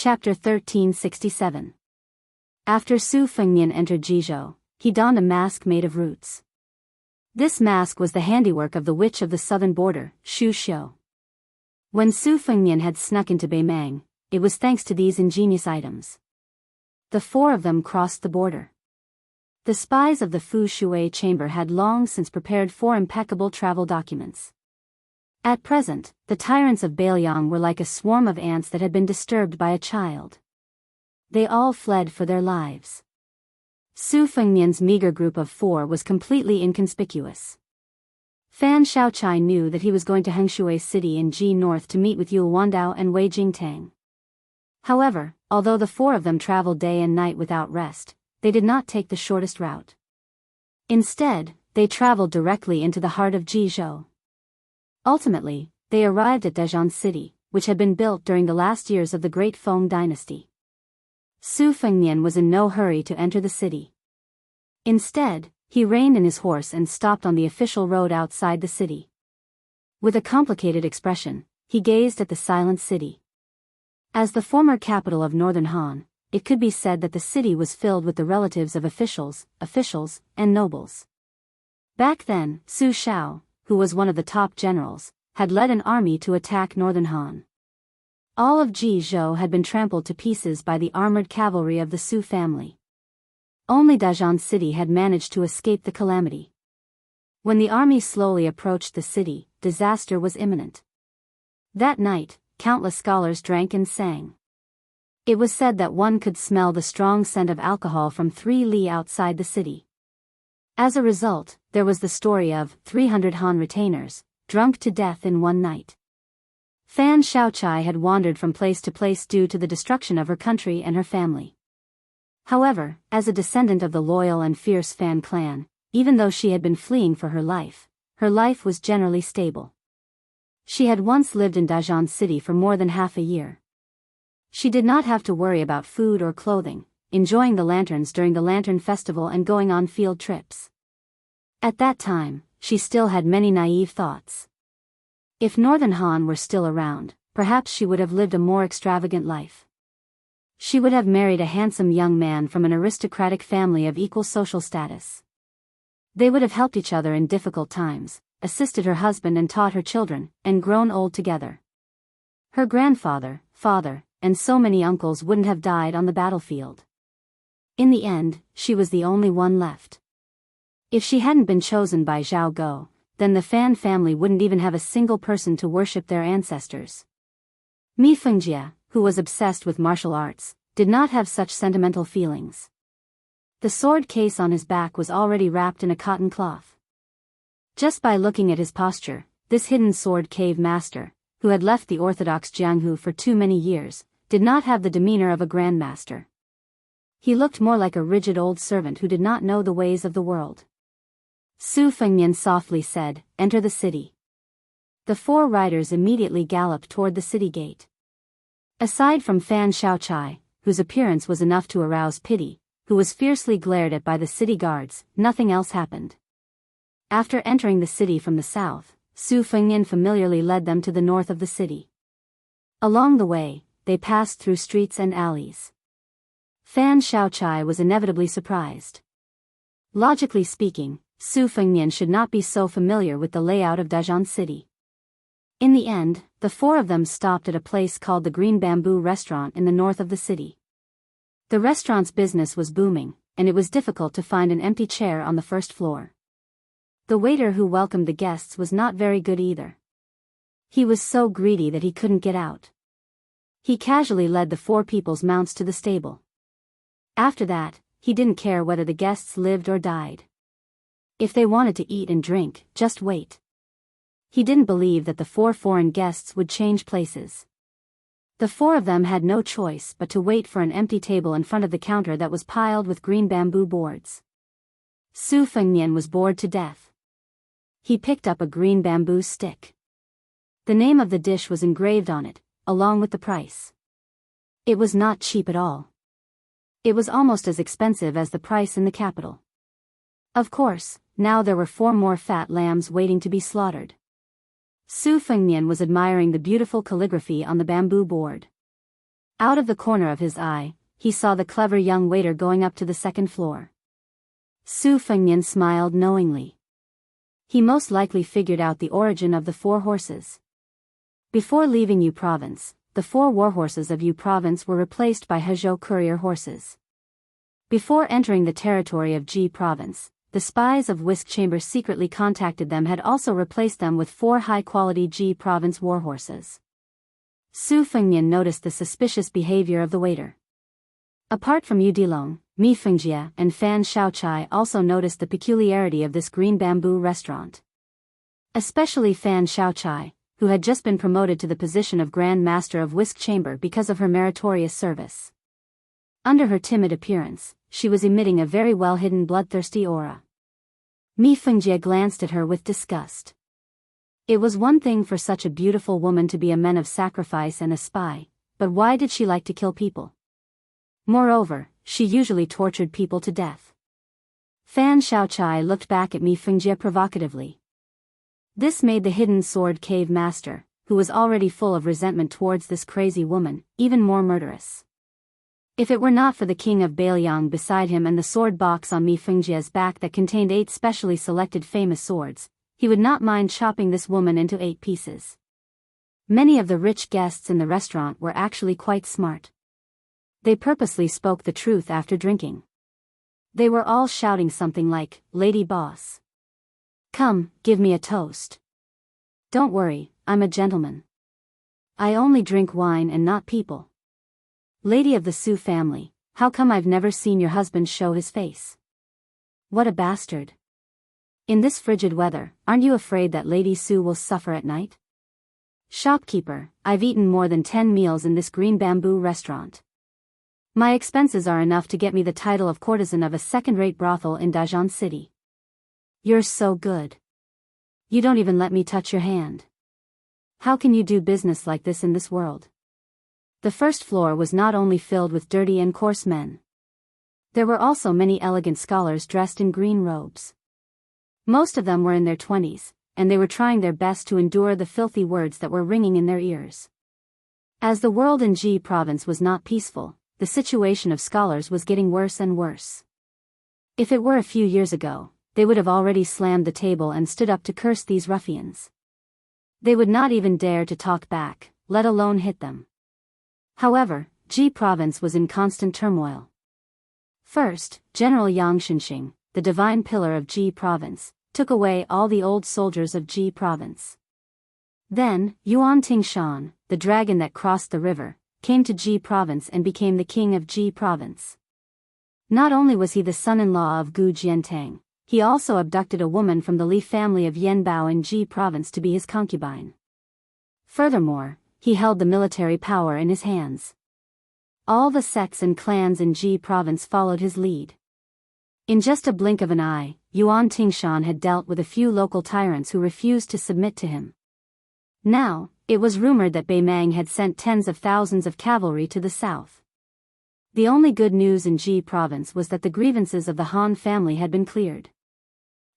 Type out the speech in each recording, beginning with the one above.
Chapter 1367. After Su Fengnian entered Jizhou, he donned a mask made of roots. This mask was the handiwork of the witch of the southern border, Shu Xiu. When Su Fengnian had snuck into Beimang, it was thanks to these ingenious items. The four of them crossed the border. The spies of the Fu Shui chamber had long since prepared 4 impeccable travel documents. At present, the tyrants of Biyao were like a swarm of ants that had been disturbed by a child. They all fled for their lives. Su Fengnian's meager group of 4 was completely inconspicuous. Fan Shaochai knew that he was going to Hengshui City in Ji North to meet with Yu Wandao and Wei Jingtang. However, although the 4 of them traveled day and night without rest, they did not take the shortest route. Instead, they traveled directly into the heart of Jizhou. Ultimately, they arrived at Dajiang City, which had been built during the last years of the Great Feng dynasty. Su Fengnian was in no hurry to enter the city. Instead, he reined in his horse and stopped on the official road outside the city. With a complicated expression, he gazed at the silent city. As the former capital of northern Han, it could be said that the city was filled with the relatives of officials, and nobles. Back then, Su Xiao, who was one of the top generals, had led an army to attack northern Han. All of Jizhou had been trampled to pieces by the armored cavalry of the Su family. Only Dajiang City had managed to escape the calamity. When the army slowly approached the city, disaster was imminent. That night, countless scholars drank and sang. It was said that one could smell the strong scent of alcohol from 3 li outside the city. As a result, there was the story of 300 Han retainers, drunk to death in one night. Fan Shaochai had wandered from place to place due to the destruction of her country and her family. However, as a descendant of the loyal and fierce Fan clan, even though she had been fleeing for her life was generally stable. She had once lived in Dajiang City for more than half a year. She did not have to worry about food or clothing, enjoying the lanterns during the Lantern Festival and going on field trips. At that time, she still had many naive thoughts. If Northern Han were still around, perhaps she would have lived a more extravagant life. She would have married a handsome young man from an aristocratic family of equal social status. They would have helped each other in difficult times, assisted her husband and taught her children, and grown old together. Her grandfather, father, and so many uncles wouldn't have died on the battlefield. In the end, she was the only one left. If she hadn't been chosen by Zhao Go, then the Fan family wouldn't even have a single person to worship their ancestors. Mi Fengjie, who was obsessed with martial arts, did not have such sentimental feelings. The sword case on his back was already wrapped in a cotton cloth. Just by looking at his posture, this hidden sword cave master, who had left the orthodox Jianghu for too many years, did not have the demeanor of a grandmaster. He looked more like a rigid old servant who did not know the ways of the world. Su Fengnian softly said, "Enter the city." The 4 riders immediately galloped toward the city gate. Aside from Fan Shaochai, whose appearance was enough to arouse pity, who was fiercely glared at by the city guards, nothing else happened. After entering the city from the south, Su Fengnian familiarly led them to the north of the city. Along the way, they passed through streets and alleys. Fan Shaochai was inevitably surprised. Logically speaking, Su Fengnian should not be so familiar with the layout of Dajiang City. In the end, the 4 of them stopped at a place called the Green Bamboo Restaurant in the north of the city. The restaurant's business was booming, and it was difficult to find an empty chair on the first floor. The waiter who welcomed the guests was not very good either. He was so greedy that he couldn't get out. He casually led the 4 people's mounts to the stable. After that, he didn't care whether the guests lived or died. If they wanted to eat and drink, just wait. He didn't believe that the 4 foreign guests would change places. The 4 of them had no choice but to wait for an empty table in front of the counter that was piled with green bamboo boards. Su Fengnian was bored to death. He picked up a green bamboo stick. The name of the dish was engraved on it, along with the price. It was not cheap at all. It was almost as expensive as the price in the capital. Of course, now there were 4 more fat lambs waiting to be slaughtered. Su Fengnian was admiring the beautiful calligraphy on the bamboo board. Out of the corner of his eye, he saw the clever young waiter going up to the second floor. Su Fengnian smiled knowingly. He most likely figured out the origin of the 4 horses. Before leaving Yu province, the 4 warhorses of Yu province were replaced by Hezhou courier horses. Before entering the territory of Ji province, the spies of Whisk Chamber secretly contacted them had also replaced them with 4 high-quality Ji province warhorses. Su Fengnian noticed the suspicious behavior of the waiter. Apart from Yu Dilong, Mi Fengjie and Fan Shaochai also noticed the peculiarity of this green bamboo restaurant. Especially Fan Shaochai, who had just been promoted to the position of Grand Master of Whisk Chamber because of her meritorious service. Under her timid appearance, she was emitting a very well-hidden bloodthirsty aura. Mi Fengjie glanced at her with disgust. It was one thing for such a beautiful woman to be a man of sacrifice and a spy, but why did she like to kill people? Moreover, she usually tortured people to death. Fan Shaochai looked back at Mi Fengjie provocatively. This made the hidden sword cave master, who was already full of resentment towards this crazy woman, even more murderous. If it were not for the king of Biyao beside him and the sword box on Mi Fengjie's back that contained 8 specially selected famous swords, he would not mind chopping this woman into 8 pieces. Many of the rich guests in the restaurant were actually quite smart. They purposely spoke the truth after drinking. They were all shouting something like, "Lady Boss. Come, give me a toast. Don't worry, I'm a gentleman. I only drink wine and not people. Lady of the Su family, how come I've never seen your husband show his face? What a bastard. In this frigid weather, aren't you afraid that Lady Su will suffer at night? Shopkeeper, I've eaten more than 10 meals in this green bamboo restaurant. My expenses are enough to get me the title of courtesan of a second-rate brothel in Dajian City. You're so good. You don't even let me touch your hand. How can you do business like this in this world?" The first floor was not only filled with dirty and coarse men. There were also many elegant scholars dressed in green robes. Most of them were in their 20s, and they were trying their best to endure the filthy words that were ringing in their ears. As the world in Ji province was not peaceful, the situation of scholars was getting worse and worse. If it were a few years ago, they would have already slammed the table and stood up to curse these ruffians. They would not even dare to talk back, let alone hit them. However, Ji province was in constant turmoil. First, General Yang Shenxing, the divine pillar of Ji province, took away all the old soldiers of Ji province. Then, Yuan Tingshan, the dragon that crossed the river, came to Ji province and became the king of Ji province. Not only was he the son-in-law of Gu Jiantang, he also abducted a woman from the Li family of Yanbao in Ji province to be his concubine. Furthermore, he held the military power in his hands. All the sects and clans in Ji province followed his lead. In just a blink of an eye, Yuan Tingshan had dealt with a few local tyrants who refused to submit to him. Now, it was rumored that Beimang had sent tens of thousands of cavalry to the south. The only good news in Ji province was that the grievances of the Han family had been cleared.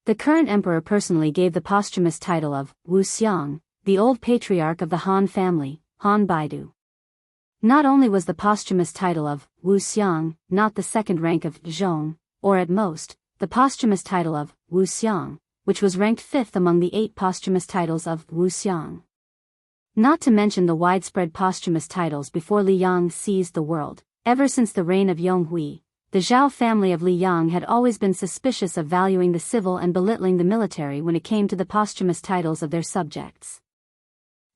The current emperor personally gave the posthumous title of Wuxiang, the old patriarch of the Han family, Han Baidu. Not only was the posthumous title of Wuxiang not the second rank of Zhong, or at most, the posthumous title of Wuxiang, which was ranked 5th among the 8 posthumous titles of Wuxiang. Not to mention the widespread posthumous titles before Li Yang seized the world. Ever since the reign of Yonghui, the Zhao family of Li Yang had always been suspicious of valuing the civil and belittling the military when it came to the posthumous titles of their subjects.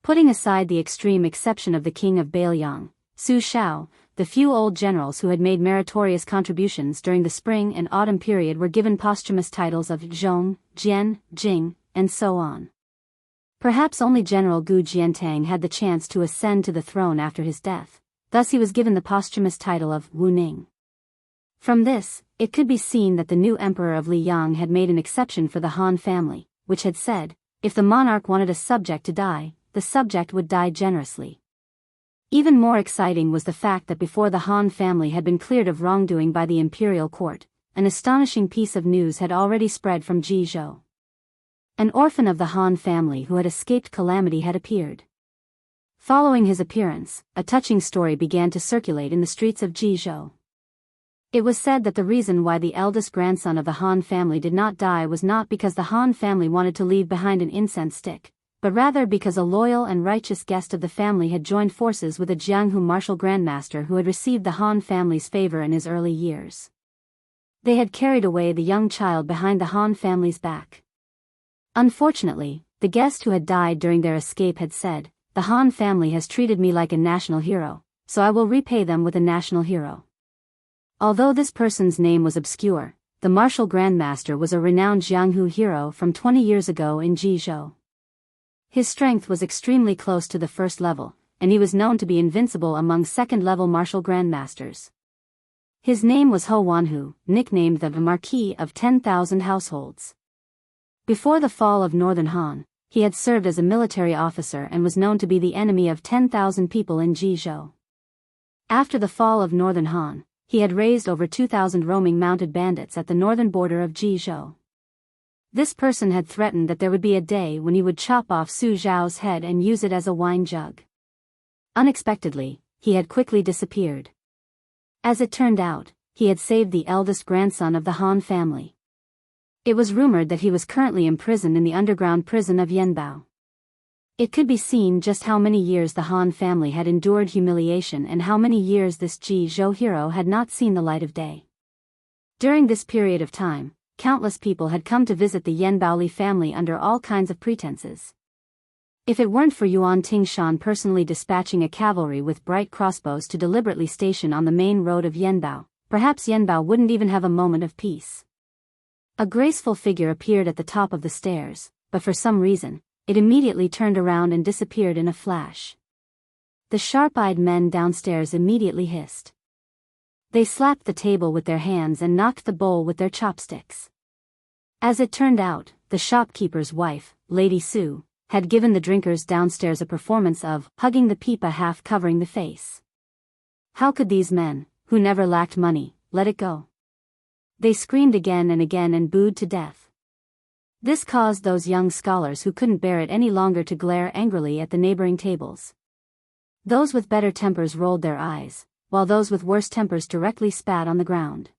Putting aside the extreme exception of the king of Biyao, Su Shao, the few old generals who had made meritorious contributions during the spring and autumn period were given posthumous titles of Zhong, Jian, Jing, and so on. Perhaps only General Gu Jiantang had the chance to ascend to the throne after his death, thus he was given the posthumous title of Wu Ning. From this, it could be seen that the new emperor of Li Yang had made an exception for the Han family, which had said, if the monarch wanted a subject to die, the subject would die generously. Even more exciting was the fact that before the Han family had been cleared of wrongdoing by the imperial court, an astonishing piece of news had already spread from Jizhou. An orphan of the Han family who had escaped calamity had appeared. Following his appearance, a touching story began to circulate in the streets of Jianghu. It was said that the reason why the eldest grandson of the Han family did not die was not because the Han family wanted to leave behind an incense stick, but rather because a loyal and righteous guest of the family had joined forces with a Jianghu martial grandmaster who had received the Han family's favor in his early years. They had carried away the young child behind the Han family's back. Unfortunately, the guest who had died during their escape had said, "The Han family has treated me like a national hero, so I will repay them with a national hero." Although this person's name was obscure, the martial grandmaster was a renowned Jianghu hero from 20 years ago in Jianghu. His strength was extremely close to the first level, and he was known to be invincible among second-level martial grandmasters. His name was Ho Wanhu, nicknamed the Marquis of 10,000 Households. Before the fall of Northern Han, he had served as a military officer and was known to be the enemy of 10,000 people in Jianghu. After the fall of Northern Han, he had raised over 2,000 roaming mounted bandits at the northern border of Jianghu. This person had threatened that there would be a day when he would chop off Su Zhao's head and use it as a wine jug. Unexpectedly, he had quickly disappeared. As it turned out, he had saved the eldest grandson of the Han family. It was rumored that he was currently imprisoned in the underground prison of Yanbao. It could be seen just how many years the Han family had endured humiliation and how many years this Jianghu hero had not seen the light of day. During this period of time, countless people had come to visit the Yanbao Li family under all kinds of pretenses. If it weren't for Yuan Tingshan personally dispatching a cavalry with bright crossbows to deliberately station on the main road of Yanbao, perhaps Yanbao wouldn't even have a moment of peace. A graceful figure appeared at the top of the stairs, but for some reason, it immediately turned around and disappeared in a flash. The sharp-eyed men downstairs immediately hissed. They slapped the table with their hands and knocked the bowl with their chopsticks. As it turned out, the shopkeeper's wife, Lady Su, had given the drinkers downstairs a performance of hugging the pipa half covering the face. How could these men, who never lacked money, let it go? They screamed again and booed to death. This caused those young scholars who couldn't bear it any longer to glare angrily at the neighboring tables. Those with better tempers rolled their eyes, while those with worse tempers directly spat on the ground.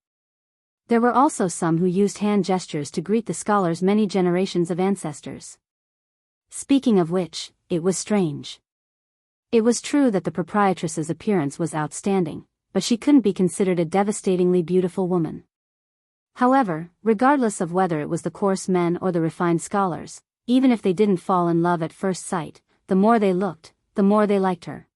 There were also some who used hand gestures to greet the scholars' many generations of ancestors. Speaking of which, it was strange. It was true that the proprietress's appearance was outstanding, but she couldn't be considered a devastatingly beautiful woman. However, regardless of whether it was the coarse men or the refined scholars, even if they didn't fall in love at first sight, the more they looked, the more they liked her.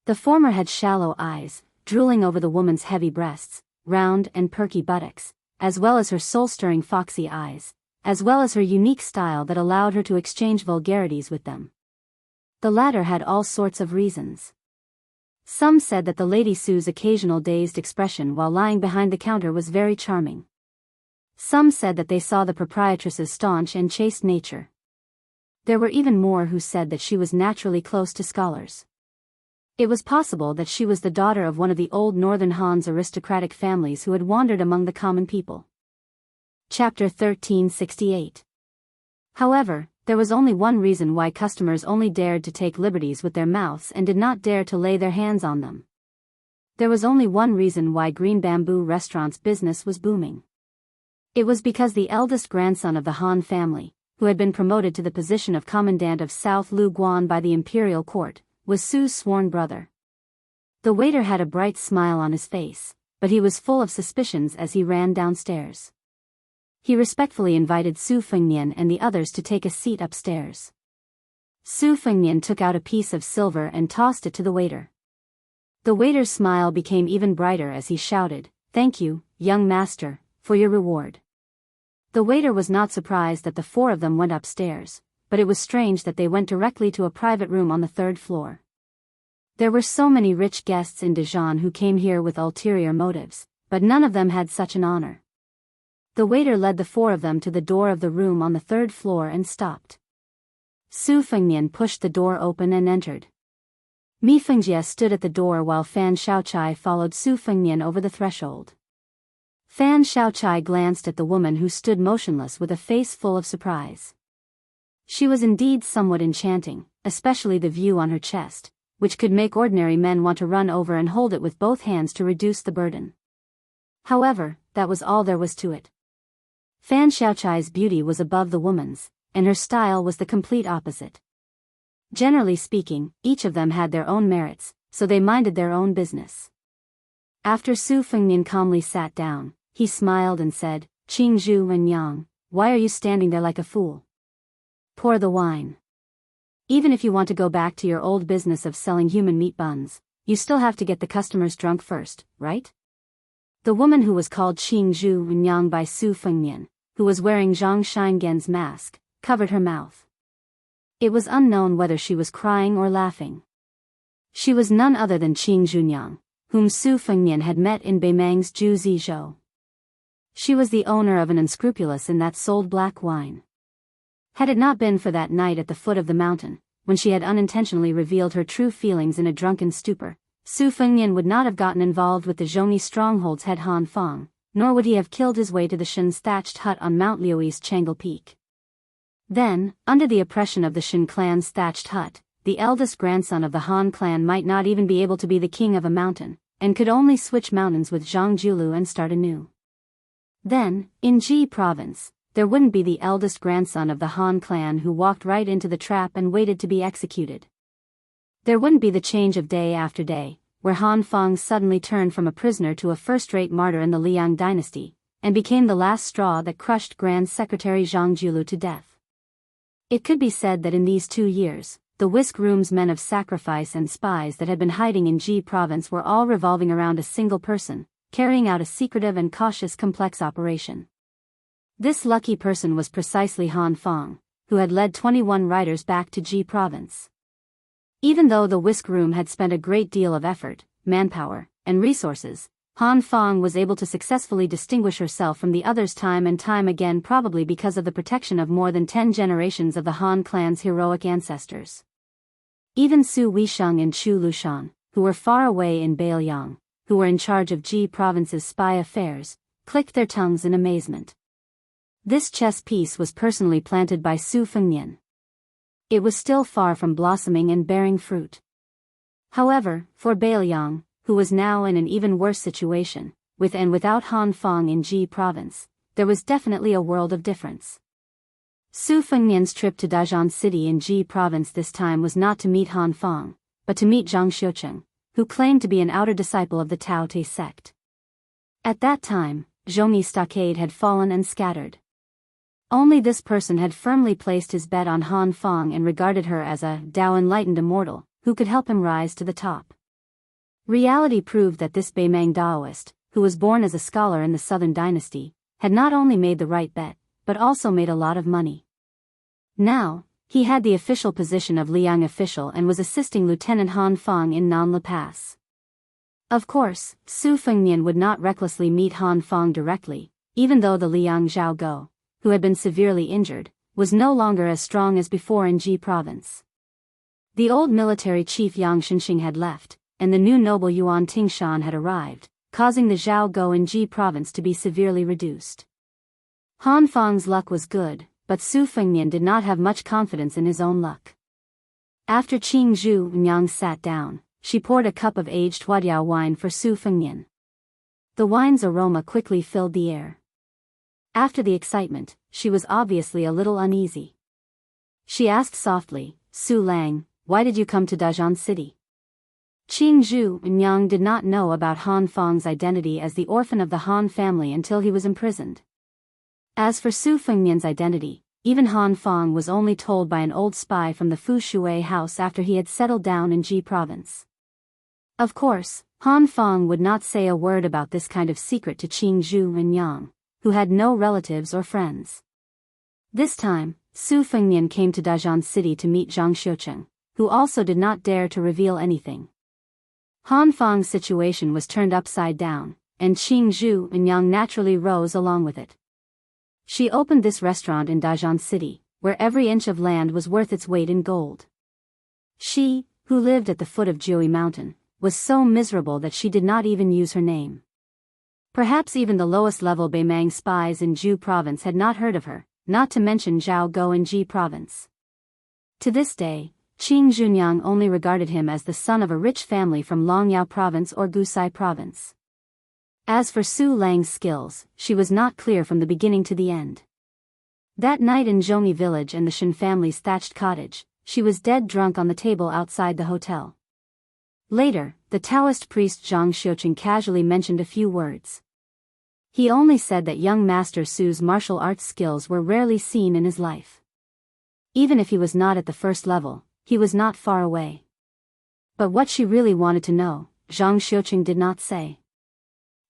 The former had shallow eyes, drooling over the woman's heavy breasts, round and perky buttocks, as well as her soul-stirring foxy eyes, as well as her unique style that allowed her to exchange vulgarities with them. The latter had all sorts of reasons. Some said that the Lady Su's occasional dazed expression while lying behind the counter was very charming. Some said that they saw the proprietress's staunch and chaste nature. There were even more who said that she was naturally close to scholars. It was possible that she was the daughter of one of the old Northern Han's aristocratic families who had wandered among the common people. Chapter 1368. However, there was only one reason why customers only dared to take liberties with their mouths and did not dare to lay their hands on them. There was only one reason why Green Bamboo Restaurant's business was booming. It was because the eldest grandson of the Han family, who had been promoted to the position of commandant of South Lu Guan by the imperial court, was Su's sworn brother. The waiter had a bright smile on his face, but he was full of suspicions as he ran downstairs. He respectfully invited Su Fengnian and the others to take a seat upstairs. Su Fengnian took out a piece of silver and tossed it to the waiter. The waiter's smile became even brighter as he shouted, "Thank you, young master, for your reward." The waiter was not surprised that the four of them went upstairs, but it was strange that they went directly to a private room on the third floor. There were so many rich guests in Dijon who came here with ulterior motives, but none of them had such an honor. The waiter led the four of them to the door of the room on the third floor and stopped. Su Fengnian pushed the door open and entered. Mi Fengjie stood at the door while Fan Shaochai followed Su Fengnian over the threshold. Fan Shaochai glanced at the woman who stood motionless with a face full of surprise. She was indeed somewhat enchanting, especially the view on her chest, which could make ordinary men want to run over and hold it with both hands to reduce the burden. However, that was all there was to it. Fan Xiaochai's beauty was above the woman's, and her style was the complete opposite. Generally speaking, each of them had their own merits, so they minded their own business. After Su Fengnian calmly sat down, he smiled and said, "Qingzhu and Yang, why are you standing there like a fool? Pour the wine. Even if you want to go back to your old business of selling human meat buns, you still have to get the customers drunk first, right?" The woman who was called Qingzhu and Yang by Su Fengnian, who was wearing Zhang Sheingen's mask, covered her mouth. It was unknown whether she was crying or laughing. She was none other than Qingzhu Yang, whom Su Fengnian had met in Beimang's Zhu Zizhou. She was the owner of an unscrupulous inn that sold black wine. Had it not been for that night at the foot of the mountain, when she had unintentionally revealed her true feelings in a drunken stupor, Su Fengnian would not have gotten involved with the Zhongni stronghold's head Han Fang, nor would he have killed his way to the Shin's thatched hut on Mount Liui's Changle Peak. Then, under the oppression of the Shin clan's thatched hut, the eldest grandson of the Han clan might not even be able to be the king of a mountain, and could only switch mountains with Zhang Julu and start anew. Then, in Ji province, there wouldn't be the eldest grandson of the Han clan who walked right into the trap and waited to be executed. There wouldn't be the change of day after day, where Han Fang suddenly turned from a prisoner to a first-rate martyr in the Liang dynasty, and became the last straw that crushed Grand Secretary Zhang Julu to death. It could be said that in these 2 years, the whisk room's men of sacrifice and spies that had been hiding in Ji province were all revolving around a single person, carrying out a secretive and cautious complex operation. This lucky person was precisely Han Fang, who had led 21 riders back to Ji province. Even though the whisk room had spent a great deal of effort, manpower, and resources, Han Fang was able to successfully distinguish herself from the others time and time again, probably because of the protection of more than 10 generations of the Han clan's heroic ancestors. Even Su Weisheng and Chu Lushan, who were far away in Beiyang, who were in charge of Ji province's spy affairs, clicked their tongues in amazement. This chess piece was personally planted by Su Fengnian. It was still far from blossoming and bearing fruit. However, for Beiyang, who was now in an even worse situation, with and without Han Fang in Ji province, there was definitely a world of difference. Su Fengnian's trip to Dajian City in Ji province this time was not to meet Han Fang, but to meet Zhang Xiucheng, who claimed to be an outer disciple of the Tao Te sect. At that time, Zhongni stockade had fallen and scattered. Only this person had firmly placed his bet on Han Fang and regarded her as a Tao-enlightened immortal, who could help him rise to the top. Reality proved that this Beimang Taoist, who was born as a scholar in the Southern Dynasty, had not only made the right bet, but also made a lot of money. Now, he had the official position of Liang official and was assisting Lieutenant Han Fang in Nanla Pass. Of course, Su Fengnian would not recklessly meet Han Fang directly, even though the Liang Zhaogo, who had been severely injured, was no longer as strong as before in Ji province. The old military chief Yang Shenxing had left, and the new noble Yuan Tingshan had arrived, causing the Zhaogo in Ji province to be severely reduced. Han Fang's luck was good, but Su Fengnian did not have much confidence in his own luck. After Qingzhu Yang sat down, she poured a cup of aged Huadiao wine for Su Fengnian. The wine's aroma quickly filled the air. After the excitement, she was obviously a little uneasy. She asked softly, "Su Lang, why did you come to Dajian City?" Qingzhu Yang did not know about Han Fang's identity as the orphan of the Han family until he was imprisoned. As for Su Fengnian's identity, even Han Fang was only told by an old spy from the Fu Shui house after he had settled down in Ji province. Of course, Han Fang would not say a word about this kind of secret to Qingzhu Yang, who had no relatives or friends. This time, Su Fengnian came to Dajian City to meet Zhang Xiucheng, who also did not dare to reveal anything. Han Fang's situation was turned upside down, and Qingzhu Yang naturally rose along with it. She opened this restaurant in Dajian City, where every inch of land was worth its weight in gold. She, who lived at the foot of Jiui Mountain, was so miserable that she did not even use her name. Perhaps even the lowest-level Beimang spies in Zhu province had not heard of her, not to mention Zhao Go in Ji province. To this day, Qing Junyang only regarded him as the son of a rich family from Longyao province or Gusai province. As for Su Lang's skills, she was not clear from the beginning to the end. That night in Zhongyi village and the Shen family's thatched cottage, she was dead drunk on the table outside the hotel. Later, the Taoist priest Zhang Xiuqing casually mentioned a few words. He only said that young Master Su's martial arts skills were rarely seen in his life. Even if he was not at the first level, he was not far away. But what she really wanted to know, Zhang Xiuqing did not say.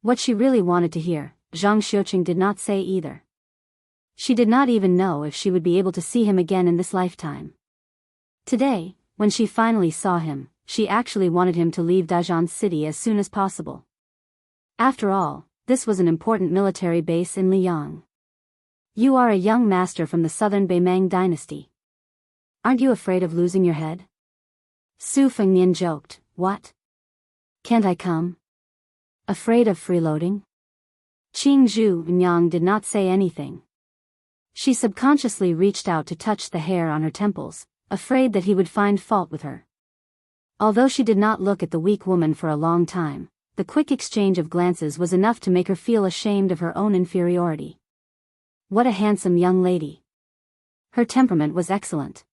What she really wanted to hear, Zhang Xiuqing did not say either. She did not even know if she would be able to see him again in this lifetime. Today, when she finally saw him, she actually wanted him to leave Dajian City as soon as possible. After all, this was an important military base in Liang. You are a young master from the southern Beimang dynasty. Aren't you afraid of losing your head? Su Fengnian joked, what? Can't I come? Afraid of freeloading? Qing Junyang did not say anything. She subconsciously reached out to touch the hair on her temples, afraid that he would find fault with her. Although she did not look at the weak woman for a long time, the quick exchange of glances was enough to make her feel ashamed of her own inferiority. What a handsome young lady. Her temperament was excellent.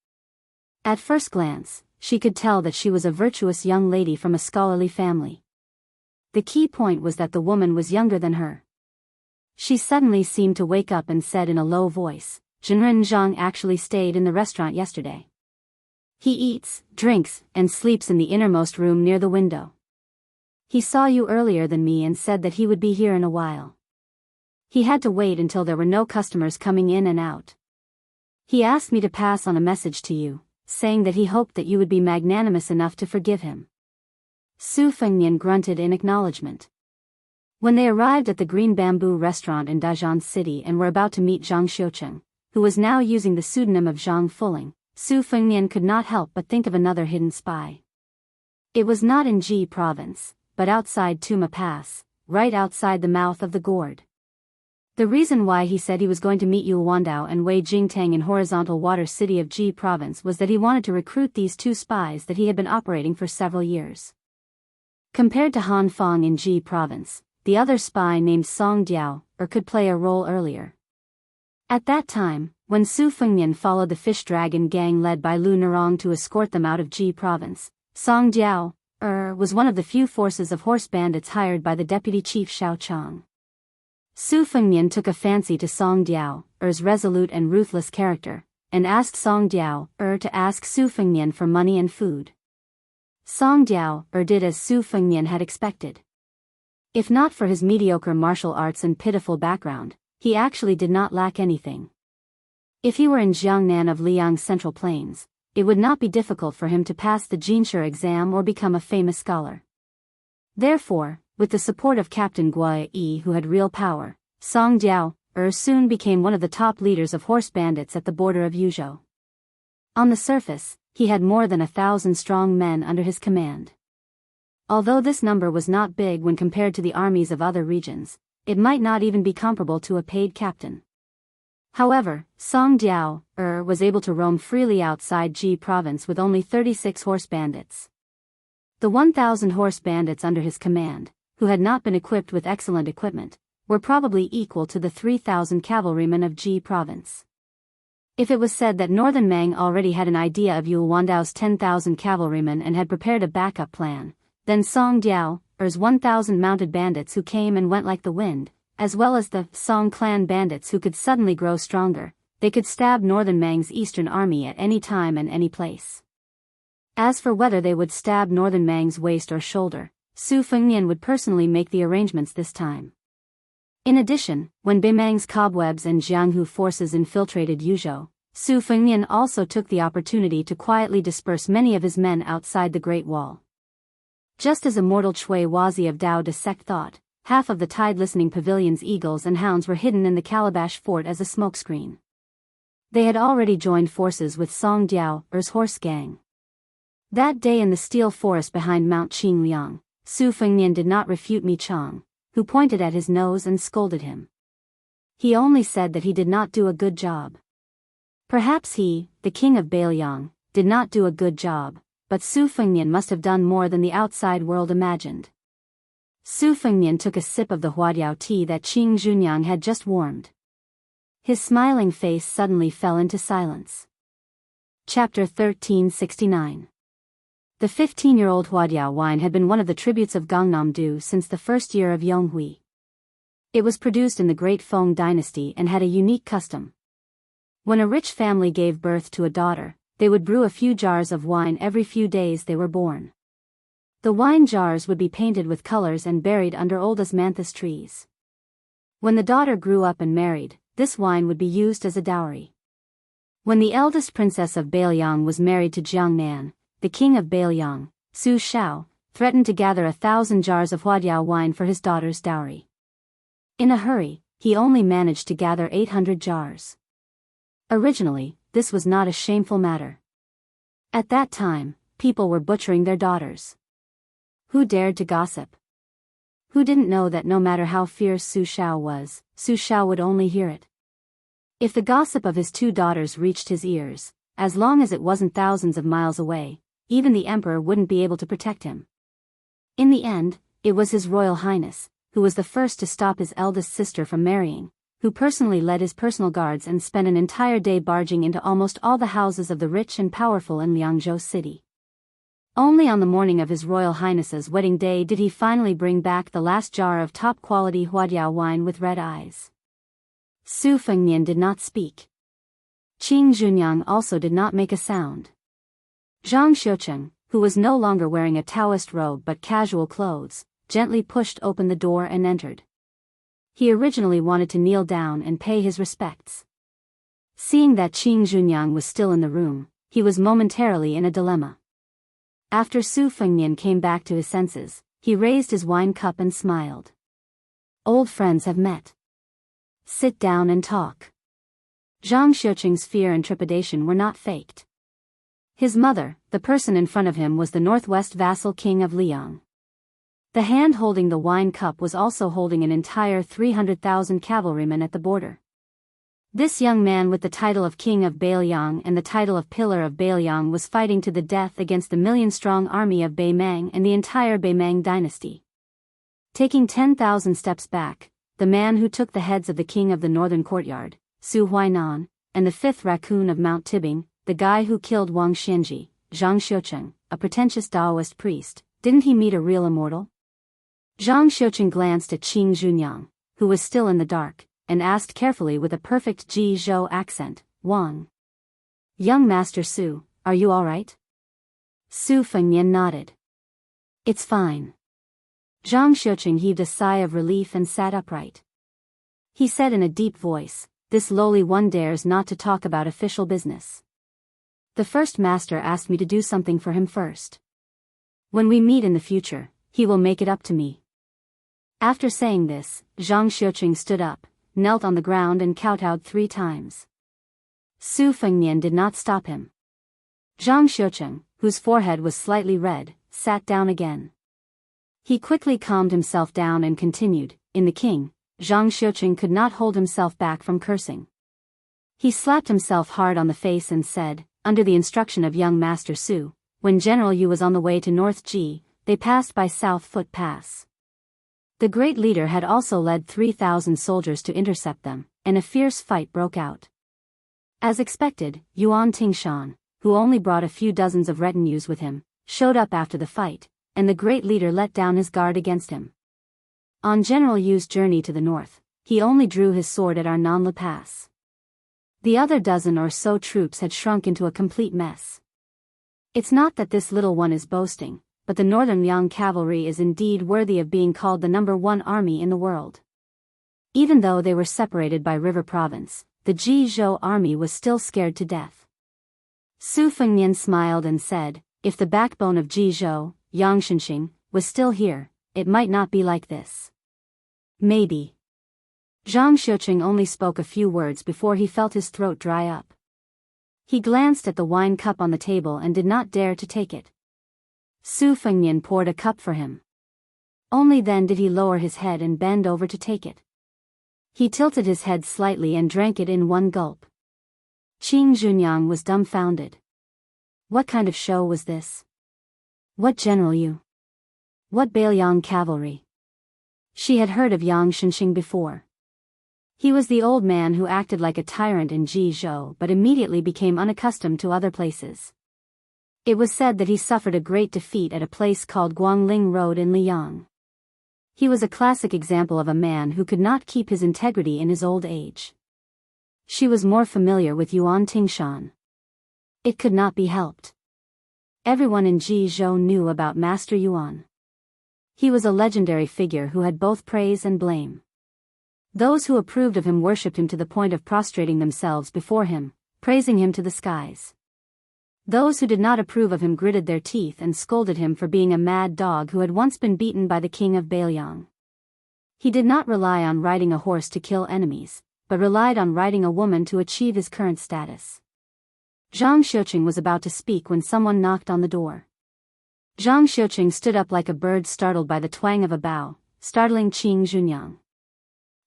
At first glance, she could tell that she was a virtuous young lady from a scholarly family. The key point was that the woman was younger than her. She suddenly seemed to wake up and said in a low voice, Zhenren Zhang actually stayed in the restaurant yesterday. He eats, drinks, and sleeps in the innermost room near the window. He saw you earlier than me and said that he would be here in a while. He had to wait until there were no customers coming in and out. He asked me to pass on a message to you, saying that he hoped that you would be magnanimous enough to forgive him. Su Fengnian grunted in acknowledgement. When they arrived at the Green Bamboo restaurant in Dajian City and were about to meet Zhang Xiuqing, who was now using the pseudonym of Zhang Fuling, Su Fengnian could not help but think of another hidden spy. It was not in Ji province, but outside Tuma Pass, right outside the mouth of the gourd. The reason why he said he was going to meet Yu Wandao and Wei Jingtang in horizontal water city of Ji province was that he wanted to recruit these two spies that he had been operating for several years. Compared to Han Fong in Ji province, the other spy named Song Diao, could play a role earlier. At that time, when Su Fengnian followed the fish dragon gang led by Lu Nerong to escort them out of Ji province, Song Diao, was one of the few forces of horse bandits hired by the deputy chief Xiao Chang. Su Fengnian took a fancy to Song Diao's resolute and ruthless character, and asked Song Diao to ask Su Fengnian for money and food. Song Diao did as Su Fengnian had expected. If not for his mediocre martial arts and pitiful background, he actually did not lack anything. If he were in Jiangnan of Liang's Central Plains, it would not be difficult for him to pass the Jinshe exam or become a famous scholar. Therefore, with the support of Captain Guo Yi who had real power, Song Diao soon became one of the top leaders of horse bandits at the border of Yuzhou. On the surface, he had more than 1,000 strong men under his command. Although this number was not big when compared to the armies of other regions, it might not even be comparable to a paid captain. However, Song Diao was able to roam freely outside Ji province with only 36 horse bandits. The 1,000 horse bandits under his command, who had not been equipped with excellent equipment, were probably equal to the 3,000 cavalrymen of Ji province. If it was said that Northern Mang already had an idea of Yu Wandao's 10,000 cavalrymen and had prepared a backup plan, then Song Diao's 1,000 mounted bandits who came and went like the wind, as well as the Song clan bandits who could suddenly grow stronger, they could stab Northern Mang's eastern army at any time and any place. As for whether they would stab Northern Mang's waist or shoulder, Su Fengnian would personally make the arrangements this time. In addition, when Beimang's cobwebs and Jianghu forces infiltrated Yuzhou, Su Fengnian also took the opportunity to quietly disperse many of his men outside the Great Wall. Just as immortal Chui Wazi of Dao De Sect thought, half of the tide-listening pavilion's eagles and hounds were hidden in the Calabash fort as a smokescreen. They had already joined forces with Song Diao's horse gang. That day in the steel forest behind Mount Qingliang, Su Fengnian did not refute Mi Chang, who pointed at his nose and scolded him. He only said that he did not do a good job. Perhaps he, the king of Beiliang, did not do a good job, but Su Fengnian must have done more than the outside world imagined. Su Fengnian took a sip of the huadiao tea that Qing Junyang had just warmed. His smiling face suddenly fell into silence. Chapter 1369. The 15-year-old huadiao wine had been one of the tributes of Gangnam-do since the first year of Yonghui. It was produced in the Great Feng dynasty and had a unique custom. When a rich family gave birth to a daughter, they would brew a few jars of wine every few days they were born. The wine jars would be painted with colors and buried under old osmanthus trees. When the daughter grew up and married, this wine would be used as a dowry. When the eldest princess of Biyao was married to Jiangnan, the king of Biyao, Su Shao, threatened to gather 1,000 jars of huadiao wine for his daughter's dowry. In a hurry, he only managed to gather 800 jars. Originally, this was not a shameful matter. At that time, people were butchering their daughters. Who dared to gossip? Who didn't know that no matter how fierce Su Shao was, Su Shao would only hear it? If the gossip of his 2 daughters reached his ears, as long as it wasn't thousands of miles away, even the emperor wouldn't be able to protect him. In the end, it was His Royal Highness, who was the first to stop his eldest sister from marrying, who personally led his personal guards and spent an entire day barging into almost all the houses of the rich and powerful in Liangzhou city. Only on the morning of His Royal Highness's wedding day did he finally bring back the last jar of top-quality huadiao wine with red eyes. Su Fengnian did not speak. Qing Junyang also did not make a sound. Zhang Xiucheng, who was no longer wearing a Taoist robe but casual clothes, gently pushed open the door and entered. He originally wanted to kneel down and pay his respects. Seeing that Qing Junyang was still in the room, he was momentarily in a dilemma. After Su Fengnian came back to his senses, he raised his wine cup and smiled. Old friends have met. Sit down and talk. Zhang Xiucheng's fear and trepidation were not faked. His mother, the person in front of him, was the northwest vassal king of Liang. The hand holding the wine cup was also holding an entire 300,000 cavalrymen at the border. This young man with the title of King of Biyao and the title of Pillar of Biyao was fighting to the death against the million-strong army of Beimang and the entire Beimang dynasty. Taking 10,000 steps back, the man who took the heads of the king of the northern courtyard, Su Huainan, and the 5th raccoon of Mount Tibing, the guy who killed Wang Xianji, Zhang Xiucheng, a pretentious Taoist priest, didn't he meet a real immortal? Zhang Xiucheng glanced at Qing Junyang, who was still in the dark, and asked carefully with a perfect Jizhou accent, Wang. Young Master Su, are you all right? Su Fengnian nodded. It's fine. Zhang Xiucheng heaved a sigh of relief and sat upright. He said in a deep voice, this lowly one dares not to talk about official business. The first master asked me to do something for him first. When we meet in the future, he will make it up to me. After saying this, Zhang Xiucheng stood up, knelt on the ground and kowtowed 3 times. Su Fengnian did not stop him. Zhang Xiucheng, whose forehead was slightly red, sat down again. He quickly calmed himself down and continued, in the king, Zhang Xiucheng could not hold himself back from cursing. He slapped himself hard on the face and said, under the instruction of young Master Su, when General Yu was on the way to North Ji, they passed by South Foot Pass. The great leader had also led 3,000 soldiers to intercept them, and a fierce fight broke out. As expected, Yuan Tingshan, who only brought a few dozens of retinues with him, showed up after the fight, and the great leader let down his guard against him. On General Yu's journey to the north, he only drew his sword at Arnanla Pass. The other dozen or so troops had shrunk into a complete mess. It's not that this little one is boasting, but the Northern Yang cavalry is indeed worthy of being called the #1 army in the world. Even though they were separated by River Province, the Jizhou army was still scared to death. Su Fengnian smiled and said, if the backbone of Jizhou, Yangshanxing, was still here, it might not be like this. Maybe. Zhang Xiucheng only spoke a few words before he felt his throat dry up. He glanced at the wine cup on the table and did not dare to take it. Su Fengnian poured a cup for him. Only then did he lower his head and bend over to take it. He tilted his head slightly and drank it in one gulp. Qing Junyang was dumbfounded. What kind of show was this? What general you? What Bailiang cavalry? She had heard of Yang Shenxing before. He was the old man who acted like a tyrant in Jianghu but immediately became unaccustomed to other places. It was said that he suffered a great defeat at a place called Guangling Road in Liang. He was a classic example of a man who could not keep his integrity in his old age. She was more familiar with Yuan Tingshan. It could not be helped. Everyone in Jianghu knew about Master Yuan. He was a legendary figure who had both praise and blame. Those who approved of him worshipped him to the point of prostrating themselves before him, praising him to the skies. Those who did not approve of him gritted their teeth and scolded him for being a mad dog who had once been beaten by the king of Bailiang. He did not rely on riding a horse to kill enemies, but relied on riding a woman to achieve his current status. Zhang Xiuqing was about to speak when someone knocked on the door. Zhang Xiuqing stood up like a bird startled by the twang of a bow, startling Qing Junyang.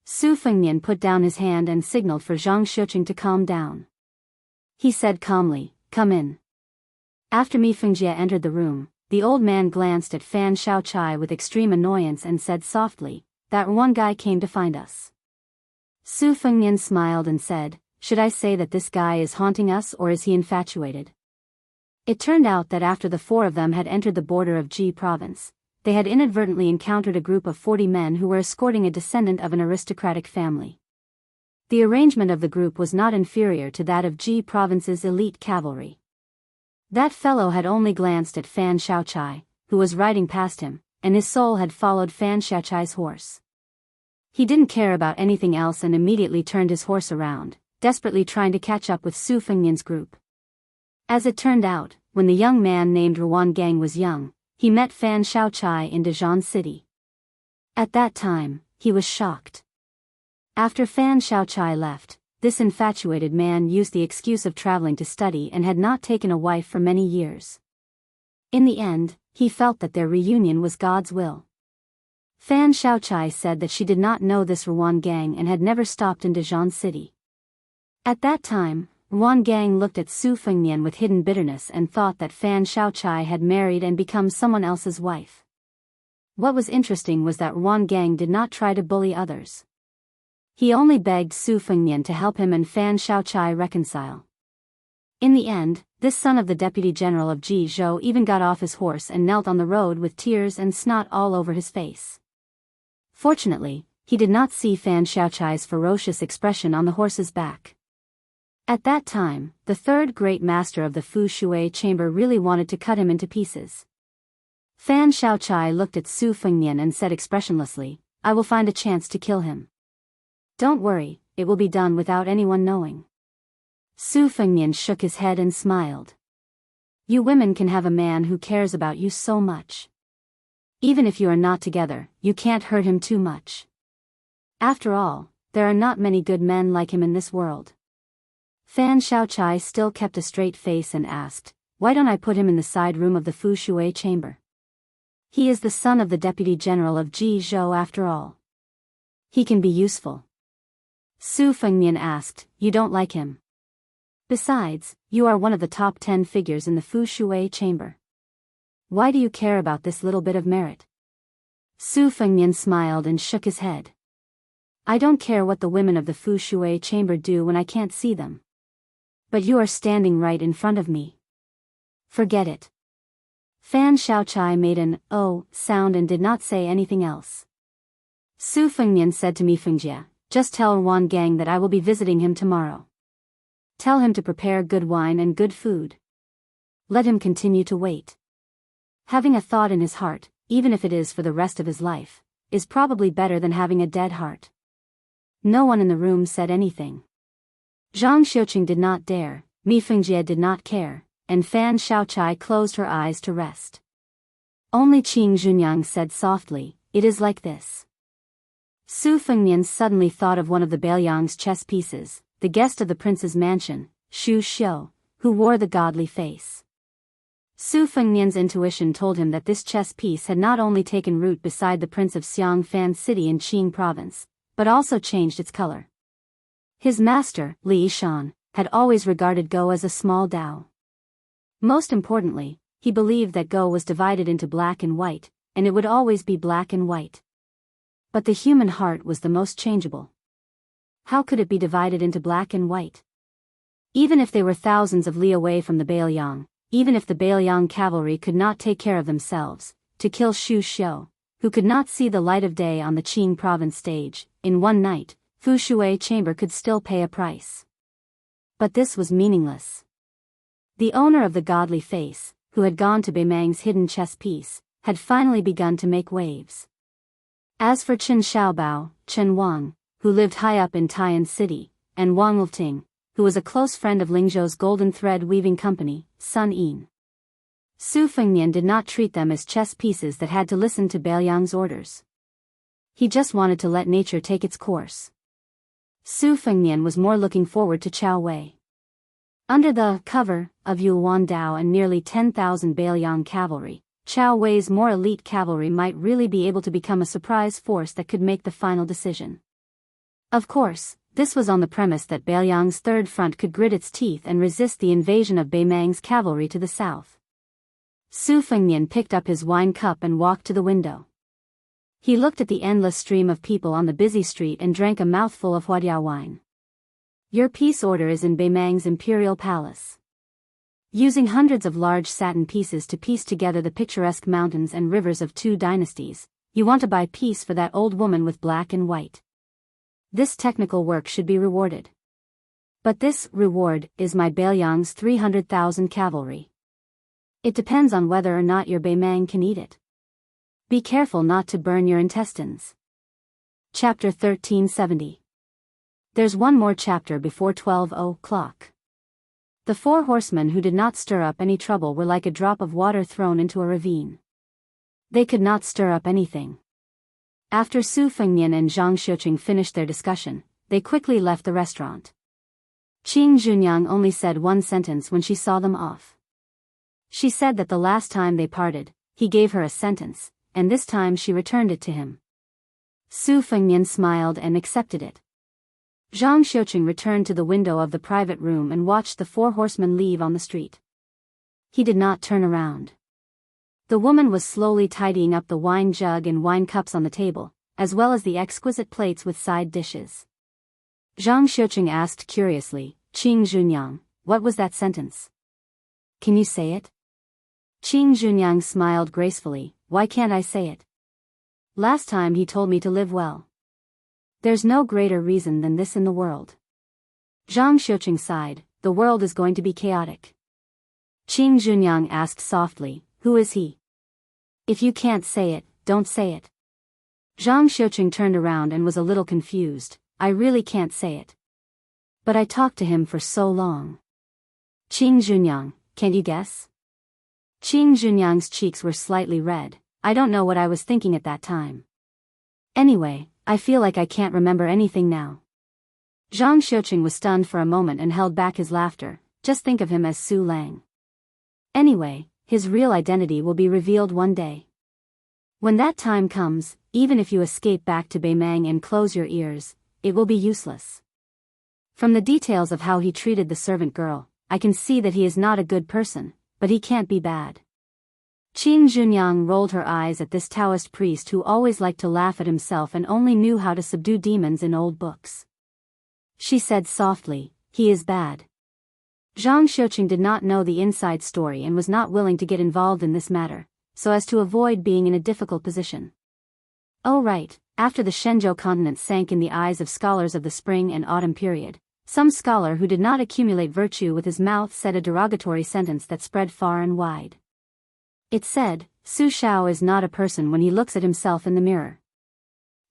Su Fengnian put down his hand and signaled for Zhang Xiuqing to calm down. He said calmly, "Come in." After Mi Fengjie entered the room, the old man glanced at Fan Shaochai with extreme annoyance and said softly, "That one guy came to find us." Su Fengnian smiled and said, "Should I say that this guy is haunting us or is he infatuated?" It turned out that after the four of them had entered the border of Ji province, they had inadvertently encountered a group of 40 men who were escorting a descendant of an aristocratic family. The arrangement of the group was not inferior to that of Ji province's elite cavalry. That fellow had only glanced at Fan Shaochai, who was riding past him, and his soul had followed Fan Shaochai's horse. He didn't care about anything else and immediately turned his horse around, desperately trying to catch up with Su Fengnian's group. As it turned out, when the young man named Ruan Gang was young, he met Fan Shaochai in Dijon City. At that time, he was shocked. After Fan Shaochai left, this infatuated man used the excuse of traveling to study and had not taken a wife for many years. In the end, he felt that their reunion was God's will. Fan Shaochai said that she did not know this Ruan Gang and had never stopped in Dijon City. At that time, Ruan Gang looked at Su Fengnian with hidden bitterness and thought that Fan Shaochai had married and become someone else's wife. What was interesting was that Ruan Gang did not try to bully others. He only begged Su Fengnian to help him and Fan Shaochai reconcile. In the end, this son of the deputy general of Jianghu even got off his horse and knelt on the road with tears and snot all over his face. Fortunately, he did not see Fan Shaochai's ferocious expression on the horse's back. At that time, the third great master of the Fu Shui chamber really wanted to cut him into pieces. Fan Shaochai looked at Su Fengnian and said expressionlessly, "I will find a chance to kill him. Don't worry, it will be done without anyone knowing." Su Fengnian shook his head and smiled. "You women can have a man who cares about you so much. Even if you are not together, you can't hurt him too much. After all, there are not many good men like him in this world." Fan Shaochai still kept a straight face and asked, "Why don't I put him in the side room of the Fu Shui chamber? He is the son of the deputy general of Jianghu after all. He can be useful." Su Fengnian asked, "You don't like him? Besides, you are one of the top 10 figures in the Fu Shui chamber. Why do you care about this little bit of merit?" Su Fengnian smiled and shook his head. "I don't care what the women of the Fu Shui chamber do when I can't see them. But you are standing right in front of me. Forget it." Fan Shaochai made an "oh" sound and did not say anything else. Su Fengnian said to Mi Fengjie, "Just tell Ruan Gang that I will be visiting him tomorrow. Tell him to prepare good wine and good food. Let him continue to wait. Having a thought in his heart, even if it is for the rest of his life, is probably better than having a dead heart." No one in the room said anything. Zhang Xiuqing did not dare, Mi Fengjie did not care, and Fan Shaochai closed her eyes to rest. Only Qing Junyang said softly, "It is like this." Su Fengnian suddenly thought of one of the Bailiang's chess pieces, the guest of the prince's mansion, Xu Xiu, who wore the godly face. Su Fengnian's intuition told him that this chess piece had not only taken root beside the prince of Xiangfan city in Qing province, but also changed its color. His master, Li Shan, had always regarded Go as a small Dao. Most importantly, he believed that Go was divided into black and white, and it would always be black and white. But the human heart was the most changeable. How could it be divided into black and white? Even if they were thousands of li away from the Biyao, even if the Biyao cavalry could not take care of themselves, to kill Xu Xiu, who could not see the light of day on the Qing province stage, in one night, Fu Shui chamber could still pay a price. But this was meaningless. The owner of the godly face, who had gone to Beimang's hidden chess piece, had finally begun to make waves. As for Chen Xiaobao, Chen Wang, who lived high up in Taiyan City, and Wang Lting, who was a close friend of Lingzhou's golden thread weaving company, Sun Yin, Su Fengnian did not treat them as chess pieces that had to listen to Beiliang's orders. He just wanted to let nature take its course. Su Fengnian was more looking forward to Chao Wei. Under the cover of Yuan Dao and nearly 10,000 Beiliang cavalry, Chao Wei's more elite cavalry might really be able to become a surprise force that could make the final decision. Of course, this was on the premise that Beiliang's third front could grit its teeth and resist the invasion of Beimang's cavalry to the south. Su Fengnian picked up his wine cup and walked to the window. He looked at the endless stream of people on the busy street and drank a mouthful of huadiao wine. Your peace order is in Beimang's imperial palace. Using hundreds of large satin pieces to piece together the picturesque mountains and rivers of two dynasties, you want to buy peace for that old woman with black and white. This technical work should be rewarded. But this reward is my Beiliang's 300,000 cavalry. It depends on whether or not your Beimang can eat it. Be careful not to burn your intestines. Chapter 1370. There's one more chapter before 12 o'clock. The four horsemen who did not stir up any trouble were like a drop of water thrown into a ravine. They could not stir up anything. After Su Fengnian and Zhang Xiuqing finished their discussion, they quickly left the restaurant. Qing Junyang only said one sentence when she saw them off. She said that the last time they parted, he gave her a sentence, and this time she returned it to him. Su Fengnian smiled and accepted it. Zhang Xiuqing returned to the window of the private room and watched the four horsemen leave on the street. He did not turn around. The woman was slowly tidying up the wine jug and wine cups on the table, as well as the exquisite plates with side dishes. Zhang Xiuqing asked curiously, Qing Junyang, what was that sentence? Can you say it? Qing Junyang smiled gracefully, why can't I say it? Last time he told me to live well. There's no greater reason than this in the world. Zhang Xiuqing sighed, the world is going to be chaotic. Qing Junyang asked softly, who is he? If you can't say it, don't say it. Zhang Xiuqing turned around and was a little confused, I really can't say it. But I talked to him for so long. Qing Junyang, can't you guess? Qing Junyang's cheeks were slightly red, I don't know what I was thinking at that time. Anyway, I feel like I can't remember anything now. Zhang Xiuqing was stunned for a moment and held back his laughter, just think of him as Su Lang. Anyway, his real identity will be revealed one day. When that time comes, even if you escape back to Beimang and close your ears, it will be useless. From the details of how he treated the servant girl, I can see that he is not a good person, but he can't be bad. Qing Junyang rolled her eyes at this Taoist priest who always liked to laugh at himself and only knew how to subdue demons in old books. She said softly, he is bad. Zhang Xiuqing did not know the inside story and was not willing to get involved in this matter, so as to avoid being in a difficult position. Oh right, after the Shenzhou continent sank in the eyes of scholars of the spring and autumn period, some scholar who did not accumulate virtue with his mouth said a derogatory sentence that spread far and wide. It said, Su Xiao is not a person when he looks at himself in the mirror.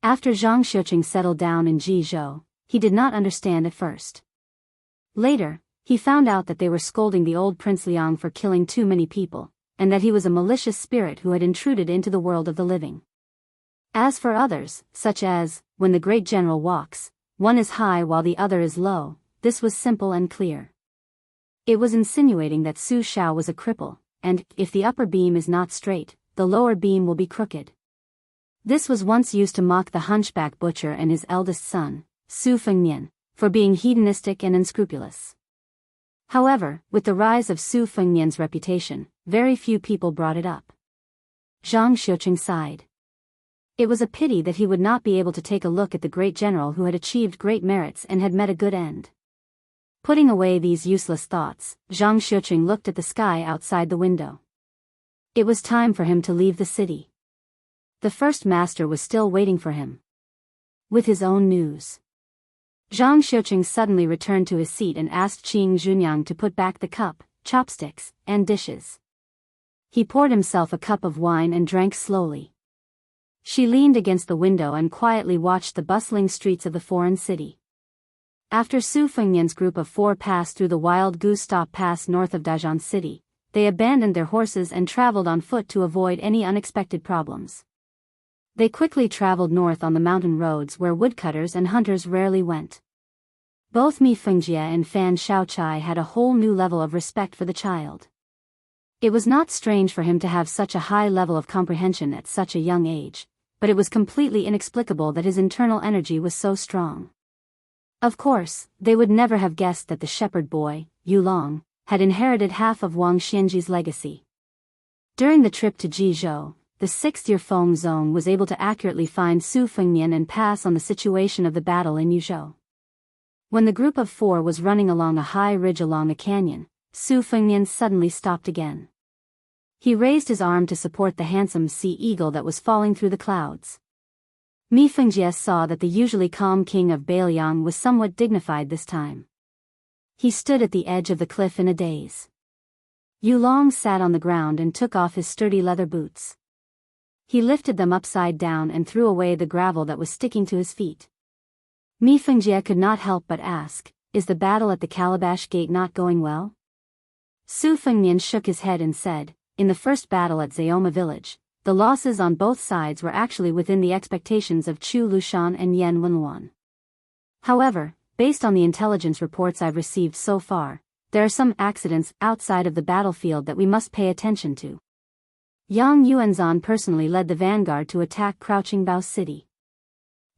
After Zhang Xiuqing settled down in Jizhou, he did not understand at first. Later, he found out that they were scolding the old Prince Liang for killing too many people, and that he was a malicious spirit who had intruded into the world of the living. As for others, such as, when the great general walks, one is high while the other is low, this was simple and clear. It was insinuating that Su Xiao was a cripple, and, if the upper beam is not straight, the lower beam will be crooked. This was once used to mock the hunchback butcher and his eldest son, Su Fengnian, for being hedonistic and unscrupulous. However, with the rise of Su Fengnian's reputation, very few people brought it up. Zhang Xiuqing sighed. It was a pity that he would not be able to take a look at the great general who had achieved great merits and had met a good end. Putting away these useless thoughts, Zhang Xiuqing looked at the sky outside the window. It was time for him to leave the city. The first master was still waiting for him, with his own news. Zhang Xiuqing suddenly returned to his seat and asked Qing Zhunyang to put back the cup, chopsticks, and dishes. He poured himself a cup of wine and drank slowly. She leaned against the window and quietly watched the bustling streets of the foreign city. After Su Fengnian's group of 4 passed through the Wild Goose Stop Pass north of Dajian City, they abandoned their horses and traveled on foot to avoid any unexpected problems. They quickly traveled north on the mountain roads where woodcutters and hunters rarely went. Both Mi Fengjie and Fan Shaochai had a whole new level of respect for the child. It was not strange for him to have such a high level of comprehension at such a young age, but it was completely inexplicable that his internal energy was so strong. Of course, they would never have guessed that the shepherd boy, Yulong, had inherited half of Wang Xianji's legacy. During the trip to Jizhou, the 6th-year Feng Zong was able to accurately find Su Fengnian and pass on the situation of the battle in Yuzhou. When the group of 4 was running along a high ridge along a canyon, Su Fengnian suddenly stopped again. He raised his arm to support the handsome sea eagle that was falling through the clouds. Mi Fengjie saw that the usually calm king of Bailiang was somewhat dignified this time. He stood at the edge of the cliff in a daze. Yulong sat on the ground and took off his sturdy leather boots. He lifted them upside down and threw away the gravel that was sticking to his feet. Mi Fengjie could not help but ask, "Is the battle at the Calabash Gate not going well?" Su Fengnian shook his head and said, "In the first battle at Zayoma village, the losses on both sides were actually within the expectations of Chu Lushan and Yan Wenluan. However, based on the intelligence reports I've received so far, there are some accidents outside of the battlefield that we must pay attention to." Yang Yuanzhan personally led the vanguard to attack Crouching Bao City.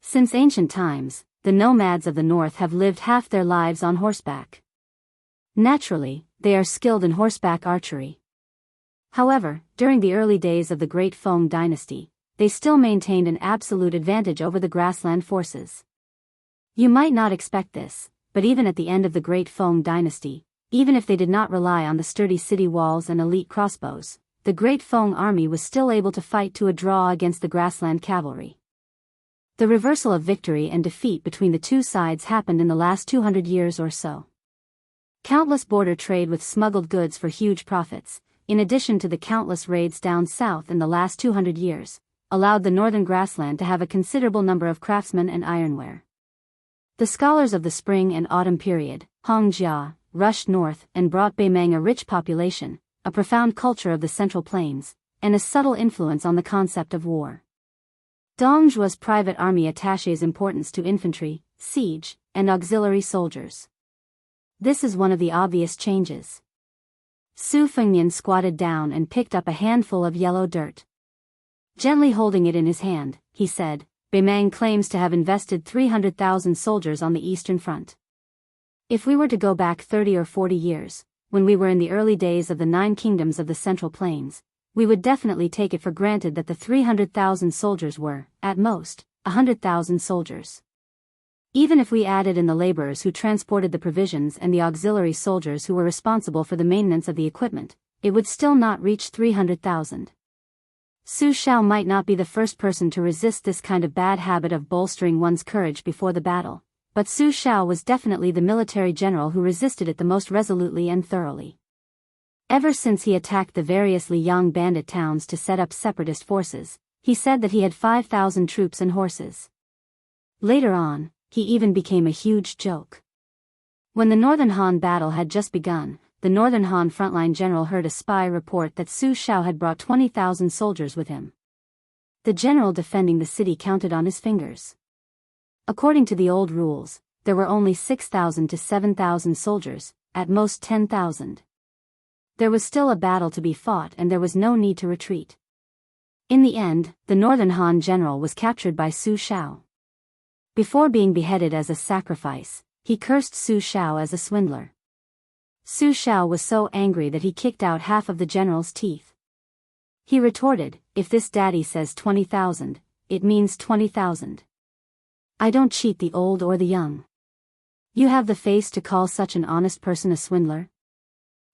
Since ancient times, the nomads of the north have lived half their lives on horseback. Naturally, they are skilled in horseback archery. However, during the early days of the Great Feng dynasty, they still maintained an absolute advantage over the grassland forces. You might not expect this, but even at the end of the Great Feng dynasty, even if they did not rely on the sturdy city walls and elite crossbows, the Great Feng army was still able to fight to a draw against the grassland cavalry. The reversal of victory and defeat between the two sides happened in the last 200 years or so. Countless border trade with smuggled goods for huge profits, in addition to the countless raids down south in the last 200 years, allowed the northern grassland to have a considerable number of craftsmen and ironware. The scholars of the spring and autumn period, Hongjia, rushed north and brought Beimeng a rich population, a profound culture of the Central Plains, and a subtle influence on the concept of war. Dongzhuo's private army attaches importance to infantry, siege, and auxiliary soldiers. This is one of the obvious changes. Su Fengnian squatted down and picked up a handful of yellow dirt. Gently holding it in his hand, he said, "Beimeng claims to have invested 300,000 soldiers on the Eastern Front. If we were to go back 30 or 40 years, when we were in the early days of the 9 kingdoms of the Central Plains, we would definitely take it for granted that the 300,000 soldiers were, at most, 100,000 soldiers. Even if we added in the laborers who transported the provisions and the auxiliary soldiers who were responsible for the maintenance of the equipment, it would still not reach 300,000. Su Shao might not be the first person to resist this kind of bad habit of bolstering one's courage before the battle, but Su Shao was definitely the military general who resisted it the most resolutely and thoroughly. Ever since he attacked the various Liang bandit towns to set up separatist forces, he said that he had 5,000 troops and horses. Later on, he even became a huge joke. When the Northern Han battle had just begun, the Northern Han frontline general heard a spy report that Su Shao had brought 20,000 soldiers with him. The general defending the city counted on his fingers. According to the old rules, there were only 6,000 to 7,000 soldiers, at most 10,000. There was still a battle to be fought and there was no need to retreat. In the end, the Northern Han general was captured by Su Shao. Before being beheaded as a sacrifice, he cursed Su Shao as a swindler. Su Shao was so angry that he kicked out half of the general's teeth. He retorted, "If this daddy says 20,000, it means 20,000. I don't cheat the old or the young. You have the face to call such an honest person a swindler?"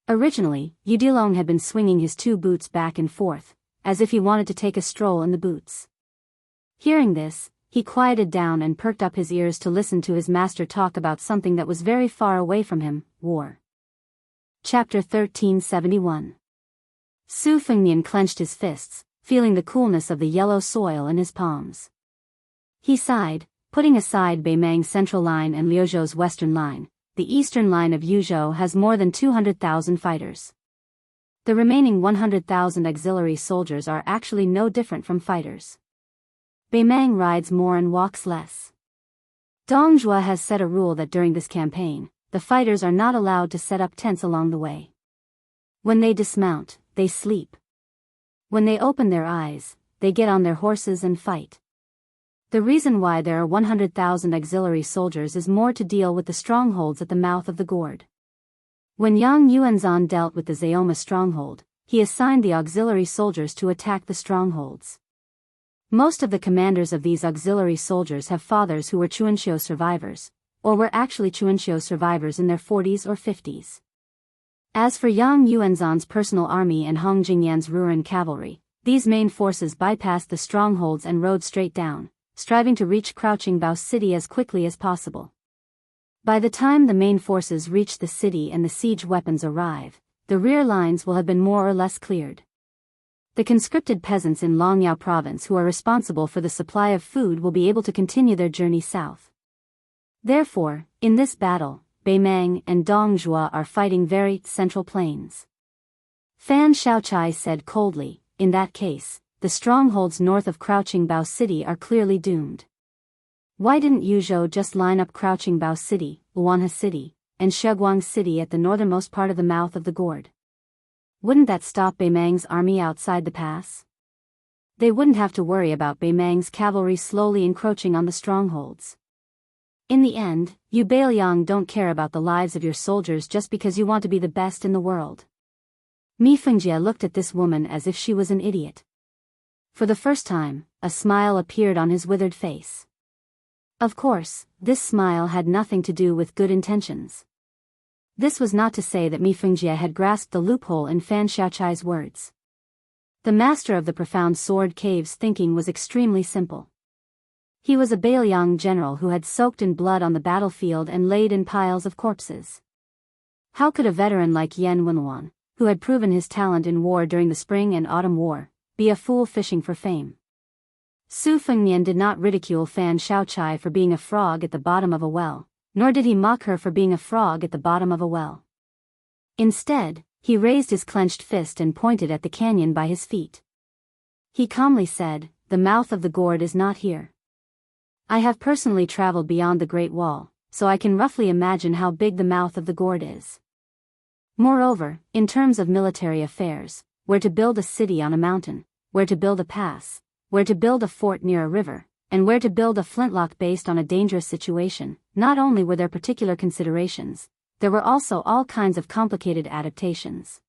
Originally, Yudilong had been swinging his two boots back and forth, as if he wanted to take a stroll in the boots. Hearing this, he quieted down and perked up his ears to listen to his master talk about something that was very far away from him, war. Chapter 1371. Su Fengnian clenched his fists, feeling the coolness of the yellow soil in his palms. He sighed, putting aside Beimang's central line and Liuzhou's western line. The eastern line of Yuzhou has more than 200,000 fighters. The remaining 100,000 auxiliary soldiers are actually no different from fighters. Beimang rides more and walks less. Dong Zhuo has set a rule that during this campaign, the fighters are not allowed to set up tents along the way. When they dismount, they sleep. When they open their eyes, they get on their horses and fight. The reason why there are 100,000 auxiliary soldiers is more to deal with the strongholds at the mouth of the gorge. When Yang Yuanzhan dealt with the Zayoma stronghold, he assigned the auxiliary soldiers to attack the strongholds. Most of the commanders of these auxiliary soldiers have fathers who were Chuanxiu survivors, or were actually Chuanxiu survivors in their 40s or 50s. As for Yang Yuanzhan's personal army and Hong Jingyan's Ruran cavalry, these main forces bypassed the strongholds and rode straight down, striving to reach Crouching Bao City as quickly as possible. By the time the main forces reach the city and the siege weapons arrive, the rear lines will have been more or less cleared. The conscripted peasants in Longyao province who are responsible for the supply of food will be able to continue their journey south. Therefore, in this battle, Beimang and Dong Zhuo are fighting very central plains. Fan Shaochai said coldly, "In that case, the strongholds north of Crouching Bao City are clearly doomed. Why didn't Yuzhou just line up Crouching Bao City, Luanhe City, and Sheguang City at the northernmost part of the mouth of the gorge? Wouldn't that stop Beimang's army outside the pass? They wouldn't have to worry about Beimang's cavalry slowly encroaching on the strongholds. In the end, you Bailiang don't care about the lives of your soldiers just because you want to be the best in the world." Mi Fengjie looked at this woman as if she was an idiot. For the first time, a smile appeared on his withered face. Of course, this smile had nothing to do with good intentions. This was not to say that Mi Fengjie had grasped the loophole in Fan Xiaochai's words. The master of the profound sword cave's thinking was extremely simple. He was a Bailiang general who had soaked in blood on the battlefield and laid in piles of corpses. How could a veteran like Yan Wenluan, who had proven his talent in war during the Spring and Autumn War, be a fool fishing for fame? Su Fengnian did not ridicule Fan Shaochai for being a frog at the bottom of a well, nor did he mock her for being a frog at the bottom of a well. Instead, he raised his clenched fist and pointed at the canyon by his feet. He calmly said, "The mouth of the gorge is not here. I have personally traveled beyond the Great Wall, so I can roughly imagine how big the mouth of the gorge is. Moreover, in terms of military affairs, where to build a city on a mountain, where to build a pass, where to build a fort near a river, and where to build a flintlock based on a dangerous situation, not only were there particular considerations, there were also all kinds of complicated adaptations.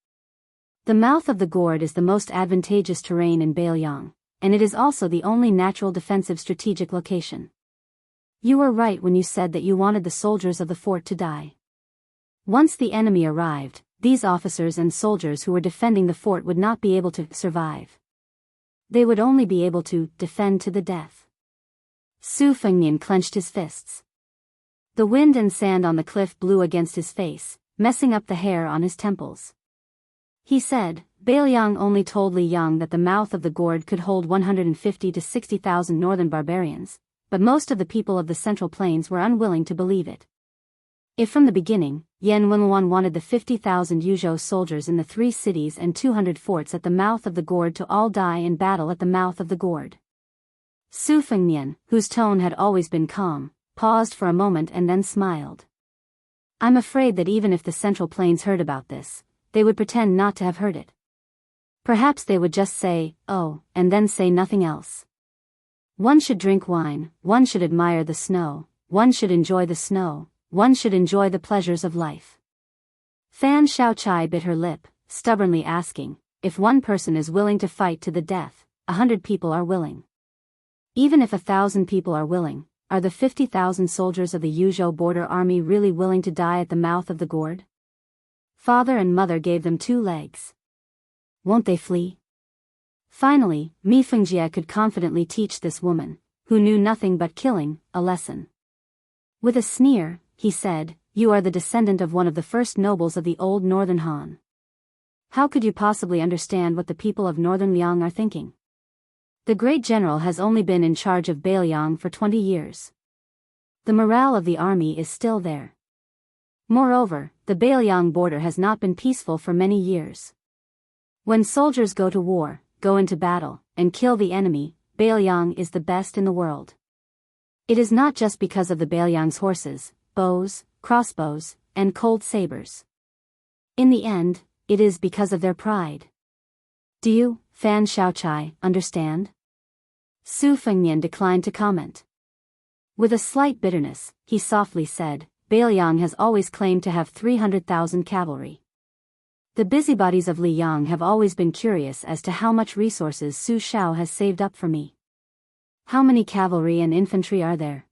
The mouth of the gorge is the most advantageous terrain in Bailiang, and it is also the only natural defensive strategic location. You were right when you said that you wanted the soldiers of the fort to die. Once the enemy arrived, these officers and soldiers who were defending the fort would not be able to survive. They would only be able to defend to the death." Su Fengnian clenched his fists. The wind and sand on the cliff blew against his face, messing up the hair on his temples. He said, "Bailiang only told Li Yang that the mouth of the gorge could hold 150 to 60,000 northern barbarians, but most of the people of the Central Plains were unwilling to believe it. If from the beginning, Yan Wenluan wanted the 50,000 Yuzhou soldiers in the 3 cities and 200 forts at the mouth of the gorge to all die in battle at the mouth of the gorge." Su Fengnian, whose tone had always been calm, paused for a moment and then smiled. "I'm afraid that even if the Central Plains heard about this, they would pretend not to have heard it. Perhaps they would just say, 'Oh,' and then say nothing else. One should drink wine, one should admire the snow, one should enjoy the snow, one should enjoy the pleasures of life." Fan Shaochai bit her lip, stubbornly asking, if one person is willing to fight to the death, 100 people are willing. Even if 1,000 people are willing, are the 50,000 soldiers of the Yuzhou border army really willing to die at the mouth of the gourd? Father and mother gave them 2 legs. Won't they flee? Finally, Mi Fengjie could confidently teach this woman, who knew nothing but killing, a lesson. With a sneer, he said, "You are the descendant of one of the first nobles of the old northern Han. How could you possibly understand what the people of northern Liang are thinking? The great general has only been in charge of Biyao for 20 years. The morale of the army is still there. Moreover, the Biyao border has not been peaceful for many years. When soldiers go to war, go into battle, and kill the enemy, Biyao is the best in the world. It is not just because of the Baoyang's horses, bows, crossbows, and cold sabers. In the end, it is because of their pride. Do you, Fan Shaochai, understand?" Su Fengnian declined to comment. With a slight bitterness, he softly said, "Biyao has always claimed to have 300,000 cavalry. The busybodies of Liang have always been curious as to how much resources Su Shao has saved up for me. How many cavalry and infantry are there?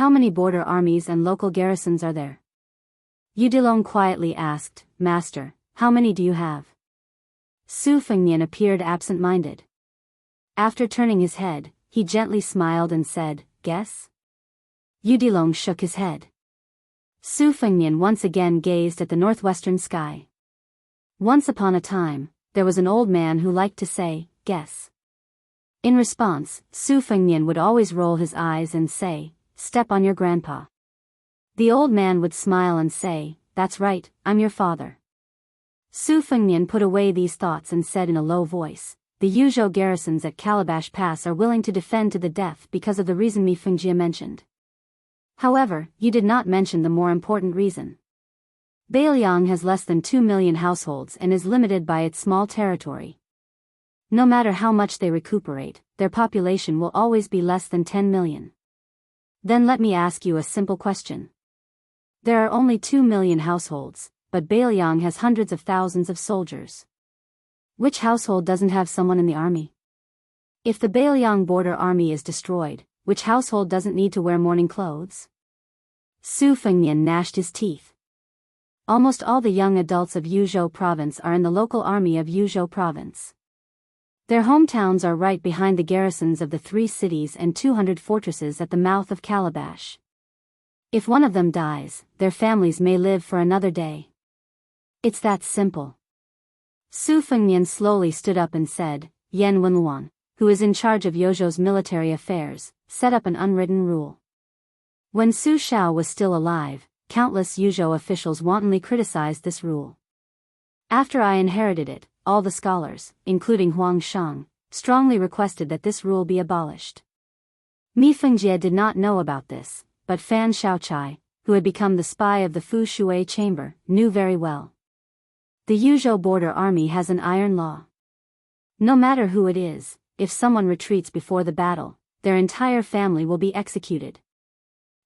How many border armies and local garrisons are there?" Yudilong quietly asked, "Master, how many do you have?" Su Fengnian appeared absent-minded. After turning his head, he gently smiled and said, "Guess?" Yudilong shook his head. Su Fengnian once again gazed at the northwestern sky. Once upon a time, there was an old man who liked to say, "Guess." In response, Su Fengnian would always roll his eyes and say, "Step on your grandpa." The old man would smile and say, "That's right, I'm your father." Su Fengnian put away these thoughts and said in a low voice, "The Yuzhou garrisons at Calabash Pass are willing to defend to the death because of the reason Mi Fengjie mentioned. However, you did not mention the more important reason. Biyao has less than 2 million households and is limited by its small territory. No matter how much they recuperate, their population will always be less than 10 million. Then let me ask you a simple question. There are only 2 million households, but Biyao has hundreds of thousands of soldiers. Which household doesn't have someone in the army? If the Biyao border army is destroyed, which household doesn't need to wear mourning clothes?" Su Fengnian gnashed his teeth. Almost all the young adults of Yuzhou province are in the local army of Yuzhou province. Their hometowns are right behind the garrisons of the 3 cities and 200 fortresses at the mouth of Calabash. If one of them dies, their families may live for another day. It's that simple. Su Fengnian slowly stood up and said, "Yan Wenluan, who is in charge of Yozhou's military affairs, set up an unwritten rule. When Su Shao was still alive, countless Yuzhou officials wantonly criticized this rule. After I inherited it, all the scholars, including Huang Shang, strongly requested that this rule be abolished. Mi Fengjie did not know about this, but Fan Shaochai, who had become the spy of the Fu Shui chamber, knew very well. The Yuzhou border army has an iron law. No matter who it is, if someone retreats before the battle, their entire family will be executed.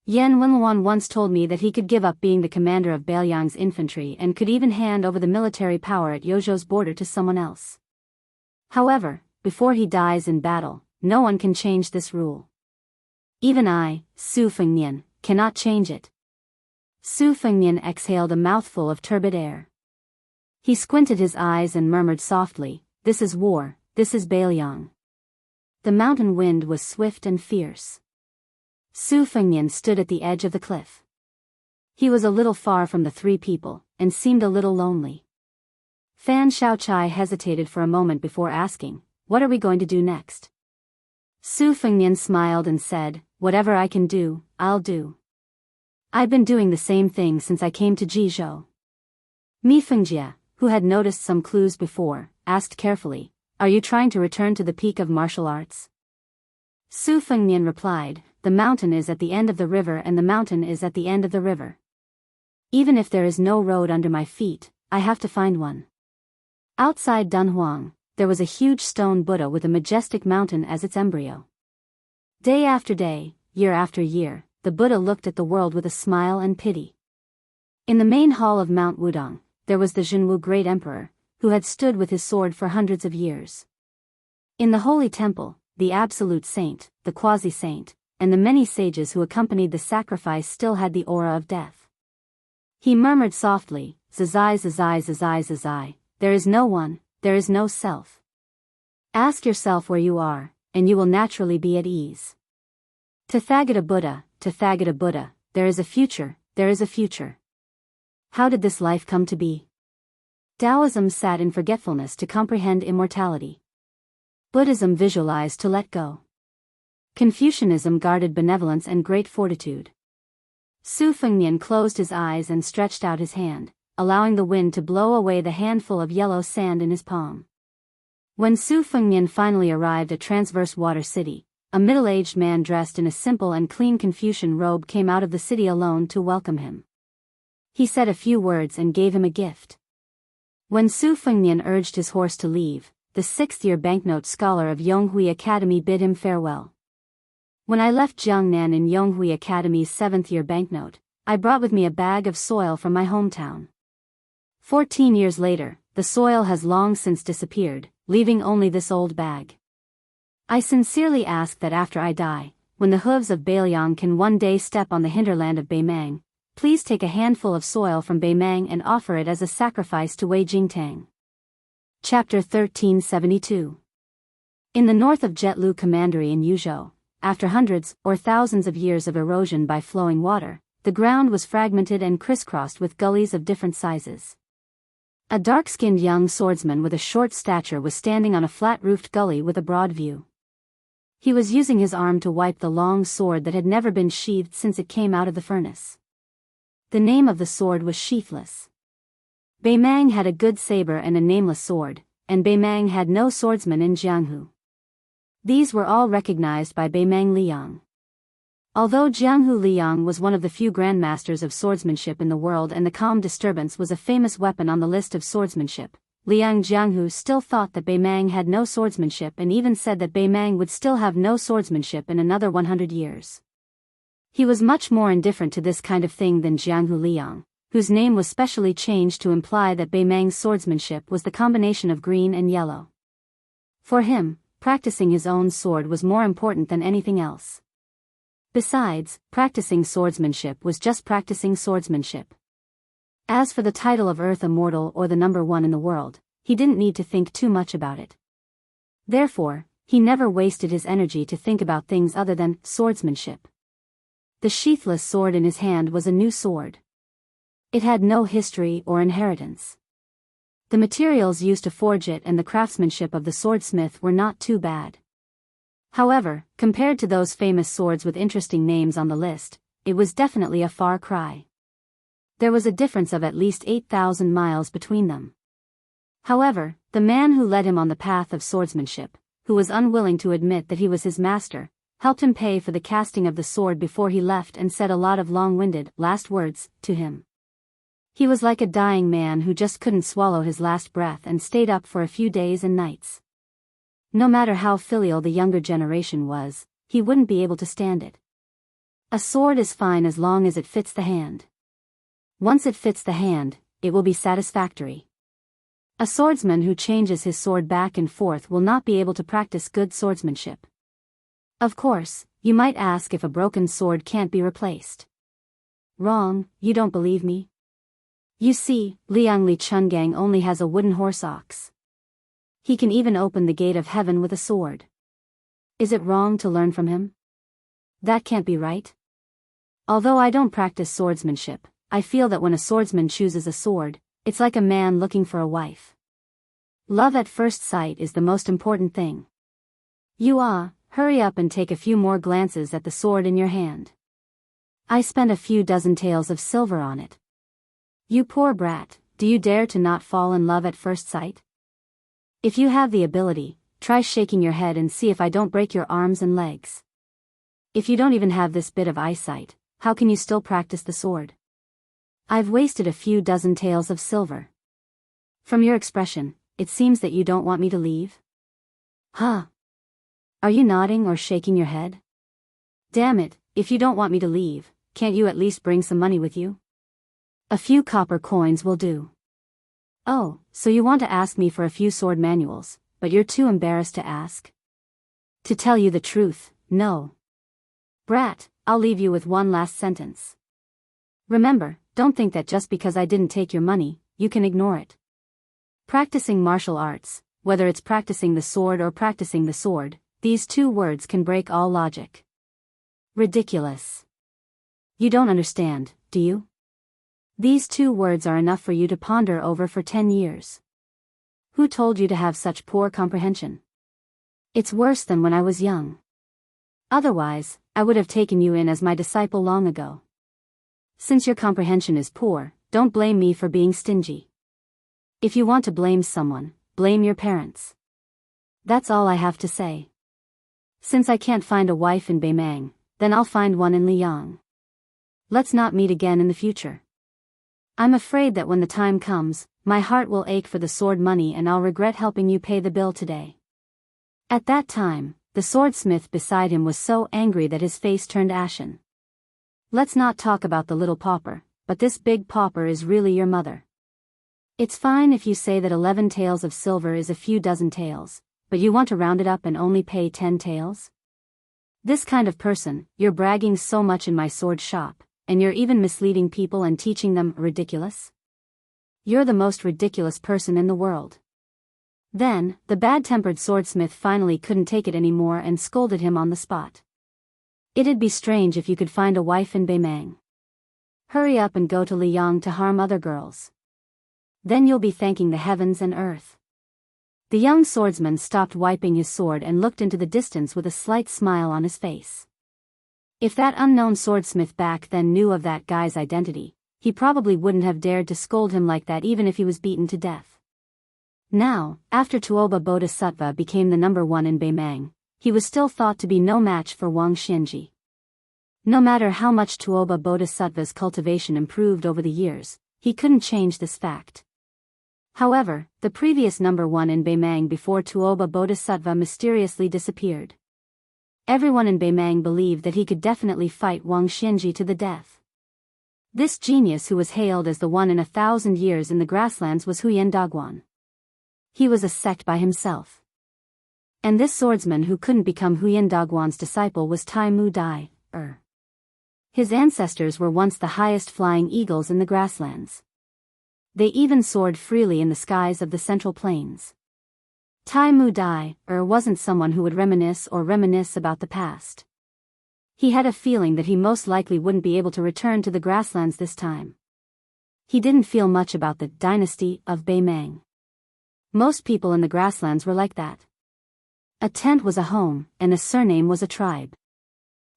Yan Wenluan once told me that he could give up being the commander of Baoyang's infantry and could even hand over the military power at Yozhou's border to someone else. However, before he dies in battle, no one can change this rule. Even I, Su Fengnian, cannot change it." Su Fengnian exhaled a mouthful of turbid air. He squinted his eyes and murmured softly, "This is war, this is Biyao." The mountain wind was swift and fierce. Su Fengnian stood at the edge of the cliff. He was a little far from the 3 people, and seemed a little lonely. Fan Shaochai hesitated for a moment before asking, "What are we going to do next?" Su Fengnian smiled and said, "Whatever I can do, I'll do. I've been doing the same thing since I came to Jizhou." Mi Fengjie, who had noticed some clues before, asked carefully, "Are you trying to return to the peak of martial arts?" Su Fengnian replied, "The mountain is at the end of the river and the mountain is at the end of the river. Even if there is no road under my feet, I have to find one." Outside Dunhuang, there was a huge stone Buddha with a majestic mountain as its embryo. Day after day, year after year, the Buddha looked at the world with a smile and pity. In the main hall of Mount Wudong, there was the Jianghu great emperor, who had stood with his sword for hundreds of years. In the holy temple, the absolute saint, the quasi-saint, and the many sages who accompanied the sacrifice still had the aura of death. He murmured softly, "Zazai, zazai, zazai, zazai, there is no one, there is no self. Ask yourself where you are, and you will naturally be at ease. Tathagata Buddha, Tathagata Buddha, there is a future, there is a future. How did this life come to be?" Taoism sat in forgetfulness to comprehend immortality. Buddhism visualized to let go. Confucianism guarded benevolence and great fortitude. Su Fengnian closed his eyes and stretched out his hand, allowing the wind to blow away the handful of yellow sand in his palm. When Su Fengnian finally arrived at Transverse Water City, a middle-aged man dressed in a simple and clean Confucian robe came out of the city alone to welcome him. He said a few words and gave him a gift. When Su Fengnian urged his horse to leave, the sixth-year banknote scholar of Jianghu Academy bid him farewell. "When I left Jiangnan in Jianghu Academy's seventh-year banknote, I brought with me a bag of soil from my hometown. 14 years later, the soil has long since disappeared, leaving only this old bag. I sincerely ask that after I die, when the hooves of Beiliang can one day step on the hinterland of Beimang, please take a handful of soil from Beimang and offer it as a sacrifice to Wei Jingtang." Chapter 1372. In the north of Jetlu Commandery in Yuzhou, after hundreds or thousands of years of erosion by flowing water, the ground was fragmented and crisscrossed with gullies of different sizes. A dark-skinned young swordsman with a short stature was standing on a flat-roofed gully with a broad view. He was using his arm to wipe the long sword that had never been sheathed since it came out of the furnace. The name of the sword was sheathless. Beimang had a good saber and a nameless sword, and Beimang had no swordsman in Jianghu. These were all recognized by Beimang Liang. Although Jianghu Liang was one of the few grandmasters of swordsmanship in the world and the calm disturbance was a famous weapon on the list of swordsmanship, Liang Jianghu still thought that Beimang had no swordsmanship and even said that Beimang would still have no swordsmanship in another 100 years. He was much more indifferent to this kind of thing than Jianghu Liang, whose name was specially changed to imply that Beimang's swordsmanship was the combination of green and yellow. For him, practicing his own sword was more important than anything else. Besides, practicing swordsmanship was just practicing swordsmanship. As for the title of Earth Immortal or the number one in the world, he didn't need to think too much about it. Therefore, he never wasted his energy to think about things other than swordsmanship. The sheathless sword in his hand was a new sword. It had no history or inheritance. The materials used to forge it and the craftsmanship of the swordsmith were not too bad. However, compared to those famous swords with interesting names on the list, it was definitely a far cry. There was a difference of at least 8,000 miles between them. However, the man who led him on the path of swordsmanship, who was unwilling to admit that he was his master, helped him pay for the casting of the sword before he left and said a lot of long-winded, last words, to him. He was like a dying man who just couldn't swallow his last breath and stayed up for a few days and nights. No matter how filial the younger generation was, he wouldn't be able to stand it. A sword is fine as long as it fits the hand. Once it fits the hand, it will be satisfactory. A swordsman who changes his sword back and forth will not be able to practice good swordsmanship. Of course, you might ask if a broken sword can't be replaced. Wrong, you don't believe me? You see, Liang Li Chungang only has a wooden horse ox. He can even open the gate of heaven with a sword. Is it wrong to learn from him? That can't be right. Although I don't practice swordsmanship, I feel that when a swordsman chooses a sword, it's like a man looking for a wife. Love at first sight is the most important thing. Hurry up and take a few more glances at the sword in your hand. I spent a few dozen taels of silver on it. You poor brat, do you dare to not fall in love at first sight? If you have the ability, try shaking your head and see if I don't break your arms and legs. If you don't even have this bit of eyesight, how can you still practice the sword? I've wasted a few dozen taels of silver. From your expression, it seems that you don't want me to leave? Huh? Are you nodding or shaking your head? Damn it, if you don't want me to leave, can't you at least bring some money with you? A few copper coins will do. Oh, so you want to ask me for a few sword manuals, but you're too embarrassed to ask? To tell you the truth, no. Brat, I'll leave you with one last sentence. Remember, don't think that just because I didn't take your money, you can ignore it. Practicing martial arts, whether it's practicing the sword or practicing the sword, these two words can break all logic. Ridiculous. You don't understand, do you? These two words are enough for you to ponder over for 10 years. Who told you to have such poor comprehension? It's worse than when I was young. Otherwise, I would have taken you in as my disciple long ago. Since your comprehension is poor, don't blame me for being stingy. If you want to blame someone, blame your parents. That's all I have to say. Since I can't find a wife in Beimang, then I'll find one in Liang. Let's not meet again in the future. I'm afraid that when the time comes, my heart will ache for the sword money and I'll regret helping you pay the bill today. At that time, the swordsmith beside him was so angry that his face turned ashen. Let's not talk about the little pauper, but this big pauper is really your mother. It's fine if you say that 11 taels of silver is a few dozen taels, but you want to round it up and only pay 10 taels? This kind of person, you're bragging so much in my sword shop, and you're even misleading people and teaching them ridiculous? You're the most ridiculous person in the world. Then, the bad-tempered swordsmith finally couldn't take it anymore and scolded him on the spot. It'd be strange if you could find a wife in Beimang. Hurry up and go to Liang to harm other girls. Then you'll be thanking the heavens and earth. The young swordsman stopped wiping his sword and looked into the distance with a slight smile on his face. If that unknown swordsmith back then knew of that guy's identity, he probably wouldn't have dared to scold him like that even if he was beaten to death. Now, after Tuoba Bodhisattva became the number one in Beimang, he was still thought to be no match for Wang Xianji. No matter how much Tuoba Bodhisattva's cultivation improved over the years, he couldn't change this fact. However, the previous number one in Beimang before Tuoba Bodhisattva mysteriously disappeared. Everyone in Beimang believed that he could definitely fight Wang Xianji to the death. This genius who was hailed as the one in 1,000 years in the grasslands was Huyen Daguan. He was a sect by himself. And this swordsman who couldn't become Huyen Daguan's disciple was Tai Mu Dai. His ancestors were once the highest flying eagles in the grasslands. They even soared freely in the skies of the Central Plains. Tai Mu Dai wasn't someone who would reminisce about the past. He had a feeling that he most likely wouldn't be able to return to the grasslands this time. He didn't feel much about the dynasty of Beimang. Most people in the grasslands were like that. A tent was a home, and a surname was a tribe.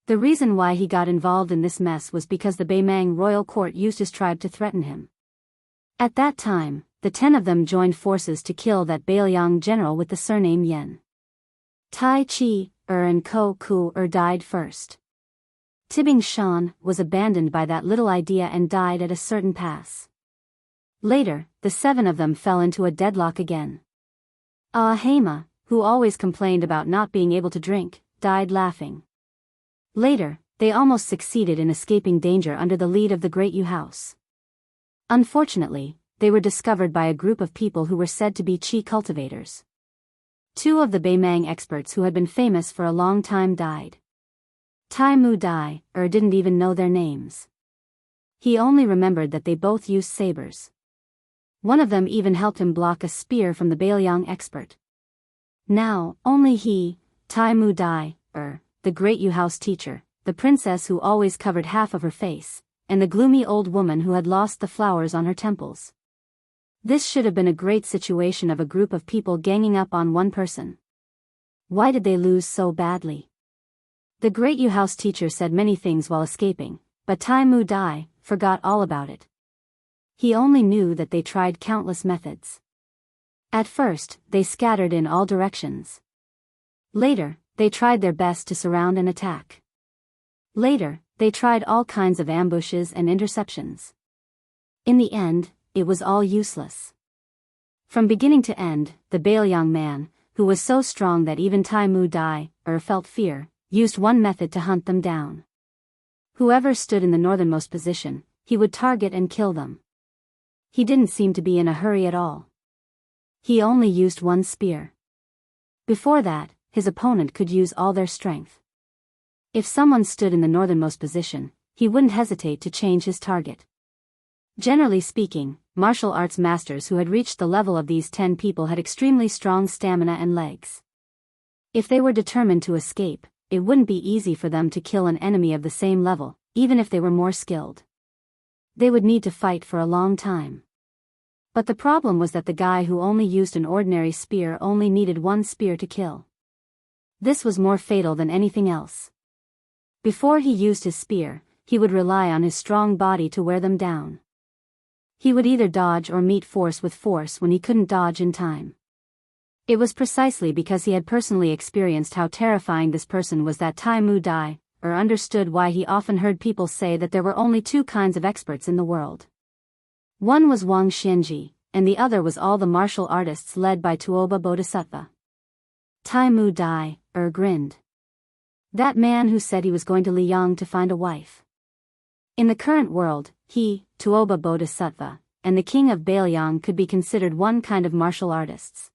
The reason why he got involved in this mess was because the Beimang royal court used his tribe to threaten him. At that time, the 10 of them joined forces to kill that Beiliang general with the surname Yen. Tai Chi, and Ko Ku died first. Tibing Shan was abandoned by that little idea and died at a certain pass. Later, the 7 of them fell into a deadlock again. Hema, who always complained about not being able to drink, died laughing. Later, they almost succeeded in escaping danger under the lead of the Great Yu House. Unfortunately, they were discovered by a group of people who were said to be qi cultivators. 2 of the Beimang experts who had been famous for a long time died. Tai Mu Dai, didn't even know their names. He only remembered that they both used sabers. One of them even helped him block a spear from the Beiliang expert. Now, only he, Tai Mu Dai, the Great Yu House teacher, the princess who always covered half of her face, and the gloomy old woman who had lost the flowers on her temples. This should have been a great situation of a group of people ganging up on one person. Why did they lose so badly? The Great Yu House teacher said many things while escaping, but Tai Mu Dai forgot all about it. He only knew that they tried countless methods. At first, they scattered in all directions. Later, they tried their best to surround and attack. Later, they tried all kinds of ambushes and interceptions. In the end, it was all useless. From beginning to end, the Beiliang man, who was so strong that even Tai Mu Dai, felt fear, used one method to hunt them down. Whoever stood in the northernmost position, he would target and kill them. He didn't seem to be in a hurry at all. He only used one spear. Before that, his opponent could use all their strength. If someone stood in the northernmost position, he wouldn't hesitate to change his target. Generally speaking, martial arts masters who had reached the level of these 10 people had extremely strong stamina and legs. If they were determined to escape, it wouldn't be easy for them to kill an enemy of the same level, even if they were more skilled. They would need to fight for a long time. But the problem was that the guy who only used an ordinary spear only needed one spear to kill. This was more fatal than anything else. Before he used his spear, he would rely on his strong body to wear them down. He would either dodge or meet force with force when he couldn't dodge in time. It was precisely because he had personally experienced how terrifying this person was that Tai Mu Dai, or understood why he often heard people say that there were only 2 kinds of experts in the world. One was Wang Xianji, and the other was all the martial artists led by Tuoba Bodhisattva. Tai Mu Dai, grinned. That man who said he was going to Liang to find a wife. In the current world, he, Tuoba Bodhisattva, and the king of Biyao could be considered one kind of martial artists.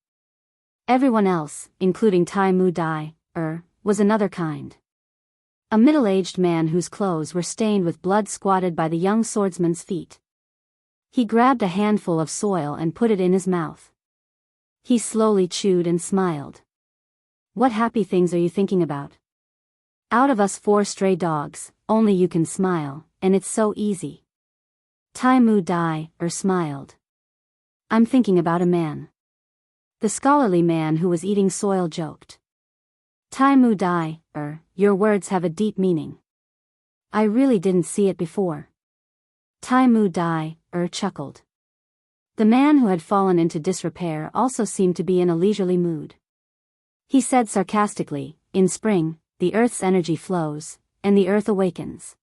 Everyone else, including Tai Mu Dai, was another kind. A middle-aged man whose clothes were stained with blood squatted by the young swordsman's feet. He grabbed a handful of soil and put it in his mouth. He slowly chewed and smiled. What happy things are you thinking about? Out of us 4 stray dogs, only you can smile, and it's so easy. Tai Mu Dai, smiled. I'm thinking about a man. The scholarly man who was eating soil joked. Tai Mu Dai, your words have a deep meaning. I really didn't see it before. Tai Mu Dai, chuckled. The man who had fallen into disrepair also seemed to be in a leisurely mood. He said sarcastically, in spring, the earth's energy flows, and the earth awakens.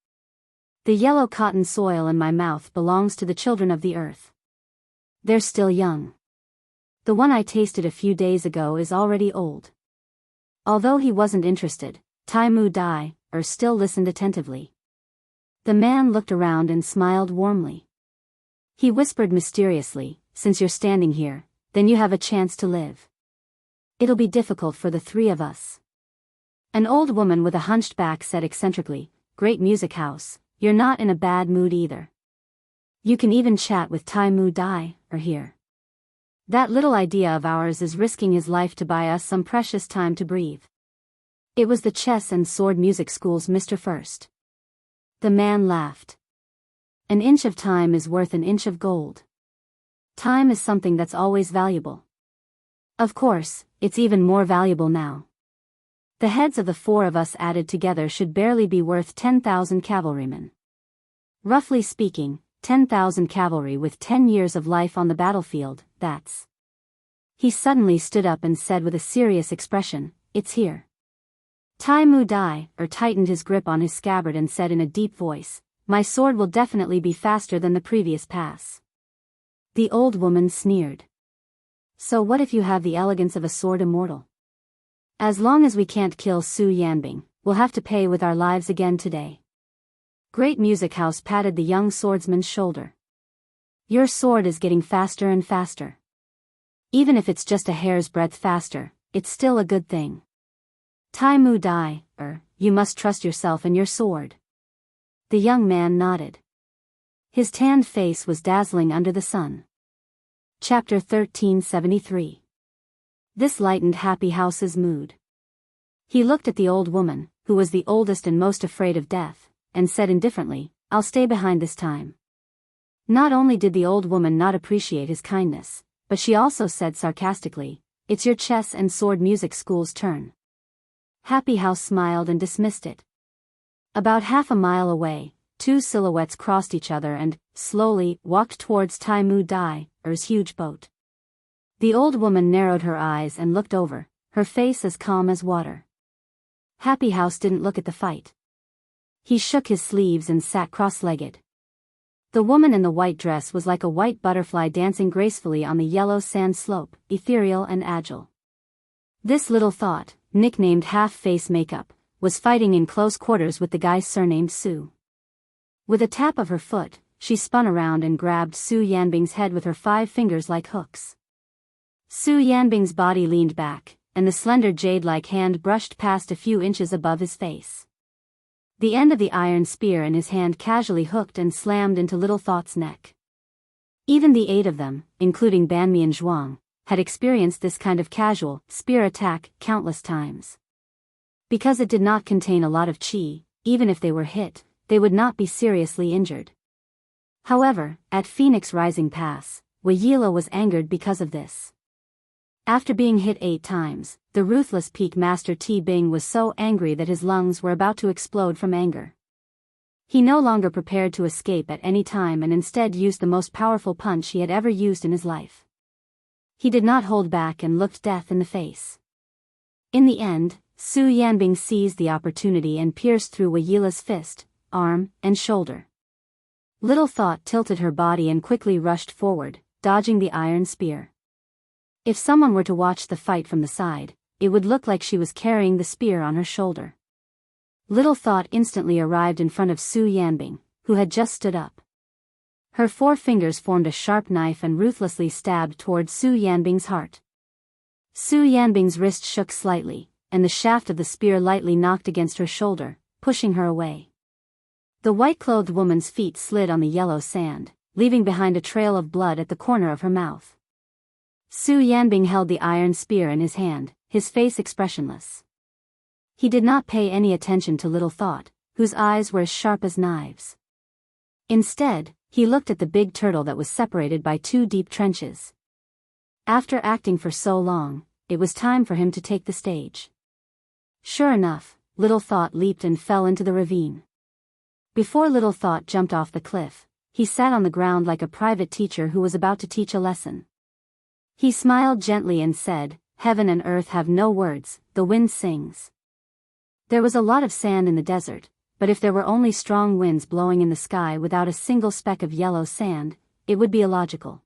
The yellow cotton soil in my mouth belongs to the children of the earth. They're still young. The one I tasted a few days ago is already old. Although he wasn't interested, Tai Mu Dai, still listened attentively. The man looked around and smiled warmly. He whispered mysteriously, since you're standing here, then you have a chance to live. It'll be difficult for the 3 of us. An old woman with a hunched back said eccentrically, Great music house, you're not in a bad mood either. You can even chat with Tai Mu Dai, here. That little idea of ours is risking his life to buy us some precious time to breathe. It was the chess and sword music school's Mr. First. The man laughed. An inch of time is worth an inch of gold. Time is something that's always valuable. Of course, it's even more valuable now. The heads of the 4 of us added together should barely be worth 10,000 cavalrymen. Roughly speaking, 10,000 cavalry with 10 years of life on the battlefield, that's. He suddenly stood up and said with a serious expression, It's here. Tai Mu Dai, tightened his grip on his scabbard and said in a deep voice, My sword will definitely be faster than the previous pass. The old woman sneered. So what if you have the elegance of a sword immortal? As long as we can't kill Su Yanbing, we'll have to pay with our lives again today. Great Music House patted the young swordsman's shoulder. Your sword is getting faster and faster. Even if it's just a hair's breadth faster, it's still a good thing. Tai Mu Dai, you must trust yourself and your sword. The young man nodded. His tanned face was dazzling under the sun. Chapter 1373. This lightened Happy House's mood. He looked at the old woman, who was the oldest and most afraid of death, and said indifferently, I'll stay behind this time. Not only did the old woman not appreciate his kindness, but she also said sarcastically, It's your chess and sword music school's turn. Happy House smiled and dismissed it. About half a mile away, 2 silhouettes crossed each other and, slowly, walked towards Tai Mu Dai's huge boat. The old woman narrowed her eyes and looked over, her face as calm as water. Happy House didn't look at the fight. He shook his sleeves and sat cross-legged. The woman in the white dress was like a white butterfly dancing gracefully on the yellow sand slope, ethereal and agile. This little thought, nicknamed half-face makeup, was fighting in close quarters with the guy surnamed Su. With a tap of her foot, she spun around and grabbed Su Yanbing's head with her 5 fingers like hooks. Su Yanbing's body leaned back, and the slender jade-like hand brushed past a few inches above his face. The end of the iron spear in his hand casually hooked and slammed into Little Thought's neck. Even the 8 of them, including Banmi and Zhuang, had experienced this kind of casual, spear attack countless times. Because it did not contain a lot of qi, even if they were hit, they would not be seriously injured. However, at Phoenix Rising Pass, Wuxia was angered because of this. After being hit 8 times, the ruthless peak master Ti Bing was so angry that his lungs were about to explode from anger. He no longer prepared to escape at any time and instead used the most powerful punch he had ever used in his life. He did not hold back and looked death in the face. In the end, Su Yanbing seized the opportunity and pierced through Wuxia's fist, arm, and shoulder. Little Thought tilted her body and quickly rushed forward, dodging the iron spear. If someone were to watch the fight from the side, it would look like she was carrying the spear on her shoulder. Little Thought instantly arrived in front of Su Yanbing, who had just stood up. Her 4 fingers formed a sharp knife and ruthlessly stabbed toward Su Yanbing's heart. Su Yanbing's wrist shook slightly, and the shaft of the spear lightly knocked against her shoulder, pushing her away. The white-clothed woman's feet slid on the yellow sand, leaving behind a trail of blood at the corner of her mouth. Su Yanbing held the iron spear in his hand, his face expressionless. He did not pay any attention to Little Thought, whose eyes were as sharp as knives. Instead, he looked at the big turtle that was separated by 2 deep trenches. After acting for so long, it was time for him to take the stage. Sure enough, Little Thought leaped and fell into the ravine. Before Little Thought jumped off the cliff, he sat on the ground like a private teacher who was about to teach a lesson. He smiled gently and said, "Heaven and earth have no words, the wind sings." There was a lot of sand in the desert, but if there were only strong winds blowing in the sky without a single speck of yellow sand, it would be illogical.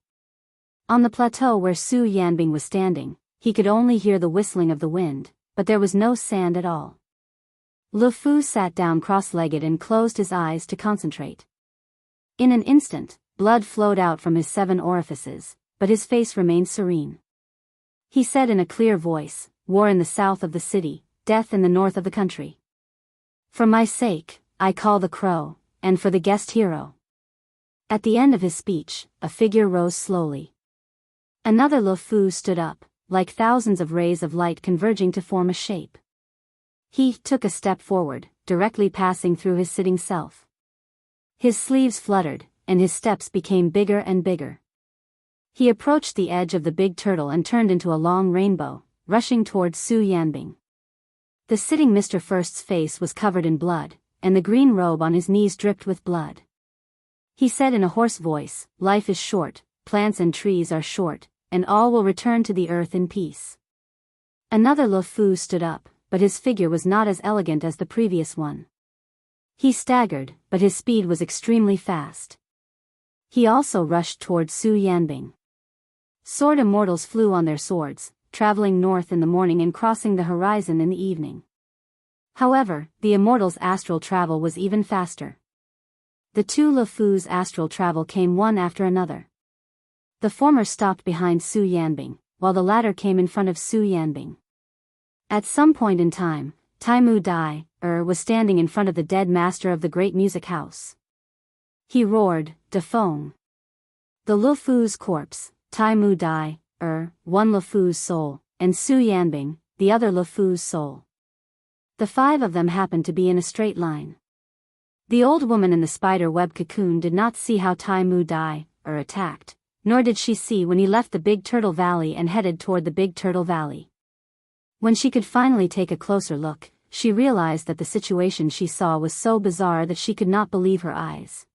On the plateau where Su Yanbing was standing, he could only hear the whistling of the wind, but there was no sand at all. Lu Fu sat down cross-legged and closed his eyes to concentrate. In an instant, blood flowed out from his 7 orifices, but his face remained serene. He said in a clear voice, "War in the south of the city, death in the north of the country. For my sake, I call the crow, and for the guest hero." At the end of his speech, a figure rose slowly. Another Lu Fu stood up, like thousands of rays of light converging to form a shape. He took a step forward, directly passing through his sitting self. His sleeves fluttered, and his steps became bigger and bigger. He approached the edge of the big turtle and turned into a long rainbow, rushing towards Su Yanbing. The sitting Mr. First's face was covered in blood, and the green robe on his knees dripped with blood. He said in a hoarse voice, "Life is short, plants and trees are short, and all will return to the earth in peace." Another Lu Fu stood up, but his figure was not as elegant as the previous one. He staggered, but his speed was extremely fast. He also rushed towards Su Yanbing. Sword immortals flew on their swords, traveling north in the morning and crossing the horizon in the evening. However, the immortals' astral travel was even faster. The 2 Lu Fu's astral travel came one after another. The former stopped behind Su Yanbing, while the latter came in front of Su Yanbing. At some point in time, Taimu Dai, was standing in front of the dead master of the great music house. He roared, "Defong!" The Lu Fu's corpse, Taimu Dai, one Lu Fu's soul, and Su Yanbing, the other Lu Fu's soul. The 5 of them happened to be in a straight line. The old woman in the spider web cocoon did not see how Taimu Dai, attacked, nor did she see when he left the Big Turtle Valley and headed toward the Big Turtle Valley. When she could finally take a closer look, she realized that the situation she saw was so bizarre that she could not believe her eyes.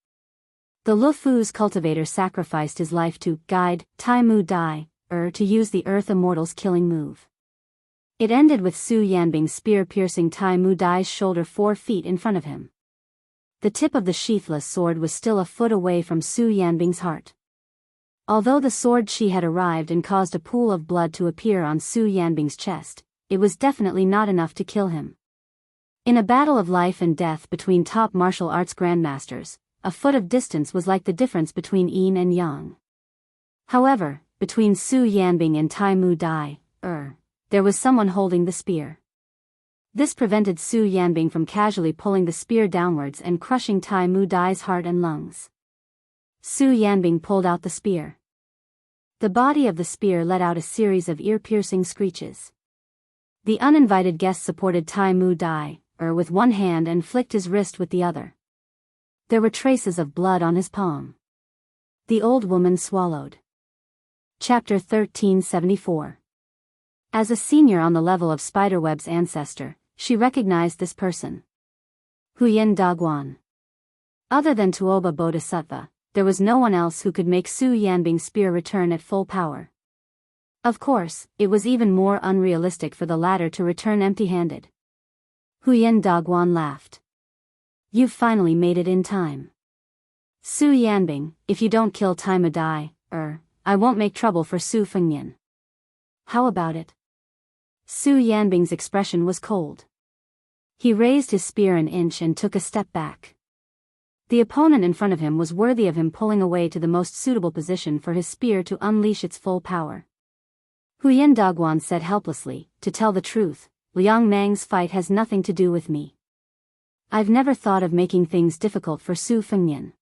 The Lu Fu's cultivator sacrificed his life to guide Taimu Dai, to use the Earth Immortal's killing move. It ended with Su Yanbing's spear piercing Taimu Dai's shoulder 4 feet in front of him. The tip of the sheathless sword was still a foot away from Su Yanbing's heart. Although the sword chi had arrived and caused a pool of blood to appear on Su Yanbing's chest, it was definitely not enough to kill him. In a battle of life and death between top martial arts grandmasters, a foot of distance was like the difference between yin and yang. However, between Su Yanbing and Tai Mu Dai, there was someone holding the spear. This prevented Su Yanbing from casually pulling the spear downwards and crushing Tai Mu Dai's heart and lungs. Su Yanbing pulled out the spear. The body of the spear let out a series of ear-piercing screeches. The uninvited guest supported Tai Mu Dai, with one hand and flicked his wrist with the other. There were traces of blood on his palm. The old woman swallowed. Chapter 1374. As a senior on the level of Spiderweb's ancestor, she recognized this person. Huyen Daguan. Other than Tuoba Bodhisattva, there was no one else who could make Su Yanbing's spear return at full power. Of course, it was even more unrealistic for the latter to return empty-handed. Huyen Daguan laughed. You've finally made it in time. Su Yanbing, if you don't kill Tai Mu Dai, I won't make trouble for Su Fengnian. How about it? Su Yanbing's expression was cold. He raised his spear an inch and took a step back. The opponent in front of him was worthy of him pulling away to the most suitable position for his spear to unleash its full power. Huyen Daguan said helplessly, to tell the truth, Liang Mang's fight has nothing to do with me. I've never thought of making things difficult for Su Fengnian.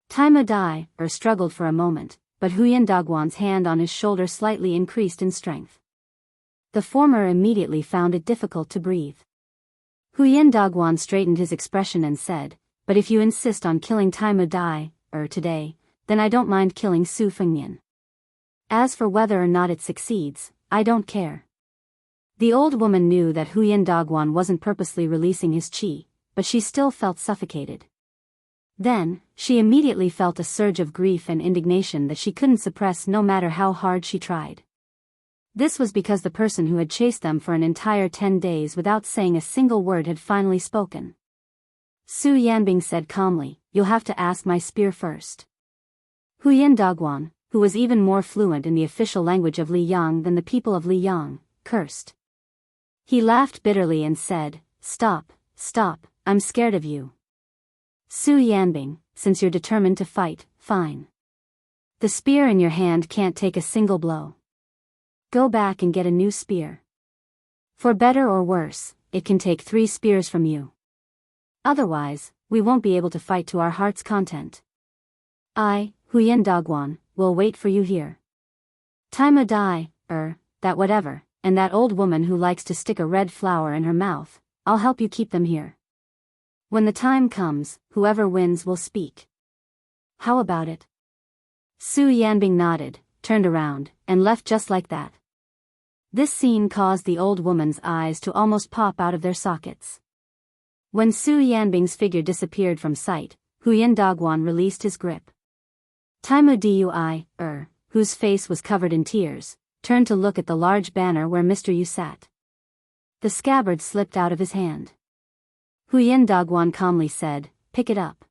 Tai Mu Dai, struggled for a moment, but Huyen Daguan's hand on his shoulder slightly increased in strength. The former immediately found it difficult to breathe. Huyen Daguan straightened his expression and said, but if you insist on killing Tai Mu Dai, today, then I don't mind killing Su Fengnian. As for whether or not it succeeds, I don't care. The old woman knew that Huyen Daguan wasn't purposely releasing his qi, but she still felt suffocated. Then, she immediately felt a surge of grief and indignation that she couldn't suppress no matter how hard she tried. This was because the person who had chased them for an entire 10 days without saying a single word had finally spoken. Su Yanbing said calmly, you'll have to ask my spear first. Huyen Daguan, who was even more fluent in the official language of Liyang than the people of Liyang, cursed. He laughed bitterly and said, stop, I'm scared of you. Su Yanbing, since you're determined to fight, fine. The spear in your hand can't take a single blow. Go back and get a new spear. For better or worse, it can take 3 spears from you. Otherwise, we won't be able to fight to our heart's content. I, Huyen Daguan, will wait for you here. Tai Mu Dai, that whatever, and that old woman who likes to stick a red flower in her mouth, I'll help you keep them here. When the time comes, whoever wins will speak. How about it? Su Yanbing nodded, turned around, and left just like that. This scene caused the old woman's eyes to almost pop out of their sockets. When Su Yanbing's figure disappeared from sight, Huyen Daguan released his grip. Tai Mu Dui, whose face was covered in tears, turned to look at the large banner where Mr. Yu sat. The scabbard slipped out of his hand. Huyen Daguan calmly said, pick it up.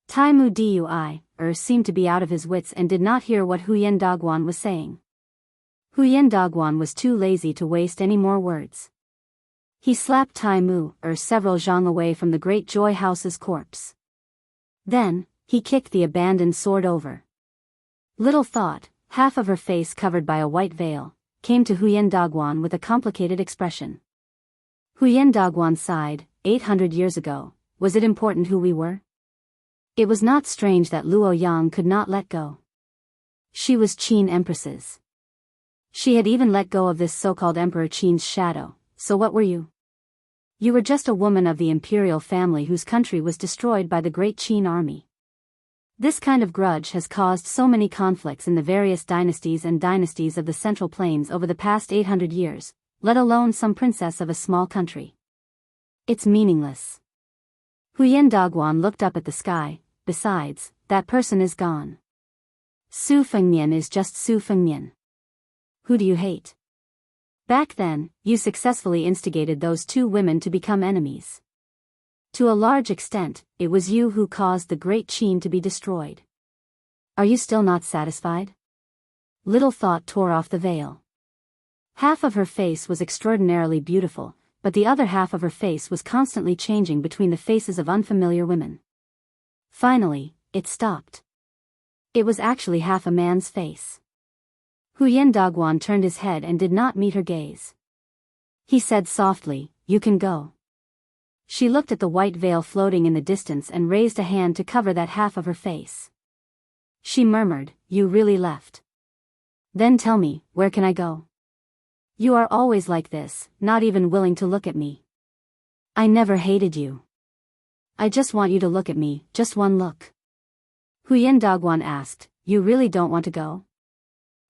Tai Mu Dui, seemed to be out of his wits and did not hear what Huyen Daguan was saying. Huyen Daguan was too lazy to waste any more words. He slapped Tai Mu, several zhang away from the Great Joy House's corpse. Then, he kicked the abandoned sword over. Little thought, half of her face covered by a white veil, came to Huyen Daguan with a complicated expression. Huyen Daguan sighed, 800 years ago, was it important who we were? It was not strange that Luo Yang could not let go. She was Qin Empress's. She had even let go of this so-called Emperor Qin's shadow, so what were you? You were just a woman of the imperial family whose country was destroyed by the great Qin army. This kind of grudge has caused so many conflicts in the various dynasties and dynasties of the Central Plains over the past 800 years, let alone some princess of a small country. It's meaningless. Huyen Daguan looked up at the sky. Besides, that person is gone. Su Fengnian is just Su Fengnian. Who do you hate? Back then, you successfully instigated those 2 women to become enemies. To a large extent, it was you who caused the great Qin to be destroyed. Are you still not satisfied? Little Thought tore off the veil. Half of her face was extraordinarily beautiful, but the other half of her face was constantly changing between the faces of unfamiliar women. Finally, it stopped. It was actually half a man's face. Huyen Dagwan turned his head and did not meet her gaze. He said softly, "You can go." She looked at the white veil floating in the distance and raised a hand to cover that half of her face. She murmured, "You really left? Then tell me, where can I go? You are always like this, not even willing to look at me. I never hated you. I just want you to look at me, just one look." Huyen Dagwan asked, "You really don't want to go?"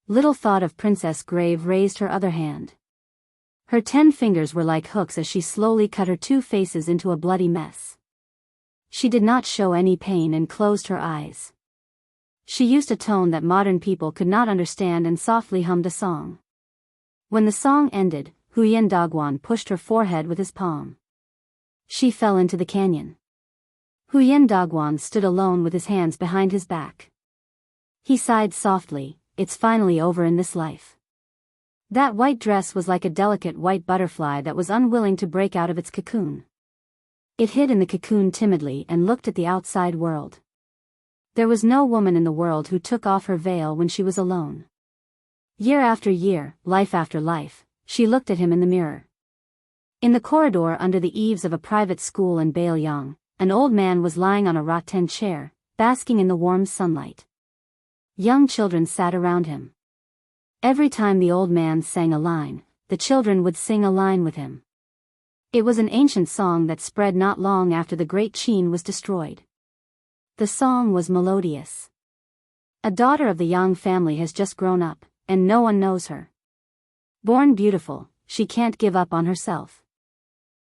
Little thought of Princess Grave raised her other hand. Her 10 fingers were like hooks as she slowly cut her 2 faces into a bloody mess. She did not show any pain and closed her eyes. She used a tone that modern people could not understand and softly hummed a song. When the song ended, Huyen Dagwan pushed her forehead with his palm. She fell into the canyon. Huyen Dagwan stood alone with his hands behind his back. He sighed softly, "It's finally over in this life." That white dress was like a delicate white butterfly that was unwilling to break out of its cocoon. It hid in the cocoon timidly and looked at the outside world. There was no woman in the world who took off her veil when she was alone. Year after year, life after life, she looked at him in the mirror. In the corridor under the eaves of a private school in Biyao, an old man was lying on a rattan chair, basking in the warm sunlight. Young children sat around him. Every time the old man sang a line, the children would sing a line with him. It was an ancient song that spread not long after the great Qin was destroyed. The song was melodious. A daughter of the Yang family has just grown up, and no one knows her. Born beautiful, she can't give up on herself.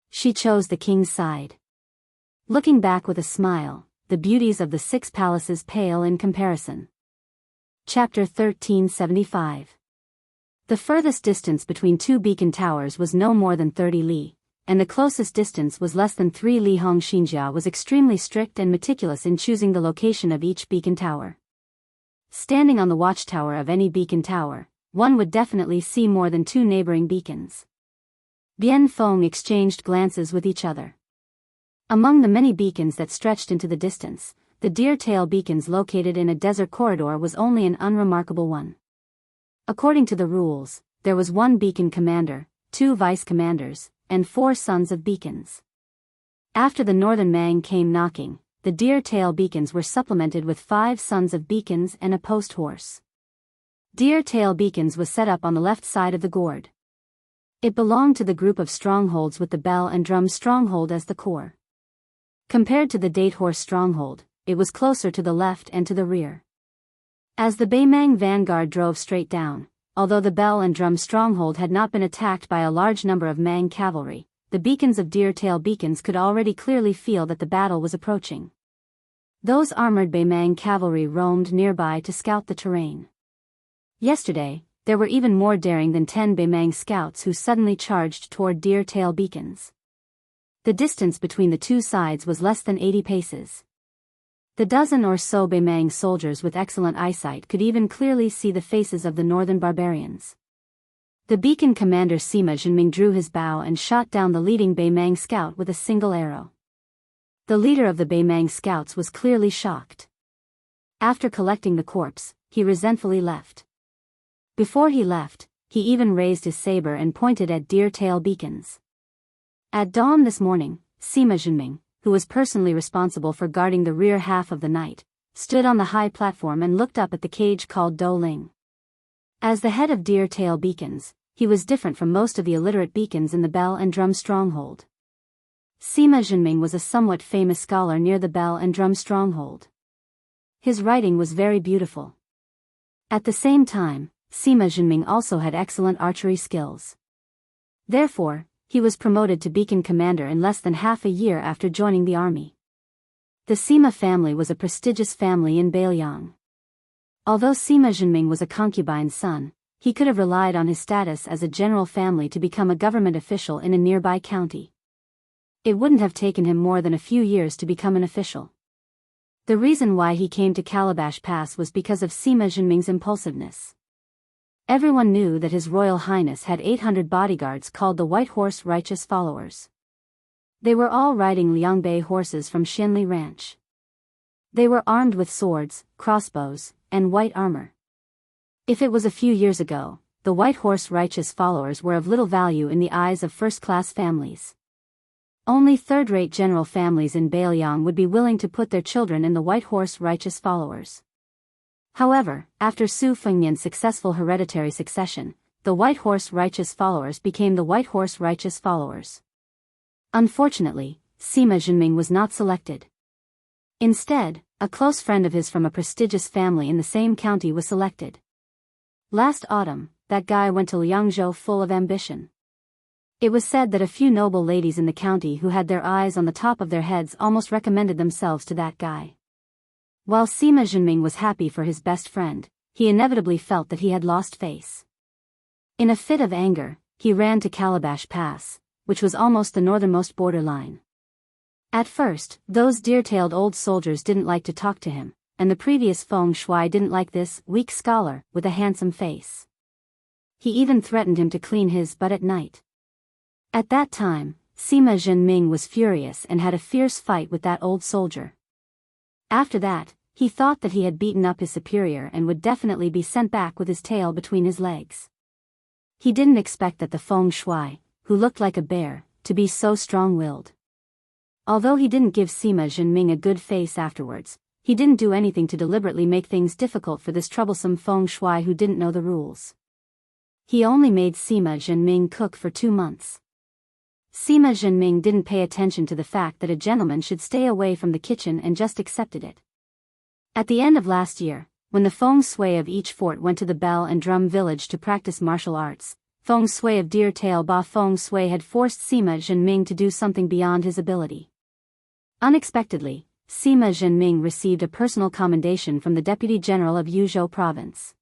She chose the king's side. Looking back with a smile, the beauties of the 6 palaces pale in comparison. Chapter 1375. The furthest distance between 2 beacon towers was no more than 30 li, and the closest distance was less than 3 li. Hong Xinjia was extremely strict and meticulous in choosing the location of each beacon tower. Standing on the watchtower of any beacon tower, one would definitely see more than 2 neighboring beacons. Bien Feng exchanged glances with each other. Among the many beacons that stretched into the distance, the deer-tail beacons located in a desert corridor was only an unremarkable one. According to the rules, there was 1 beacon commander, 2 vice-commanders, and 4 sons of beacons. After the northern Mang came knocking, the deer-tail beacons were supplemented with 5 sons of beacons and a post horse. Deer-tail beacons was set up on the left side of the gourd. It belonged to the group of strongholds with the bell and drum stronghold as the core. Compared to the date horse stronghold, it was closer to the left and to the rear. As the Beimang vanguard drove straight down, although the bell and drum stronghold had not been attacked by a large number of Mang cavalry, the beacons of deer-tail beacons could already clearly feel that the battle was approaching. Those armored Beimang cavalry roamed nearby to scout the terrain. Yesterday, there were even more daring than 10 Beimang scouts who suddenly charged toward deer-tail beacons. The distance between the 2 sides was less than 80 paces. The dozen or so Beimang soldiers with excellent eyesight could even clearly see the faces of the northern barbarians. The beacon commander Sima Zhenming drew his bow and shot down the leading Beimang scout with a single arrow. The leader of the Beimang scouts was clearly shocked. After collecting the corpse, he resentfully left. Before he left, he even raised his saber and pointed at deer-tail beacons. At dawn this morning, Sima Zhenming, who was personally responsible for guarding the rear half of the night, stood on the high platform and looked up at the cage called Do Ling. As the head of deer-tail beacons, he was different from most of the illiterate beacons in the bell and drum stronghold. Sima Zhenming was a somewhat famous scholar near the bell and drum stronghold. His writing was very beautiful. At the same time, Sima Zhenming also had excellent archery skills. Therefore, he was promoted to beacon commander in less than half a year after joining the army. The Sima family was a prestigious family in Beilyang. Although Sima Zhenming was a concubine's son, he could have relied on his status as a general family to become a government official in a nearby county. It wouldn't have taken him more than a few years to become an official. The reason why he came to Calabash Pass was because of Sima Zhenming's impulsiveness. Everyone knew that His Royal Highness had 800 bodyguards called the White Horse Righteous Followers. They were all riding Liangbei horses from Xianli Ranch. They were armed with swords, crossbows, and white armor. If it was a few years ago, the White Horse righteous followers were of little value in the eyes of first-class families. Only third-rate general families in Biyao would be willing to put their children in the White Horse righteous followers. However, after Su Fengnian's successful hereditary succession, the White Horse righteous followers became the White Horse righteous followers. Unfortunately, Sima Zhenming was not selected. Instead, a close friend of his from a prestigious family in the same county was selected. Last autumn, that guy went to Jianghu full of ambition. It was said that a few noble ladies in the county who had their eyes on the top of their heads almost recommended themselves to that guy. While Sima Zhenming was happy for his best friend, he inevitably felt that he had lost face. In a fit of anger, he ran to Calabash Pass, which was almost the northernmost border line. At first, those deer-tailed old soldiers didn't like to talk to him, and the previous feng shui didn't like this weak scholar with a handsome face. He even threatened him to clean his butt at night. At that time, Sima Zhenming was furious and had a fierce fight with that old soldier. After that, he thought that he had beaten up his superior and would definitely be sent back with his tail between his legs. He didn't expect that the feng shui, who looked like a bear, to be so strong-willed. Although he didn't give Sima Zhenming a good face afterwards, he didn't do anything to deliberately make things difficult for this troublesome feng shui who didn't know the rules. He only made Sima Zhenming cook for 2 months. Sima Zhenming didn't pay attention to the fact that a gentleman should stay away from the kitchen and just accepted it. At the end of last year, when the feng shui of each fort went to the bell and drum village to practice martial arts, feng shui of Deer Tail Ba feng shui had forced Sima Zhenming to do something beyond his ability. Unexpectedly, Sima Zhenming received a personal commendation from the Deputy General of Yuzhou Province.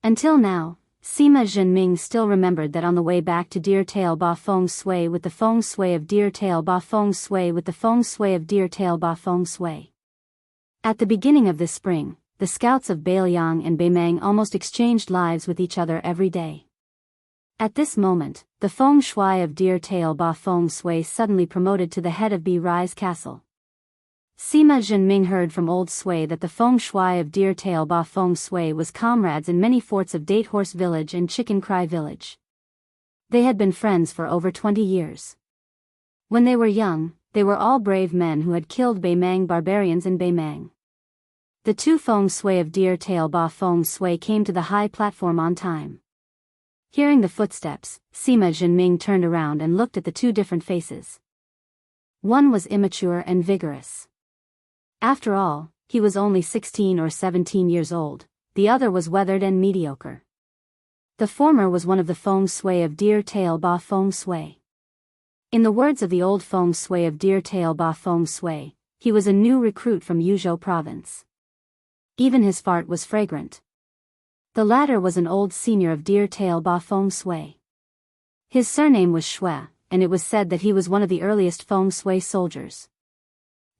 Until now, Sima Zhenming still remembered that on the way back to Deer Tail Ba feng shui with the feng shui of Deer Tail Ba feng shui with the feng shui of Deer Tail Ba feng shui. At the beginning of this spring, the scouts of Beilyang and Beimang almost exchanged lives with each other every day. At this moment, the feng shui of Deer Tail Ba feng shui suddenly promoted to the head of Bi Rise Castle. Sima Zhenming heard from Old Sui that the feng shui of Deer Tail Ba feng shui was comrades in many forts of Date Horse Village and Chicken Cry Village. They had been friends for over 20 years. When they were young, they were all brave men who had killed Beimang barbarians in Beimang. The two feng shui of Deer Tail Ba feng shui came to the high platform on time. Hearing the footsteps, Sima Zhenming turned around and looked at the two different faces. One was immature and vigorous. After all, he was only 16 or 17 years old, the other was weathered and mediocre. The former was one of the feng shui of Deer Tail Ba feng shui. In the words of the old feng shui of Deer Tail Ba feng shui, he was a new recruit from Yuzhou Province. Even his fart was fragrant. The latter was an old senior of Deer Tail Ba feng shui. His surname was Shui, and it was said that he was one of the earliest feng shui soldiers.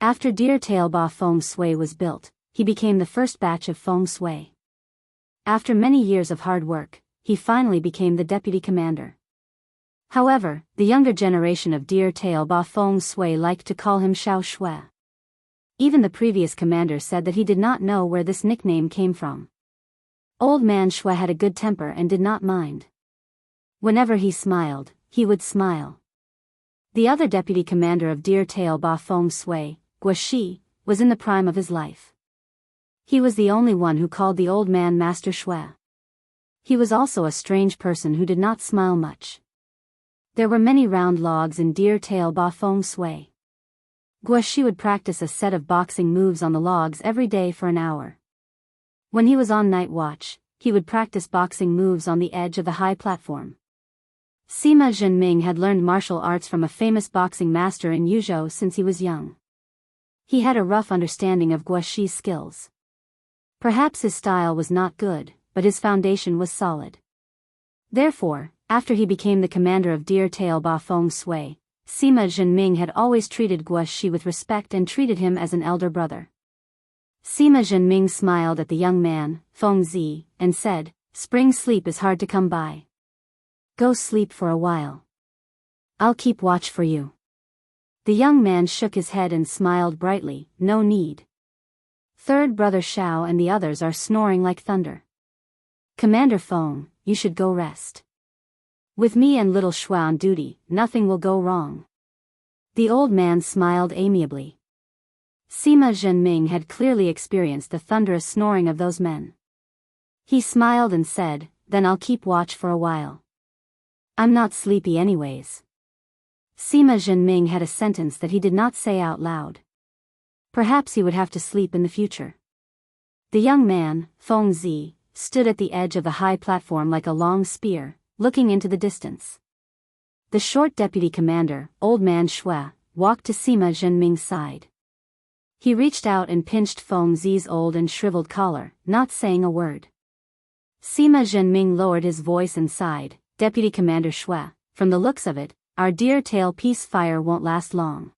After Deer Tail Ba feng shui was built, he became the first batch of feng shui. After many years of hard work, he finally became the deputy commander. However, the younger generation of Deer Tail Ba feng shui liked to call him Xiao Shui. Even the previous commander said that he did not know where this nickname came from. Old man Shui had a good temper and did not mind. Whenever he smiled, he would smile. The other deputy commander of Deer Tail Ba feng shui, Guoxi, was in the prime of his life. He was the only one who called the old man Master Shui. He was also a strange person who did not smile much. There were many round logs in Deer Tail Ba feng shui. Guoxi would practice a set of boxing moves on the logs every day for an hour. When he was on night watch, he would practice boxing moves on the edge of the high platform. Sima Zhenming had learned martial arts from a famous boxing master in Yuzhou since he was young. He had a rough understanding of Guoxi's skills. Perhaps his style was not good, but his foundation was solid. Therefore, after he became the commander of Deer Tail Ba feng shui, Sima Zhenming had always treated Guoxi with respect and treated him as an elder brother. Sima Zhenming smiled at the young man, Feng Zi, and said, "Spring sleep is hard to come by. Go sleep for a while. I'll keep watch for you." The young man shook his head and smiled brightly, "No need. third brother Shao and the others are snoring like thunder. Commander Feng, you should go rest. With me and little Shua on duty, nothing will go wrong. The old man smiled amiably. Sima Zhenming had clearly experienced the thunderous snoring of those men. He smiled and said, then I'll keep watch for a while. I'm not sleepy anyways. Sima Zhenming had a sentence that he did not say out loud. Perhaps he would have to sleep in the future. The young man, Feng Zi, stood at the edge of the high platform like a long spear, looking into the distance. The short deputy commander, old man Shua, walked to Sima Zhenming's side. He reached out and pinched Feng Zi's old and shriveled collar, not saying a word. Sima Zhenming lowered his voice and sighed, Deputy Commander Shua, from the looks of it, our dear tail peace fire won't last long.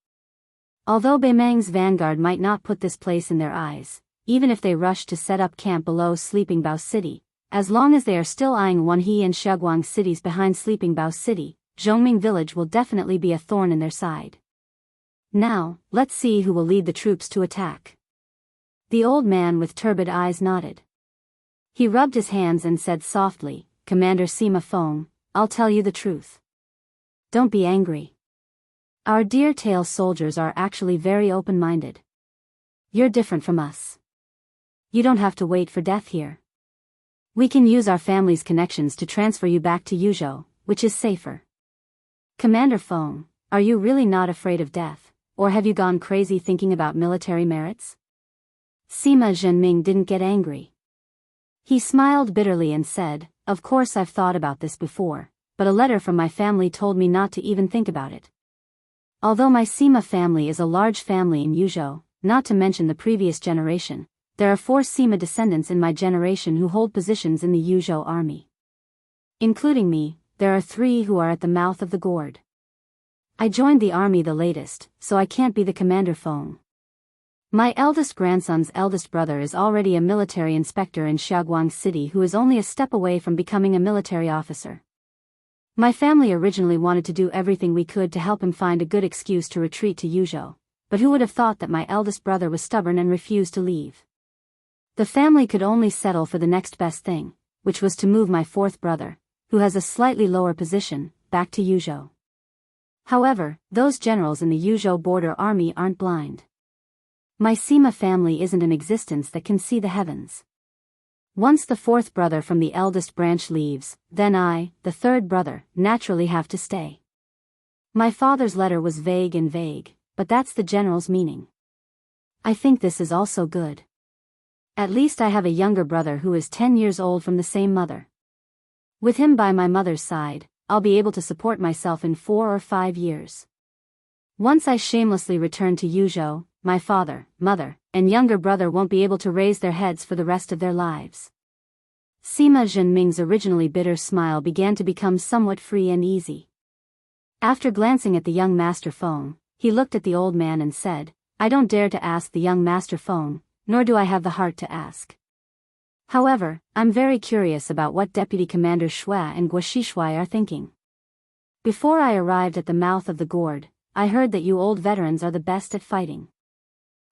Although Beimang's vanguard might not put this place in their eyes, even if they rush to set up camp below Sleeping Bao City, as long as they are still eyeing Wanhe and Shaguang cities behind Sleeping Bao City, Zhongming village will definitely be a thorn in their side. Now, let's see who will lead the troops to attack. The old man with turbid eyes nodded. He rubbed his hands and said softly, Commander Sima Feng, I'll tell you the truth. Don't be angry. Our dear tail soldiers are actually very open-minded. You're different from us. You don't have to wait for death here. We can use our family's connections to transfer you back to Yuzhou, which is safer. Commander Feng, are you really not afraid of death, or have you gone crazy thinking about military merits? Sima Zhenming didn't get angry. He smiled bitterly and said, of course I've thought about this before, but a letter from my family told me not to even think about it. Although my Sima family is a large family in Yuzhou, not to mention the previous generation, there are 4 Sima descendants in my generation who hold positions in the Yuzhou army. Including me, there are 3 who are at the mouth of the gourd. I joined the army the latest, so I can't be the Commander Feng. My eldest grandson's eldest brother is already a military inspector in Shaguang City who is only a step away from becoming a military officer. My family originally wanted to do everything we could to help him find a good excuse to retreat to Yuzhou, but who would have thought that my eldest brother was stubborn and refused to leave? The family could only settle for the next best thing, which was to move my 4th brother, who has a slightly lower position, back to Yuzhou. However, those generals in the Yuzhou border army aren't blind. My Sima family isn't an existence that can see the heavens. Once the 4th brother from the eldest branch leaves, then I, the 3rd brother, naturally have to stay. My father's letter was vague, but that's the general's meaning. I think this is also good. At least I have a younger brother who is 10 years old from the same mother. With him by my mother's side, I'll be able to support myself in 4 or 5 years. Once I shamelessly return to Yuzhou, my father, mother, and younger brother won't be able to raise their heads for the rest of their lives. Sima Zhenming's originally bitter smile began to become somewhat free and easy. After glancing at the young Master Feng, he looked at the old man and said, I don't dare to ask the young Master Feng, nor do I have the heart to ask. However, I'm very curious about what Deputy Commander Shua and Guoxishuai are thinking. Before I arrived at the mouth of the gourd, I heard that you old veterans are the best at fighting.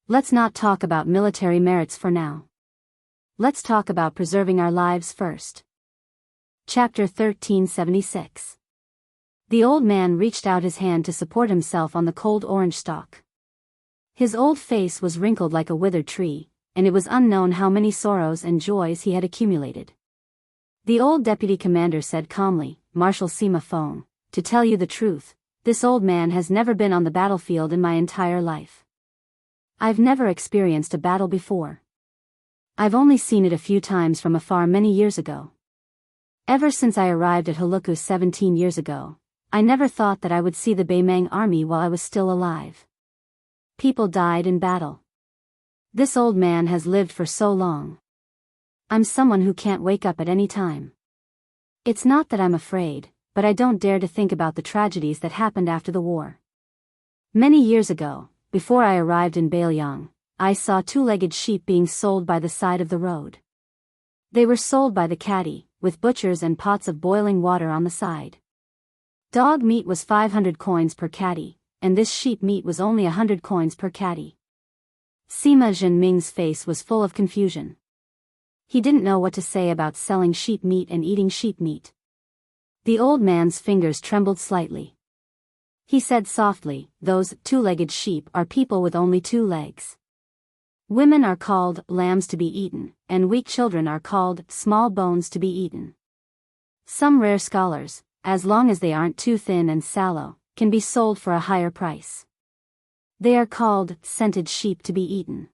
Let's not talk about military merits for now. Let's talk about preserving our lives first. Chapter 1376. The old man reached out his hand to support himself on the cold orange stalk. His old face was wrinkled like a withered tree, and it was unknown how many sorrows and joys he had accumulated. The old deputy commander said calmly, Marshal Sima Feng, to tell you the truth, this old man has never been on the battlefield in my entire life. I've never experienced a battle before. I've only seen it a few times from afar many years ago. Ever since I arrived at Huluku 17 years ago, I never thought that I would see the Beimang army while I was still alive. People died in battle. This old man has lived for so long. I'm someone who can't wake up at any time. It's not that I'm afraid, but I don't dare to think about the tragedies that happened after the war. Many years ago, before I arrived in Biyao, I saw 2-legged sheep being sold by the side of the road. They were sold by the caddy, with butchers and pots of boiling water on the side. Dog meat was 500 coins per caddy, and this sheep meat was only 100 coins per caddy. Sima Zhenming's face was full of confusion. He didn't know what to say about selling sheep meat and eating sheep meat. The old man's fingers trembled slightly. He said softly, "Those two-legged sheep are people with only 2 legs. Women are called lambs to be eaten, and weak children are called small bones to be eaten. Some rare scholars, as long as they aren't too thin and sallow, can be sold for a higher price. They are called scented sheep to be eaten."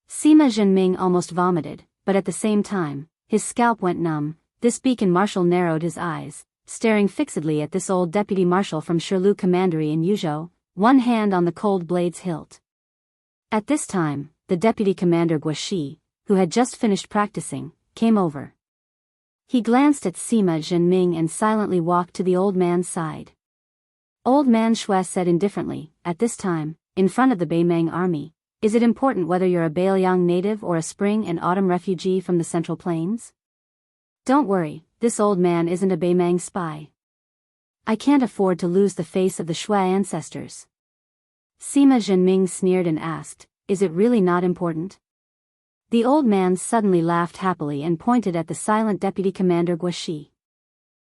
Sima Zhenming almost vomited, but at the same time, his scalp went numb. This beacon marshal narrowed his eyes, staring fixedly at this old deputy marshal from Shirlu Commandery in Yuzhou, one hand on the cold blade's hilt. At this time, the deputy commander Guaxi, who had just finished practicing, came over. He glanced at Sima Zhenming and silently walked to the old man's side. Old man Shui said indifferently, "At this time, in front of the Beimang army, is it important whether you're a Beiliang native or a spring and autumn refugee from the Central Plains? Don't worry, this old man isn't a Beimang spy. I can't afford to lose the face of the Shui ancestors." Sima Zhenming sneered and asked, "Is it really not important?" The old man suddenly laughed happily and pointed at the silent deputy commander Guaxi.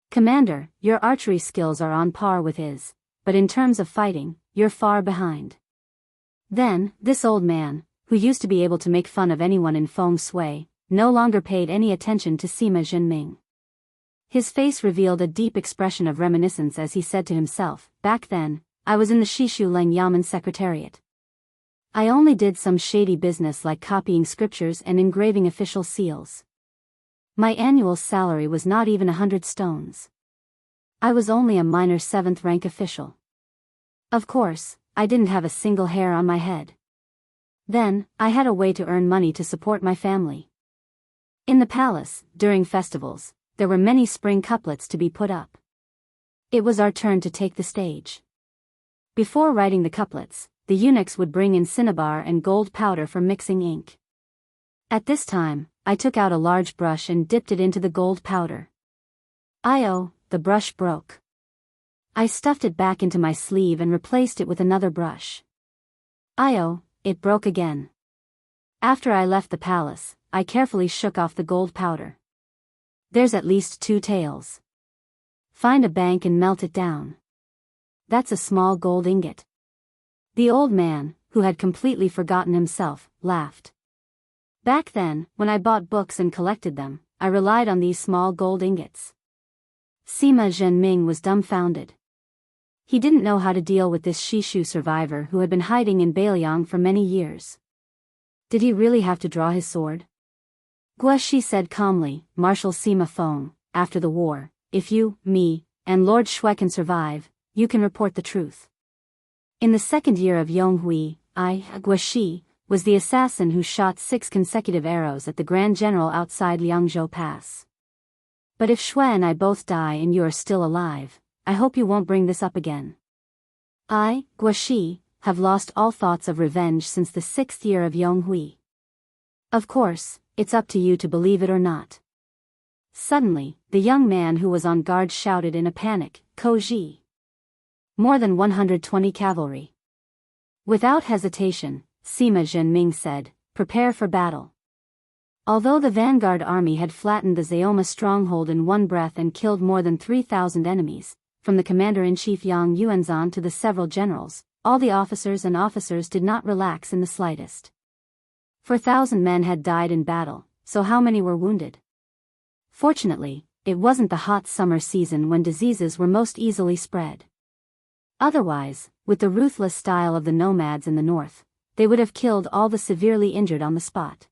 "Commander, your archery skills are on par with his, but in terms of fighting, you're far behind." Then, this old man, who used to be able to make fun of anyone in feng shui, no longer paid any attention to Sima Zhenming. His face revealed a deep expression of reminiscence as he said to himself, "Back then, I was in the Shishu Leng Yamen Secretariat. I only did some shady business like copying scriptures and engraving official seals. My annual salary was not even 100 stones. I was only a minor 7th rank official. Of course, I didn't have a single hair on my head. Then, I had a way to earn money to support my family. In the palace, during festivals, there were many spring couplets to be put up. It was our turn to take the stage. Before writing the couplets, the eunuchs would bring in cinnabar and gold powder for mixing ink. At this time, I took out a large brush and dipped it into the gold powder. The brush broke. I stuffed it back into my sleeve and replaced it with another brush. It broke again. After I left the palace, I carefully shook off the gold powder. There's at least 2 taels. Find a bank and melt it down. That's a small gold ingot." The old man, who had completely forgotten himself, laughed. "Back then, when I bought books and collected them, I relied on these small gold ingots." Sima Zhenming was dumbfounded. He didn't know how to deal with this Shishu survivor who had been hiding in Beiliang for many years. Did he really have to draw his sword? Guaxi said calmly, "Marshal Sima Feng, after the war, if you, me, and Lord Shui can survive, you can report the truth. In the 2nd year of Yonghui, Guaxi, was the assassin who shot 6 consecutive arrows at the Grand General outside Liangzhou Pass. But if Shui and I both die and you are still alive, I hope you won't bring this up again. I, Guaxi, have lost all thoughts of revenge since the 6th year of Yonghui. Of course, it's up to you to believe it or not." Suddenly, the young man who was on guard shouted in a panic, "Koji! More than 120 cavalry." Without hesitation, Sima Zhenming said, "Prepare for battle." Although the vanguard army had flattened the Zayoma stronghold in one breath and killed more than 3,000 enemies, from the commander-in-chief Yang Yuanzhan to the several generals, all the officers did not relax in the slightest. 4,000 men had died in battle, so how many were wounded? Fortunately, it wasn't the hot summer season when diseases were most easily spread. Otherwise, with the ruthless style of the nomads in the north, they would have killed all the severely injured on the spot.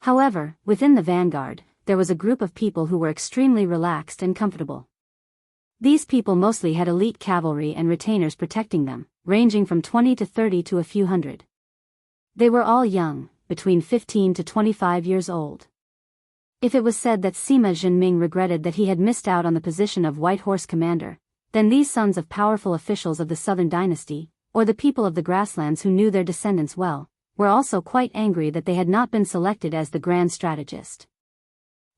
However, within the vanguard, there was a group of people who were extremely relaxed and comfortable. These people mostly had elite cavalry and retainers protecting them, ranging from 20 to 30 to a few hundred. They were all young, between 15 to 25 years old. If it was said that Sima Zhenming regretted that he had missed out on the position of White Horse Commander, then these sons of powerful officials of the Southern Dynasty, or the people of the grasslands who knew their descendants well, were also quite angry that they had not been selected as the grand strategist.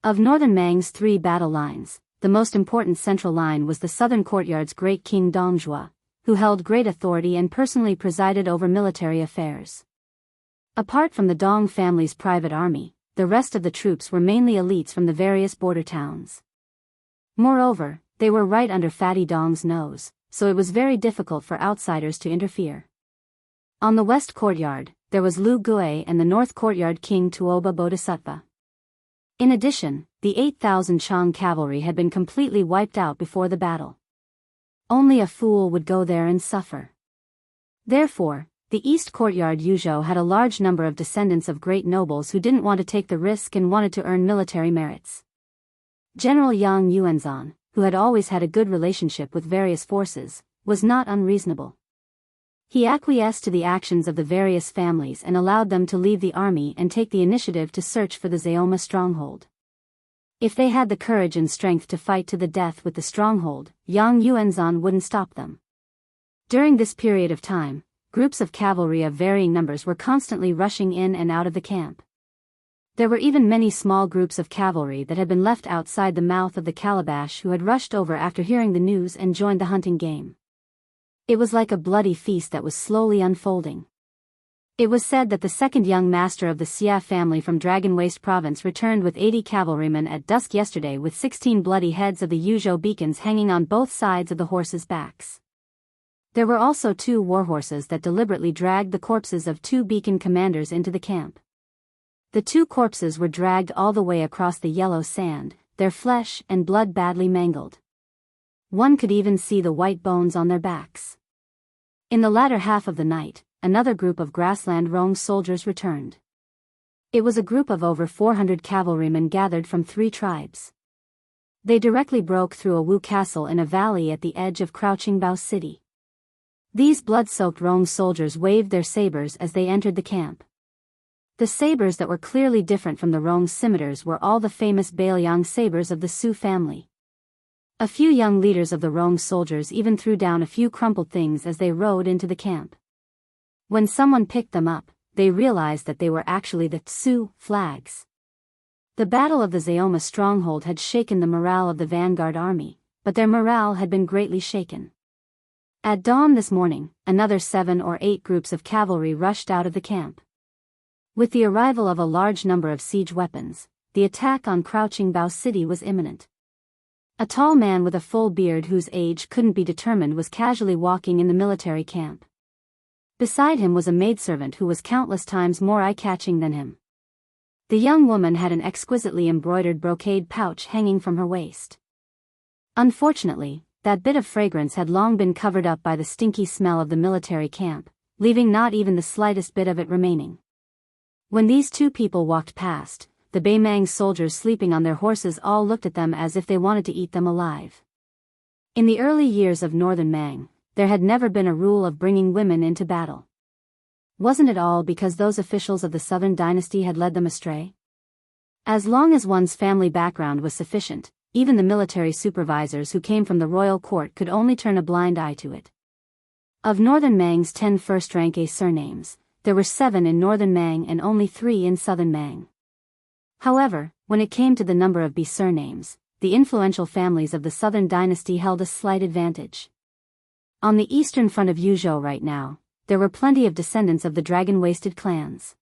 Of Northern Mang's 3 battle lines, the most important central line was the southern courtyard's great king Dongzhuo, who held great authority and personally presided over military affairs. Apart from the Dong family's private army, the rest of the troops were mainly elites from the various border towns. Moreover, they were right under Fatty Dong's nose, so it was very difficult for outsiders to interfere. On the west courtyard, there was Lu Gui and the north courtyard King Tuoba Bodhisattva. In addition, the 8,000 Chang cavalry had been completely wiped out before the battle. Only a fool would go there and suffer. Therefore, the east courtyard Yuzhou had a large number of descendants of great nobles who didn't want to take the risk and wanted to earn military merits. General Yang Yuanzhan, who had always had a good relationship with various forces, was not unreasonable. He acquiesced to the actions of the various families and allowed them to leave the army and take the initiative to search for the Zayoma stronghold. If they had the courage and strength to fight to the death with the stronghold, Yang Yuanzhan wouldn't stop them. During this period of time, groups of cavalry of varying numbers were constantly rushing in and out of the camp. There were even many small groups of cavalry that had been left outside the mouth of the calabash who had rushed over after hearing the news and joined the hunting game. It was like a bloody feast that was slowly unfolding. It was said that the second young master of the Xia family from Dragon Waste province returned with 80 cavalrymen at dusk yesterday with 16 bloody heads of the Yuzhou beacons hanging on both sides of the horses' backs. There were also 2 warhorses that deliberately dragged the corpses of 2 beacon commanders into the camp. The 2 corpses were dragged all the way across the yellow sand, their flesh and blood badly mangled. One could even see the white bones on their backs. In the latter half of the night, another group of grassland Rong soldiers returned. It was a group of over 400 cavalrymen gathered from 3 tribes. They directly broke through a Wu castle in a valley at the edge of Crouching Bao City. These blood-soaked Rong soldiers waved their sabers as they entered the camp. The sabers that were clearly different from the Rong scimitars were all the famous Bailiang sabers of the Su family. A few young leaders of the Rong soldiers even threw down a few crumpled things as they rode into the camp. When someone picked them up, they realized that they were actually the Su flags. The Battle of the Zayoma stronghold had shaken the morale of the vanguard army, but their morale had been greatly shaken. At dawn this morning, another 7 or 8 groups of cavalry rushed out of the camp. With the arrival of a large number of siege weapons, the attack on Crouching Bao City was imminent. A tall man with a full beard whose age couldn't be determined was casually walking in the military camp. Beside him was a maidservant who was countless times more eye-catching than him. The young woman had an exquisitely embroidered brocade pouch hanging from her waist. Unfortunately, that bit of fragrance had long been covered up by the stinky smell of the military camp, leaving not even the slightest bit of it remaining. When these 2 people walked past, the Baimang soldiers sleeping on their horses all looked at them as if they wanted to eat them alive. In the early years of Northern Mang, there had never been a rule of bringing women into battle. Wasn't it all because those officials of the Southern dynasty had led them astray? As long as one's family background was sufficient, even the military supervisors who came from the royal court could only turn a blind eye to it. Of Northern Mang's 10 first-rank A surnames, there were 7 in Northern Mang and only 3 in Southern Mang. However, when it came to the number of B surnames, the influential families of the Southern dynasty held a slight advantage. On the eastern front of Yuzhou right now, there were plenty of descendants of the dragon-waisted clans.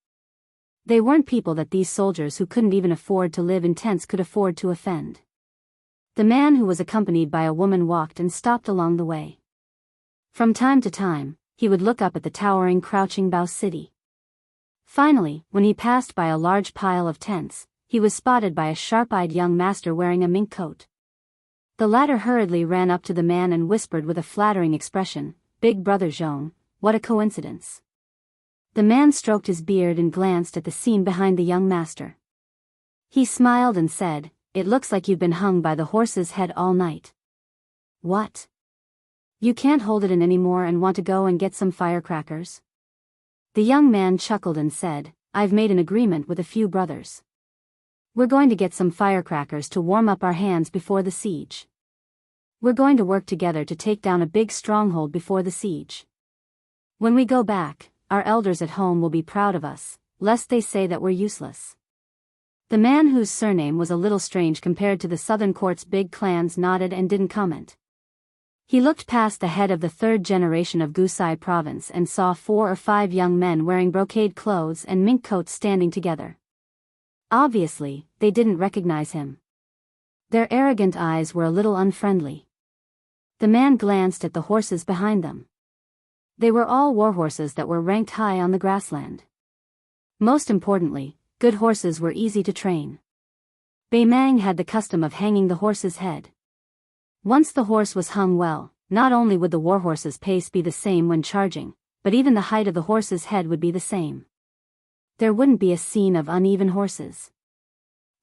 They weren't people that these soldiers who couldn't even afford to live in tents could afford to offend. The man who was accompanied by a woman walked and stopped along the way. From time to time, he would look up at the towering Crouching Bao City. Finally, when he passed by a large pile of tents, he was spotted by a sharp-eyed young master wearing a mink coat. The latter hurriedly ran up to the man and whispered with a flattering expression, "Big brother Zhong, what a coincidence." The man stroked his beard and glanced at the scene behind the young master. He smiled and said, "It looks like you've been hung by the horse's head all night." "What? You can't hold it in anymore and want to go and get some firecrackers?" The young man chuckled and said, "I've made an agreement with a few brothers. We're going to get some firecrackers to warm up our hands before the siege. We're going to work together to take down a big stronghold before the siege. When we go back, our elders at home will be proud of us, lest they say that we're useless." The man whose surname was a little strange compared to the southern court's big clans nodded and didn't comment. He looked past the head of the third generation of Gusai province and saw 4 or 5 young men wearing brocade clothes and mink coats standing together. Obviously, they didn't recognize him. Their arrogant eyes were a little unfriendly. The man glanced at the horses behind them. They were all warhorses that were ranked high on the grassland. Most importantly, good horses were easy to train. Beimang had the custom of hanging the horse's head. Once the horse was hung well, not only would the warhorse's pace be the same when charging, but even the height of the horse's head would be the same. There wouldn't be a scene of uneven horses.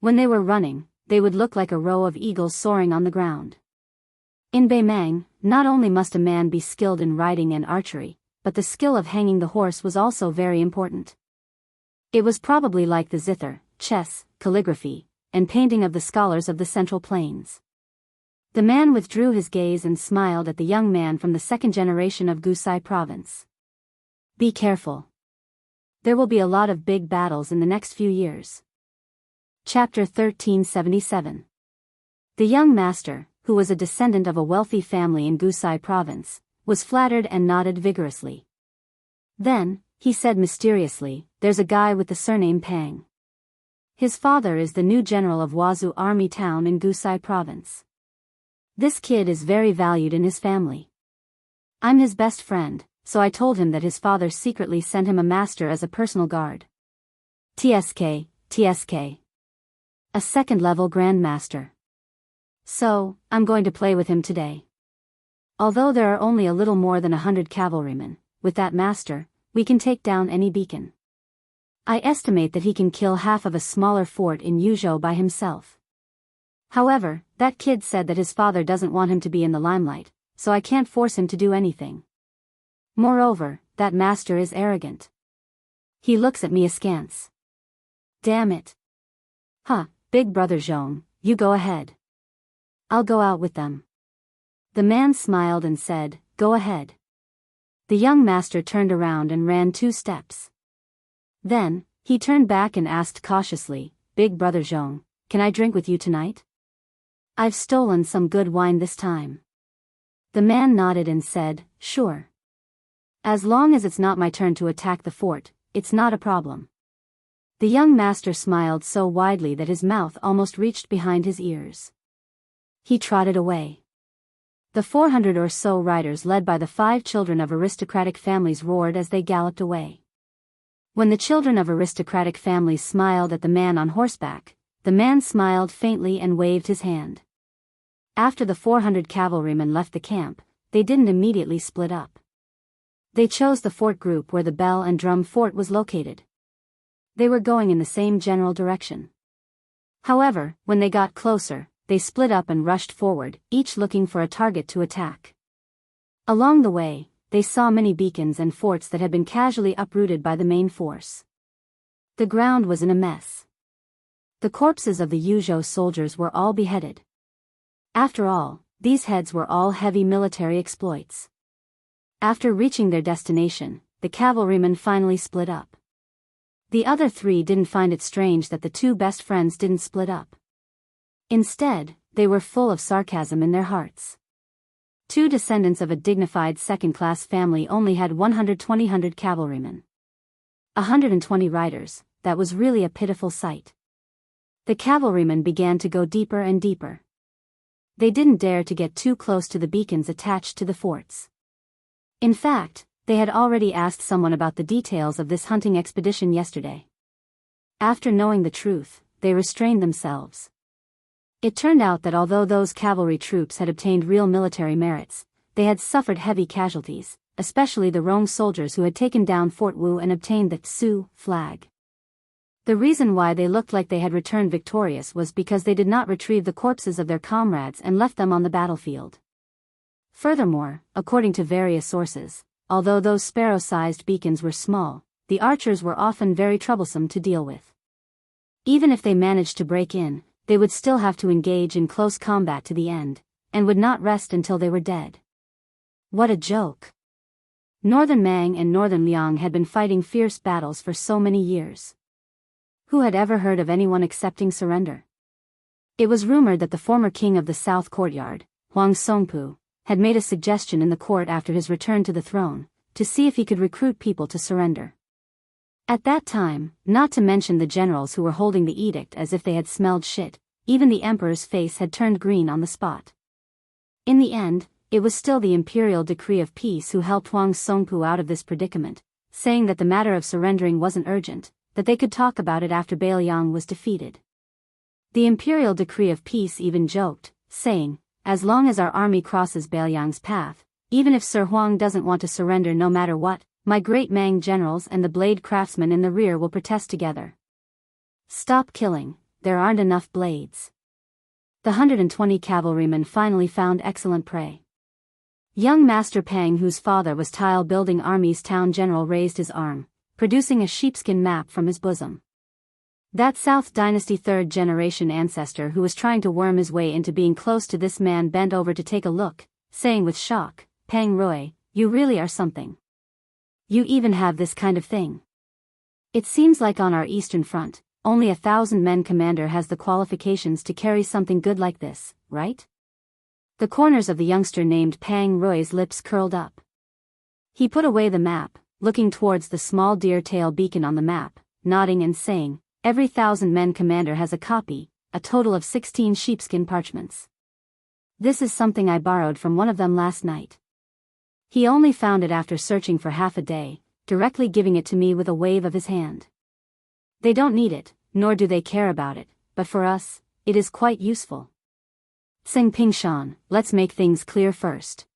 When they were running, they would look like a row of eagles soaring on the ground. In Beimang, not only must a man be skilled in riding and archery, but the skill of hanging the horse was also very important. It was probably like the zither, chess, calligraphy, and painting of the scholars of the Central Plains. The man withdrew his gaze and smiled at the young man from the second generation of Gusai province. Be careful. There will be a lot of big battles in the next few years. Chapter 1377. The young master, who was a descendant of a wealthy family in Gusai province, was flattered and nodded vigorously. Then, he said mysteriously, "There's a guy with the surname Pang. His father is the new general of Wazhu Army Town in Gusai province. This kid is very valued in his family. I'm his best friend, so I told him that his father secretly sent him a master as a personal guard. TSK. A second-level grandmaster. So, I'm going to play with him today. Although there are only a little more than 100 cavalrymen, with that master, we can take down any beacon. I estimate that he can kill half of a smaller fort in Yuzhou by himself. However, that kid said that his father doesn't want him to be in the limelight, so I can't force him to do anything. Moreover, that master is arrogant. He looks at me askance. Damn it. Big brother Zhong, you go ahead. I'll go out with them." The man smiled and said, "Go ahead." The young master turned around and ran 2 steps. Then, he turned back and asked cautiously, "Big brother Zhong, can I drink with you tonight? I've stolen some good wine this time." The man nodded and said, "Sure. As long as it's not my turn to attack the fort, it's not a problem." The young master smiled so widely that his mouth almost reached behind his ears. He trotted away. The 400 or so riders led by the 5 children of aristocratic families roared as they galloped away. When the children of aristocratic families smiled at the man on horseback, the man smiled faintly and waved his hand. After the 400 cavalrymen left the camp, they didn't immediately split up. They chose the fort group where the bell and drum fort was located. They were going in the same general direction. However, when they got closer, they split up and rushed forward, each looking for a target to attack. Along the way, they saw many beacons and forts that had been casually uprooted by the main force. The ground was in a mess. The corpses of the Yuzhou soldiers were all beheaded. After all, these heads were all heavy military exploits. After reaching their destination, the cavalrymen finally split up. The other 3 didn't find it strange that the 2 best friends didn't split up. Instead, they were full of sarcasm in their hearts. 2 descendants of a dignified second-class family only had 120 cavalrymen. 120 riders, that was really a pitiful sight. The cavalrymen began to go deeper and deeper. They didn't dare to get too close to the beacons attached to the forts. In fact, they had already asked someone about the details of this hunting expedition yesterday. After knowing the truth, they restrained themselves. It turned out that although those cavalry troops had obtained real military merits, they had suffered heavy casualties, especially the Rong soldiers who had taken down Fort Wu and obtained the Tsu flag. The reason why they looked like they had returned victorious was because they did not retrieve the corpses of their comrades and left them on the battlefield. Furthermore, according to various sources, although those sparrow-sized beacons were small, the archers were often very troublesome to deal with. Even if they managed to break in, they would still have to engage in close combat to the end, and would not rest until they were dead. What a joke! Northern Mang and Northern Liang had been fighting fierce battles for so many years. Who had ever heard of anyone accepting surrender? It was rumored that the former king of the South Courtyard, Huang Songpu, had made a suggestion in the court after his return to the throne, to see if he could recruit people to surrender. At that time, not to mention the generals who were holding the edict as if they had smelled shit, even the emperor's face had turned green on the spot. In the end, it was still the imperial decree of peace who helped Huang Songpu out of this predicament, saying that the matter of surrendering wasn't urgent, that they could talk about it after Biyao was defeated. The imperial decree of peace even joked, saying, as long as our army crosses Biyao's path, even if Sir Huang doesn't want to surrender no matter what, my great Mang generals and the blade craftsmen in the rear will protest together. Stop killing, there aren't enough blades. The 120 cavalrymen finally found excellent prey. Young Master Pang, whose father was tile-building army's town general, raised his arm, producing a sheepskin map from his bosom. That South Dynasty third-generation ancestor who was trying to worm his way into being close to this man bent over to take a look, saying with shock, Pang Roy, you really are something. You even have this kind of thing. It seems like on our Eastern Front, only 1,000-men commander has the qualifications to carry something good like this, right? The corners of the youngster named Pang Roy's lips curled up. He put away the map, looking towards the small deer-tail beacon on the map, nodding and saying, every 1,000-men commander has a copy, a total of 16 sheepskin parchments. This is something I borrowed from one of them last night. He only found it after searching for half a day, directly giving it to me with a wave of his hand. They don't need it, nor do they care about it, but for us, it is quite useful. Sing Pingshan, let's make things clear first.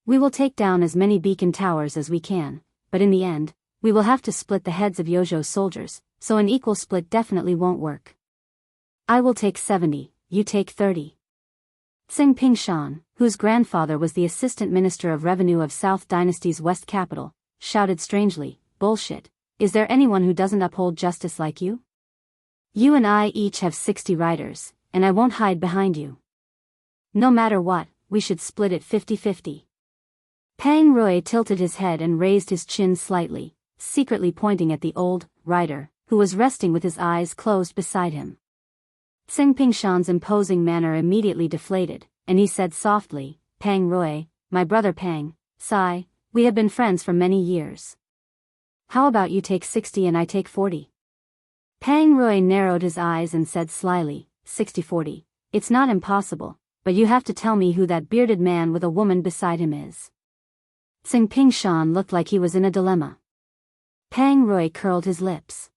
We will take down as many beacon towers as we can, but in the end, we will have to split the heads of Yozhou's soldiers, so an equal split definitely won't work. I will take 70, you take 30. Sing Pingshan, whose grandfather was the assistant minister of revenue of South Dynasty's west capital, shouted strangely, bullshit, is there anyone who doesn't uphold justice like you? You and I each have 60 riders, and I won't hide behind you. No matter what, we should split it 50-50. Pang Roy tilted his head and raised his chin slightly, secretly pointing at the old rider, who was resting with his eyes closed beside him. Sing Pingshan's imposing manner immediately deflated, and he said softly, Pang Roy, my brother Pang, sigh, we have been friends for many years. How about you take 60 and I take 40? Pang Roy narrowed his eyes and said slyly, 60-40, it's not impossible, but you have to tell me who that bearded man with a woman beside him is. Sing Pingshan looked like he was in a dilemma. Pang Roy curled his lips.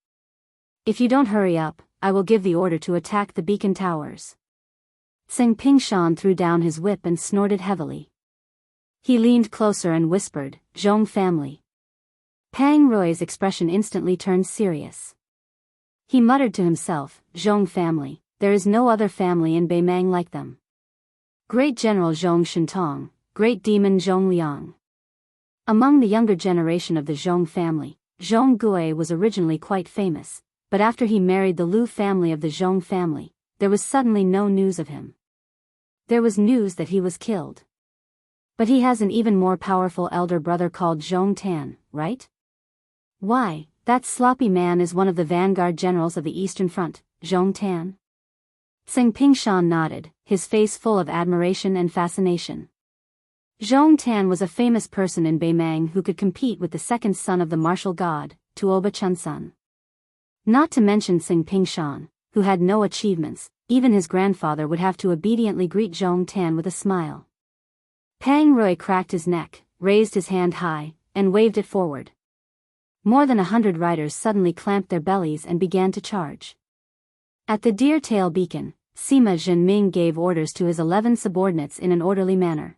If you don't hurry up, I will give the order to attack the beacon towers. Sing Pingshan threw down his whip and snorted heavily. He leaned closer and whispered, Zhong family. Pang Roy's expression instantly turned serious. He muttered to himself, Zhong family, there is no other family in Beimang like them. Great General Zhong Shintong, Great Demon Zhong Liang. Among the younger generation of the Zhong family, Zhong Gui was originally quite famous, but after he married the Lu family of the Zhong family, there was suddenly no news of him. There was news that he was killed. But he has an even more powerful elder brother called Zhong Tan, right? Why, that sloppy man is one of the vanguard generals of the Eastern Front, Zhong Tan. Sing Pingshan nodded, his face full of admiration and fascination. Zhong Tan was a famous person in Beimang who could compete with the second son of the martial god, Tuoba Chunsun. Not to mention Sing Pingshan, who had no achievements, even his grandfather would have to obediently greet Zhong Tan with a smile. Pang Roy cracked his neck, raised his hand high, and waved it forward. More than 100 riders suddenly clamped their bellies and began to charge. At the Deer Tail Beacon, Sima Zhenming gave orders to his 11 subordinates in an orderly manner.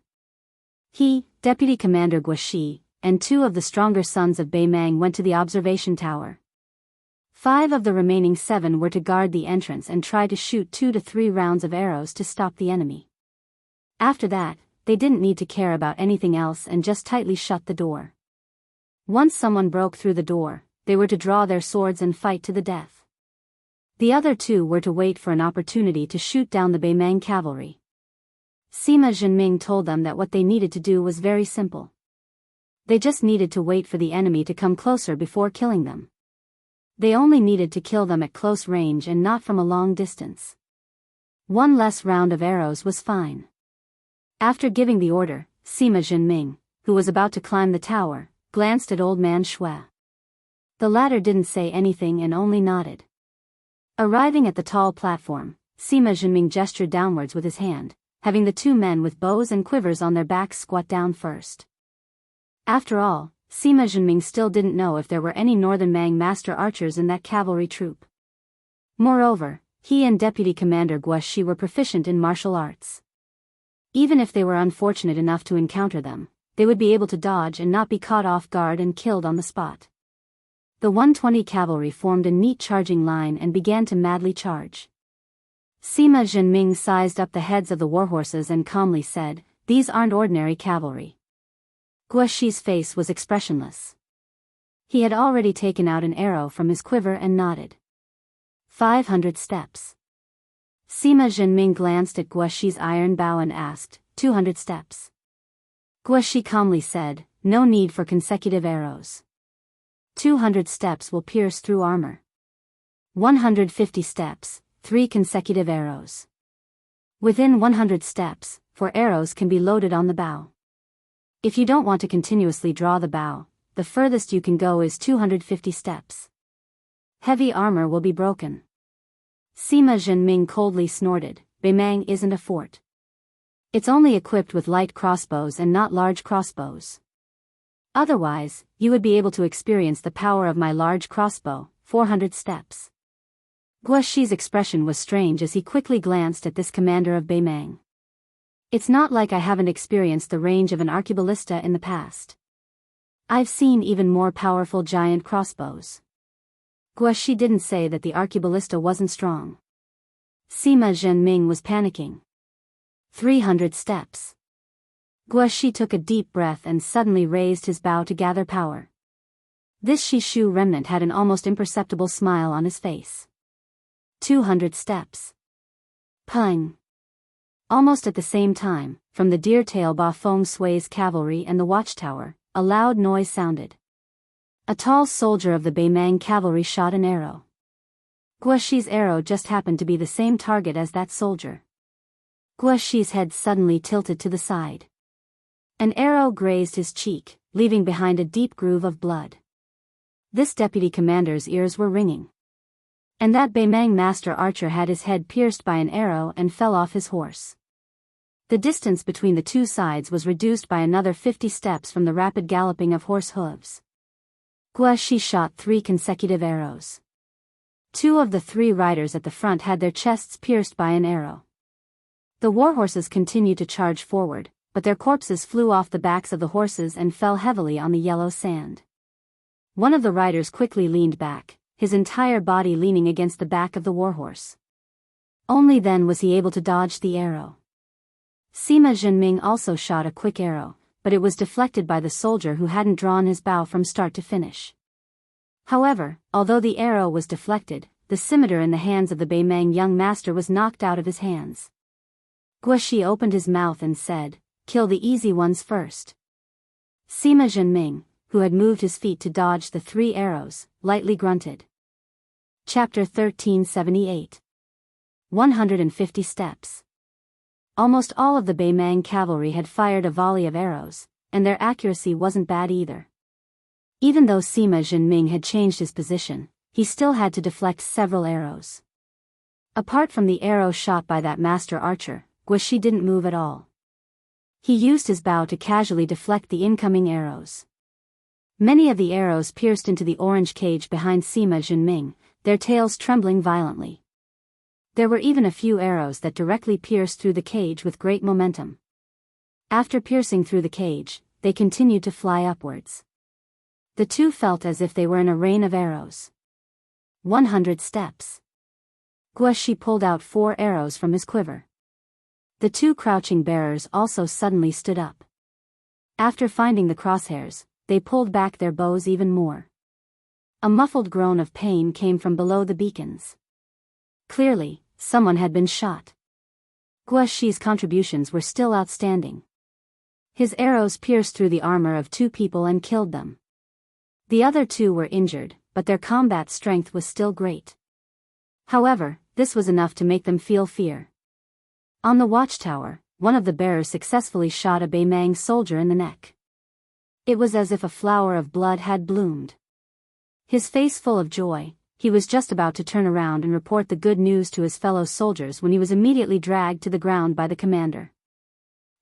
He, Deputy Commander Guaxi, and 2 of the stronger sons of Beimang went to the observation tower. 5 of the remaining 7 were to guard the entrance and try to shoot 2 to 3 rounds of arrows to stop the enemy. After that, they didn't need to care about anything else and just tightly shut the door. Once someone broke through the door, they were to draw their swords and fight to the death. The other 2 were to wait for an opportunity to shoot down the Beimang cavalry. Sima Zhenming told them that what they needed to do was very simple. They just needed to wait for the enemy to come closer before killing them. They only needed to kill them at close range and not from a long distance. 1 less round of arrows was fine. After giving the order, Sima Zhenming, who was about to climb the tower, glanced at old man Shui. The latter didn't say anything and only nodded. Arriving at the tall platform, Sima Zhenming gestured downwards with his hand, having the two men with bows and quivers on their backs squat down first. After all, Sima Zhenming still didn't know if there were any Northern Mang master archers in that cavalry troop. Moreover, he and Deputy Commander Guoxi were proficient in martial arts. Even if they were unfortunate enough to encounter them, they would be able to dodge and not be caught off guard and killed on the spot. The 120 cavalry formed a neat charging line and began to madly charge. Sima Zhenming sized up the heads of the warhorses and calmly said, "These aren't ordinary cavalry." Guoxi's face was expressionless. He had already taken out an arrow from his quiver and nodded. 500 steps. Sima Zhenming glanced at Guoxi's iron bow and asked, 200 steps. Guoxi calmly said, "No need for consecutive arrows. 200 steps will pierce through armor. 150 steps, 3 consecutive arrows. Within 100 steps, 4 arrows can be loaded on the bow. If you don't want to continuously draw the bow, the furthest you can go is 250 steps. Heavy armor will be broken." Sima Zhenming coldly snorted, "Beimang isn't a fort. It's only equipped with light crossbows and not large crossbows. Otherwise, you would be able to experience the power of my large crossbow, 400 steps." Guoxi's expression was strange as he quickly glanced at this commander of Beimang. "It's not like I haven't experienced the range of an arqueballista in the past. I've seen even more powerful giant crossbows." Guoxi didn't say that the arqueballista wasn't strong. Sima Zhenming was panicking. 300 steps. Guoxi took a deep breath and suddenly raised his bow to gather power. This Shishu remnant had an almost imperceptible smile on his face. 200 steps. Pung. Almost at the same time, from the deer tail Ba Feng Sui's cavalry and the watchtower, a loud noise sounded. A tall soldier of the Beimang cavalry shot an arrow. Guoxi's arrow just happened to be the same target as that soldier. Guoxi's head suddenly tilted to the side. An arrow grazed his cheek, leaving behind a deep groove of blood. This deputy commander's ears were ringing. And that Beimang master archer had his head pierced by an arrow and fell off his horse. The distance between the two sides was reduced by another 50 steps from the rapid galloping of horse hooves. Guoxi shot 3 consecutive arrows. 2 of the 3 riders at the front had their chests pierced by an arrow. The warhorses continued to charge forward, but their corpses flew off the backs of the horses and fell heavily on the yellow sand. One of the riders quickly leaned back, his entire body leaning against the back of the warhorse. Only then was he able to dodge the arrow. Sima Zhenming also shot a quick arrow, but it was deflected by the soldier who hadn't drawn his bow from start to finish. However, although the arrow was deflected, the scimitar in the hands of the Beimang young master was knocked out of his hands. Guoxi opened his mouth and said, "Kill the easy ones first." Sima Zhenming, who had moved his feet to dodge the 3 arrows, lightly grunted. Chapter 1378. 150 steps. Almost all of the Beimang cavalry had fired a volley of arrows, and their accuracy wasn't bad either. Even though Sima Zhenming had changed his position, he still had to deflect several arrows. Apart from the arrow shot by that master archer, Guoxi didn't move at all. He used his bow to casually deflect the incoming arrows. Many of the arrows pierced into the orange cage behind Sima Zhenming, their tails trembling violently. There were even a few arrows that directly pierced through the cage with great momentum. After piercing through the cage, they continued to fly upwards. The two felt as if they were in a rain of arrows. 100 steps. Guoxi pulled out 4 arrows from his quiver. The 2 crouching bearers also suddenly stood up. After finding the crosshairs, they pulled back their bows even more. A muffled groan of pain came from below the beacons. Clearly, someone had been shot. Guoxi's contributions were still outstanding. His arrows pierced through the armor of 2 people and killed them. The other 2 were injured, but their combat strength was still great. However, this was enough to make them feel fear. On the watchtower, one of the bearers successfully shot a Beimang soldier in the neck. It was as if a flower of blood had bloomed. His face full of joy, he was just about to turn around and report the good news to his fellow soldiers when he was immediately dragged to the ground by the commander.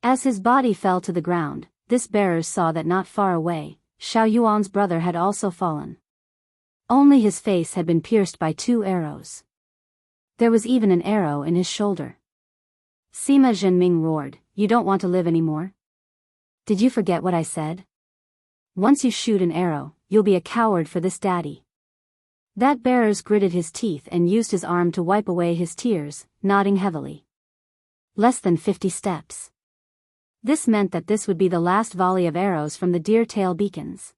As his body fell to the ground, this bearer saw that not far away, Xiao Yuan's brother had also fallen. Only his face had been pierced by 2 arrows. There was even an arrow in his shoulder. Sima Zhenming roared, "You don't want to live anymore? Did you forget what I said? Once you shoot an arrow, you'll be a coward for this daddy." That bearer gritted his teeth and used his arm to wipe away his tears, nodding heavily. Less than 50 steps. This meant that this would be the last volley of arrows from the deer-tail beacons.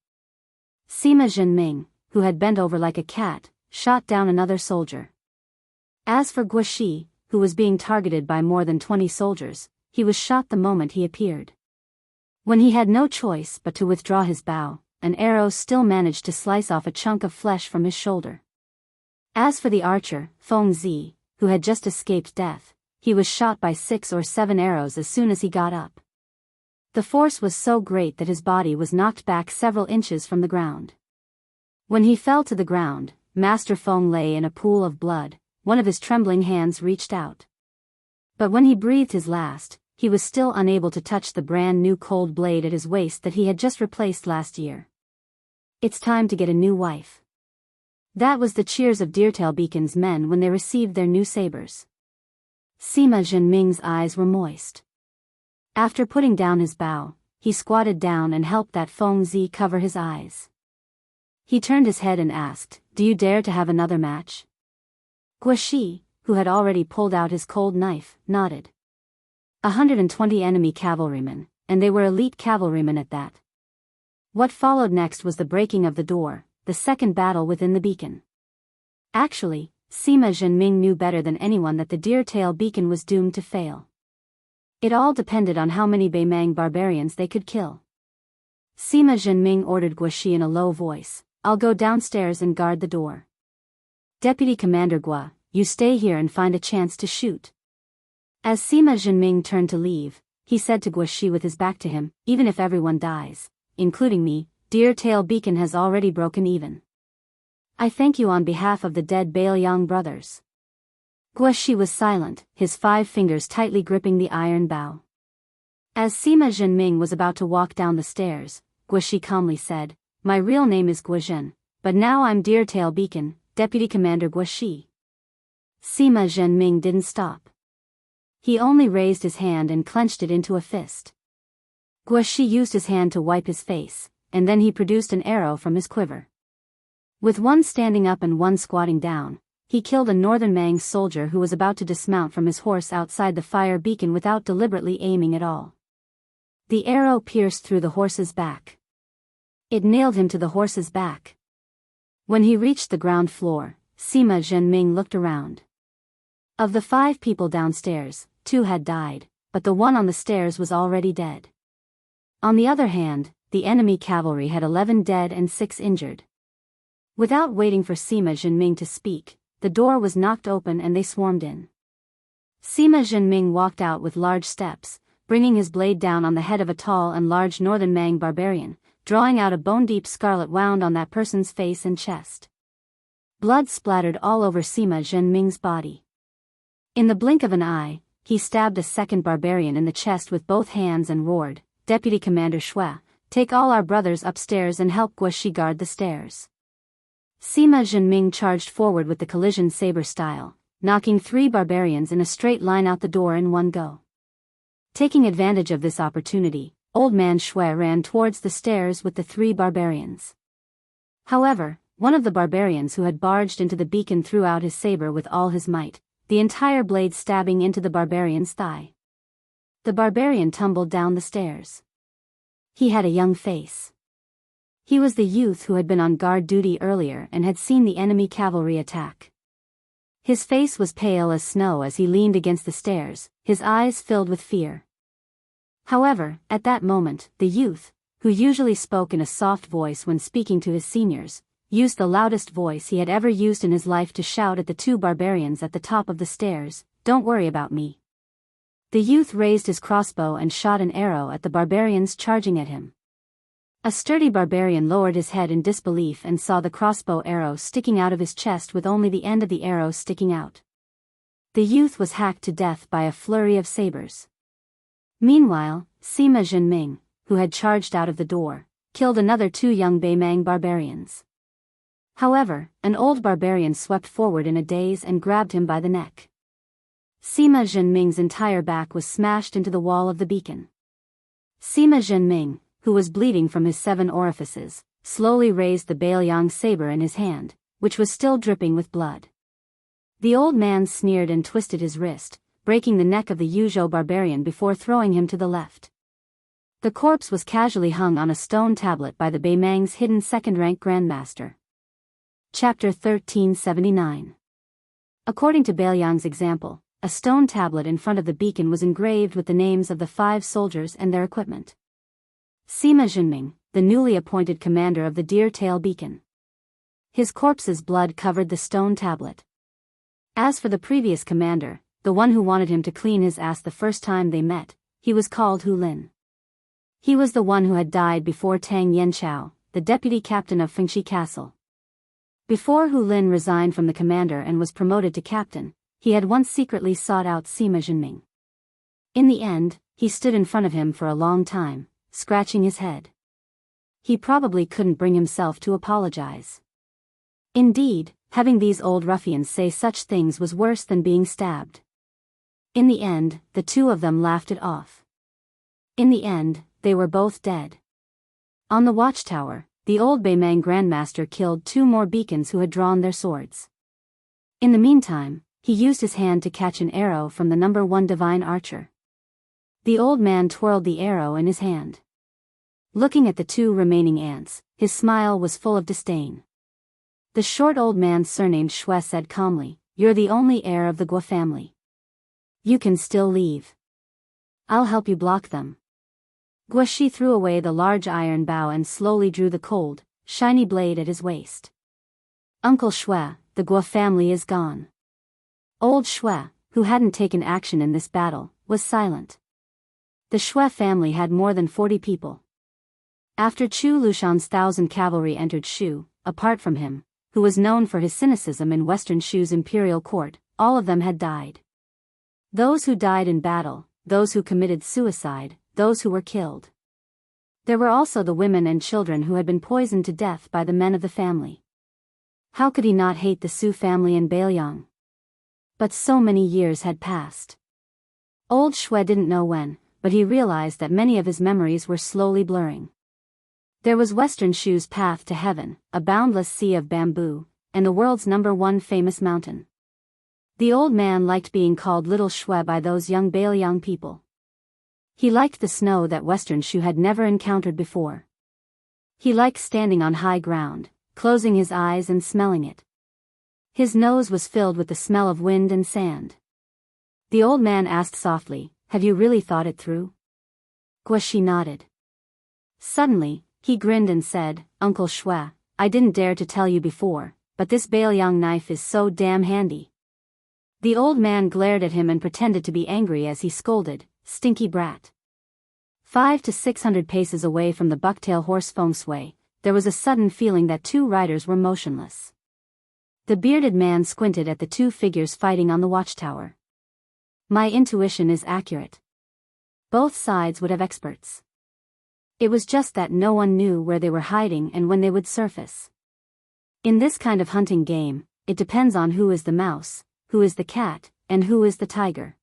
Sima Zhenming, who had bent over like a cat, shot down another soldier. As for Guoxi, who was being targeted by more than 20 soldiers, he was shot the moment he appeared. When he had no choice but to withdraw his bow, an arrow still managed to slice off a chunk of flesh from his shoulder. As for the archer, Feng Zi, who had just escaped death, he was shot by 6 or 7 arrows as soon as he got up. The force was so great that his body was knocked back several inches from the ground. When he fell to the ground, Master Feng lay in a pool of blood. One of his trembling hands reached out. But when he breathed his last, he was still unable to touch the brand new cold blade at his waist that he had just replaced last year. "It's time to get a new wife." That was the cheers of Deertail Beacon's men when they received their new sabers. Sima Zhenming's eyes were moist. After putting down his bow, he squatted down and helped that Feng Zi cover his eyes. He turned his head and asked, "Do you dare to have another match?" Guoxi, who had already pulled out his cold knife, nodded. 120 enemy cavalrymen, and they were elite cavalrymen at that. What followed next was the breaking of the door, the second battle within the beacon. Actually, Sima Zhenming knew better than anyone that the Deer-tail beacon was doomed to fail. It all depended on how many Beimang barbarians they could kill. Sima Zhenming ordered Guoxi in a low voice, "I'll go downstairs and guard the door. Deputy Commander Gua, you stay here and find a chance to shoot." As Sima Zhenming turned to leave, he said to Guoxi with his back to him, "Even if everyone dies, including me, Deer-tail Beacon has already broken even. I thank you on behalf of the dead Bailiang brothers." Guoxi was silent, his 5 fingers tightly gripping the iron bow. As Sima Zhenming was about to walk down the stairs, Guoxi calmly said, "My real name is Guozhen, but now I'm Deer-tail Beacon, Deputy Commander Guoxi." Sima Zhenming didn't stop. He only raised his hand and clenched it into a fist. Guoxi used his hand to wipe his face, and then he produced an arrow from his quiver. With one standing up and one squatting down, he killed a northern Mang soldier who was about to dismount from his horse outside the fire beacon without deliberately aiming at all. The arrow pierced through the horse's back. It nailed him to the horse's back. When he reached the ground floor, Sima Zhenming looked around. Of the 5 people downstairs, 2 had died, but the one on the stairs was already dead. On the other hand, the enemy cavalry had 11 dead and 6 injured. Without waiting for Sima Zhenming to speak, the door was knocked open and they swarmed in. Sima Zhenming walked out with large steps, bringing his blade down on the head of a tall and large northern Mang barbarian, drawing out a bone-deep scarlet wound on that person's face and chest. Blood splattered all over Sima Zhenming's body. In the blink of an eye, he stabbed a second barbarian in the chest with both hands and roared, "Deputy Commander Shui, take all our brothers upstairs and help Guoxi guard the stairs." Sima Zhenming charged forward with the collision saber style, knocking 3 barbarians in a straight line out the door in one go. Taking advantage of this opportunity, Old Man Shui ran towards the stairs with the 3 barbarians. However, one of the barbarians who had barged into the beacon threw out his saber with all his might, the entire blade stabbing into the barbarian's thigh. The barbarian tumbled down the stairs. He had a young face. He was the youth who had been on guard duty earlier and had seen the enemy cavalry attack. His face was pale as snow as he leaned against the stairs, his eyes filled with fear. However, at that moment, the youth, who usually spoke in a soft voice when speaking to his seniors, used the loudest voice he had ever used in his life to shout at the 2 barbarians at the top of the stairs, "Don't worry about me." The youth raised his crossbow and shot an arrow at the barbarians charging at him. A sturdy barbarian lowered his head in disbelief and saw the crossbow arrow sticking out of his chest with only the end of the arrow sticking out. The youth was hacked to death by a flurry of sabers. Meanwhile, Sima Zhenming, who had charged out of the door, killed another 2 young Beimang barbarians. However, an old barbarian swept forward in a daze and grabbed him by the neck. Sima Zhenming's entire back was smashed into the wall of the beacon. Sima Zhenming, who was bleeding from his 7 orifices, slowly raised the Biyao saber in his hand, which was still dripping with blood. The old man sneered and twisted his wrist, breaking the neck of the Yuzhou barbarian before throwing him to the left. The corpse was casually hung on a stone tablet by the Beimang's hidden second-rank grandmaster. Chapter 1379. According to Bailiang's example, a stone tablet in front of the beacon was engraved with the names of the 5 soldiers and their equipment. Sima Zhenming, the newly appointed commander of the Deer-Tail Beacon. His corpse's blood covered the stone tablet. As for the previous commander, the one who wanted him to clean his ass the first time they met, he was called Hu Lin. He was the one who had died before Tang Yanchao, the deputy captain of Fengshi Castle. Before Hu Lin resigned from the commander and was promoted to captain, he had once secretly sought out Sima Zhenming. In the end, he stood in front of him for a long time, scratching his head. He probably couldn't bring himself to apologize. Indeed, having these old ruffians say such things was worse than being stabbed. In the end, the 2 of them laughed it off. In the end, they were both dead. On the watchtower, the old Beimang grandmaster killed 2 more beacons who had drawn their swords. In the meantime, he used his hand to catch an arrow from the number 1 divine archer. The old man twirled the arrow in his hand. Looking at the 2 remaining ants, his smile was full of disdain. The short old man surnamed Xue said calmly, "You're the only heir of the Guo family. You can still leave. I'll help you block them." Guoshi threw away the large iron bow and slowly drew the cold, shiny blade at his waist. "Uncle Xue, the Guo family is gone." Old Xue, who hadn't taken action in this battle, was silent. The Xue family had more than 40 people. After Chu Lushan's 1,000 cavalry entered Shu, apart from him, who was known for his cynicism in Western Shu's imperial court, all of them had died. Those who died in battle, those who committed suicide, those who were killed. There were also the women and children who had been poisoned to death by the men of the family. How could he not hate the Su family in Bailiang? But so many years had passed. Old Xue didn't know when, but he realized that many of his memories were slowly blurring. There was Western Shu's path to heaven, a boundless sea of bamboo, and the world's number 1 famous mountain. The old man liked being called Little Xue by those young Bailiang people. He liked the snow that Western Shu had never encountered before. He liked standing on high ground, closing his eyes and smelling it. His nose was filled with the smell of wind and sand. The old man asked softly, "Have you really thought it through?" Guoshi nodded. Suddenly, he grinned and said, "Uncle Xue, I didn't dare to tell you before, but this Bailiang knife is so damn handy." The old man glared at him and pretended to be angry as he scolded, "Stinky brat." 500 to 600 paces away from the bucktail horse feng shui, there was a sudden feeling that 2 riders were motionless. The bearded man squinted at the 2 figures fighting on the watchtower. "My intuition is accurate. Both sides would have experts. It was just that no one knew where they were hiding and when they would surface. In this kind of hunting game, it depends on who is the mouse, who is the cat, and who is the tiger."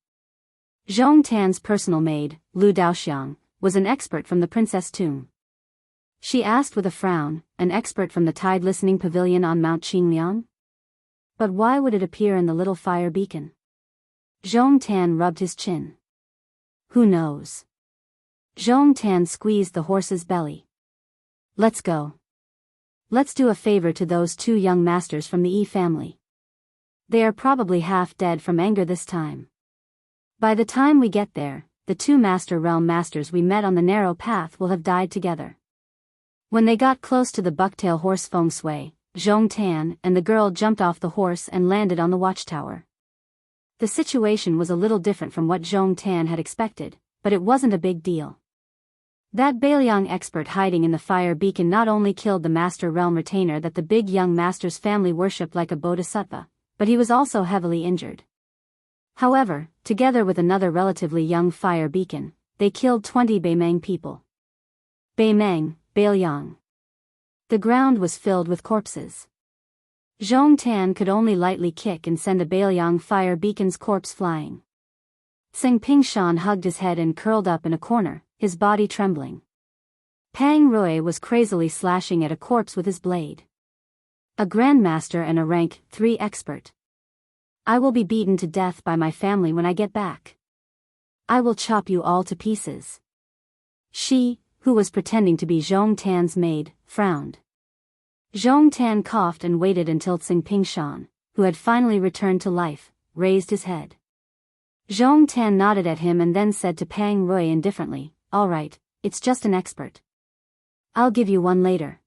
Zhong Tan's personal maid, Lu Daoxiang, was an expert from the Princess Tomb. She asked with a frown, "An expert from the tide listening pavilion on Mount Qingliang? But why would it appear in the little fire beacon?" Zhong Tan rubbed his chin. "Who knows?" Zhong Tan squeezed the horse's belly. "Let's go. Let's do a favor to those 2 young masters from the Yi family. They are probably half dead from anger this time. By the time we get there, the 2 Master Realm masters we met on the narrow path will have died together." When they got close to the bucktail horse feng shui, Zhong Tan and the girl jumped off the horse and landed on the watchtower. The situation was a little different from what Zhong Tan had expected, but it wasn't a big deal. That Biyao expert hiding in the fire beacon not only killed the Master Realm Retainer that the big young master's family worshipped like a bodhisattva, but he was also heavily injured. However, together with another relatively young fire beacon, they killed 20 Beimeng people. Beimeng, Biyao. The ground was filled with corpses. Zhong Tan could only lightly kick and send the Biyao fire beacon's corpse flying. Tsing Pingshan hugged his head and curled up in a corner, his body trembling. Pang Rui was crazily slashing at a corpse with his blade. A grandmaster and a rank 3 expert. I will be beaten to death by my family when I get back. I will chop you all to pieces. She, who was pretending to be Zhong Tan's maid, frowned. Zhong Tan coughed and waited until Tsing Pingshan, who had finally returned to life, raised his head. Zhong Tan nodded at him and then said to Pang Rui indifferently, "All right, it's just an expert. I'll give you one later.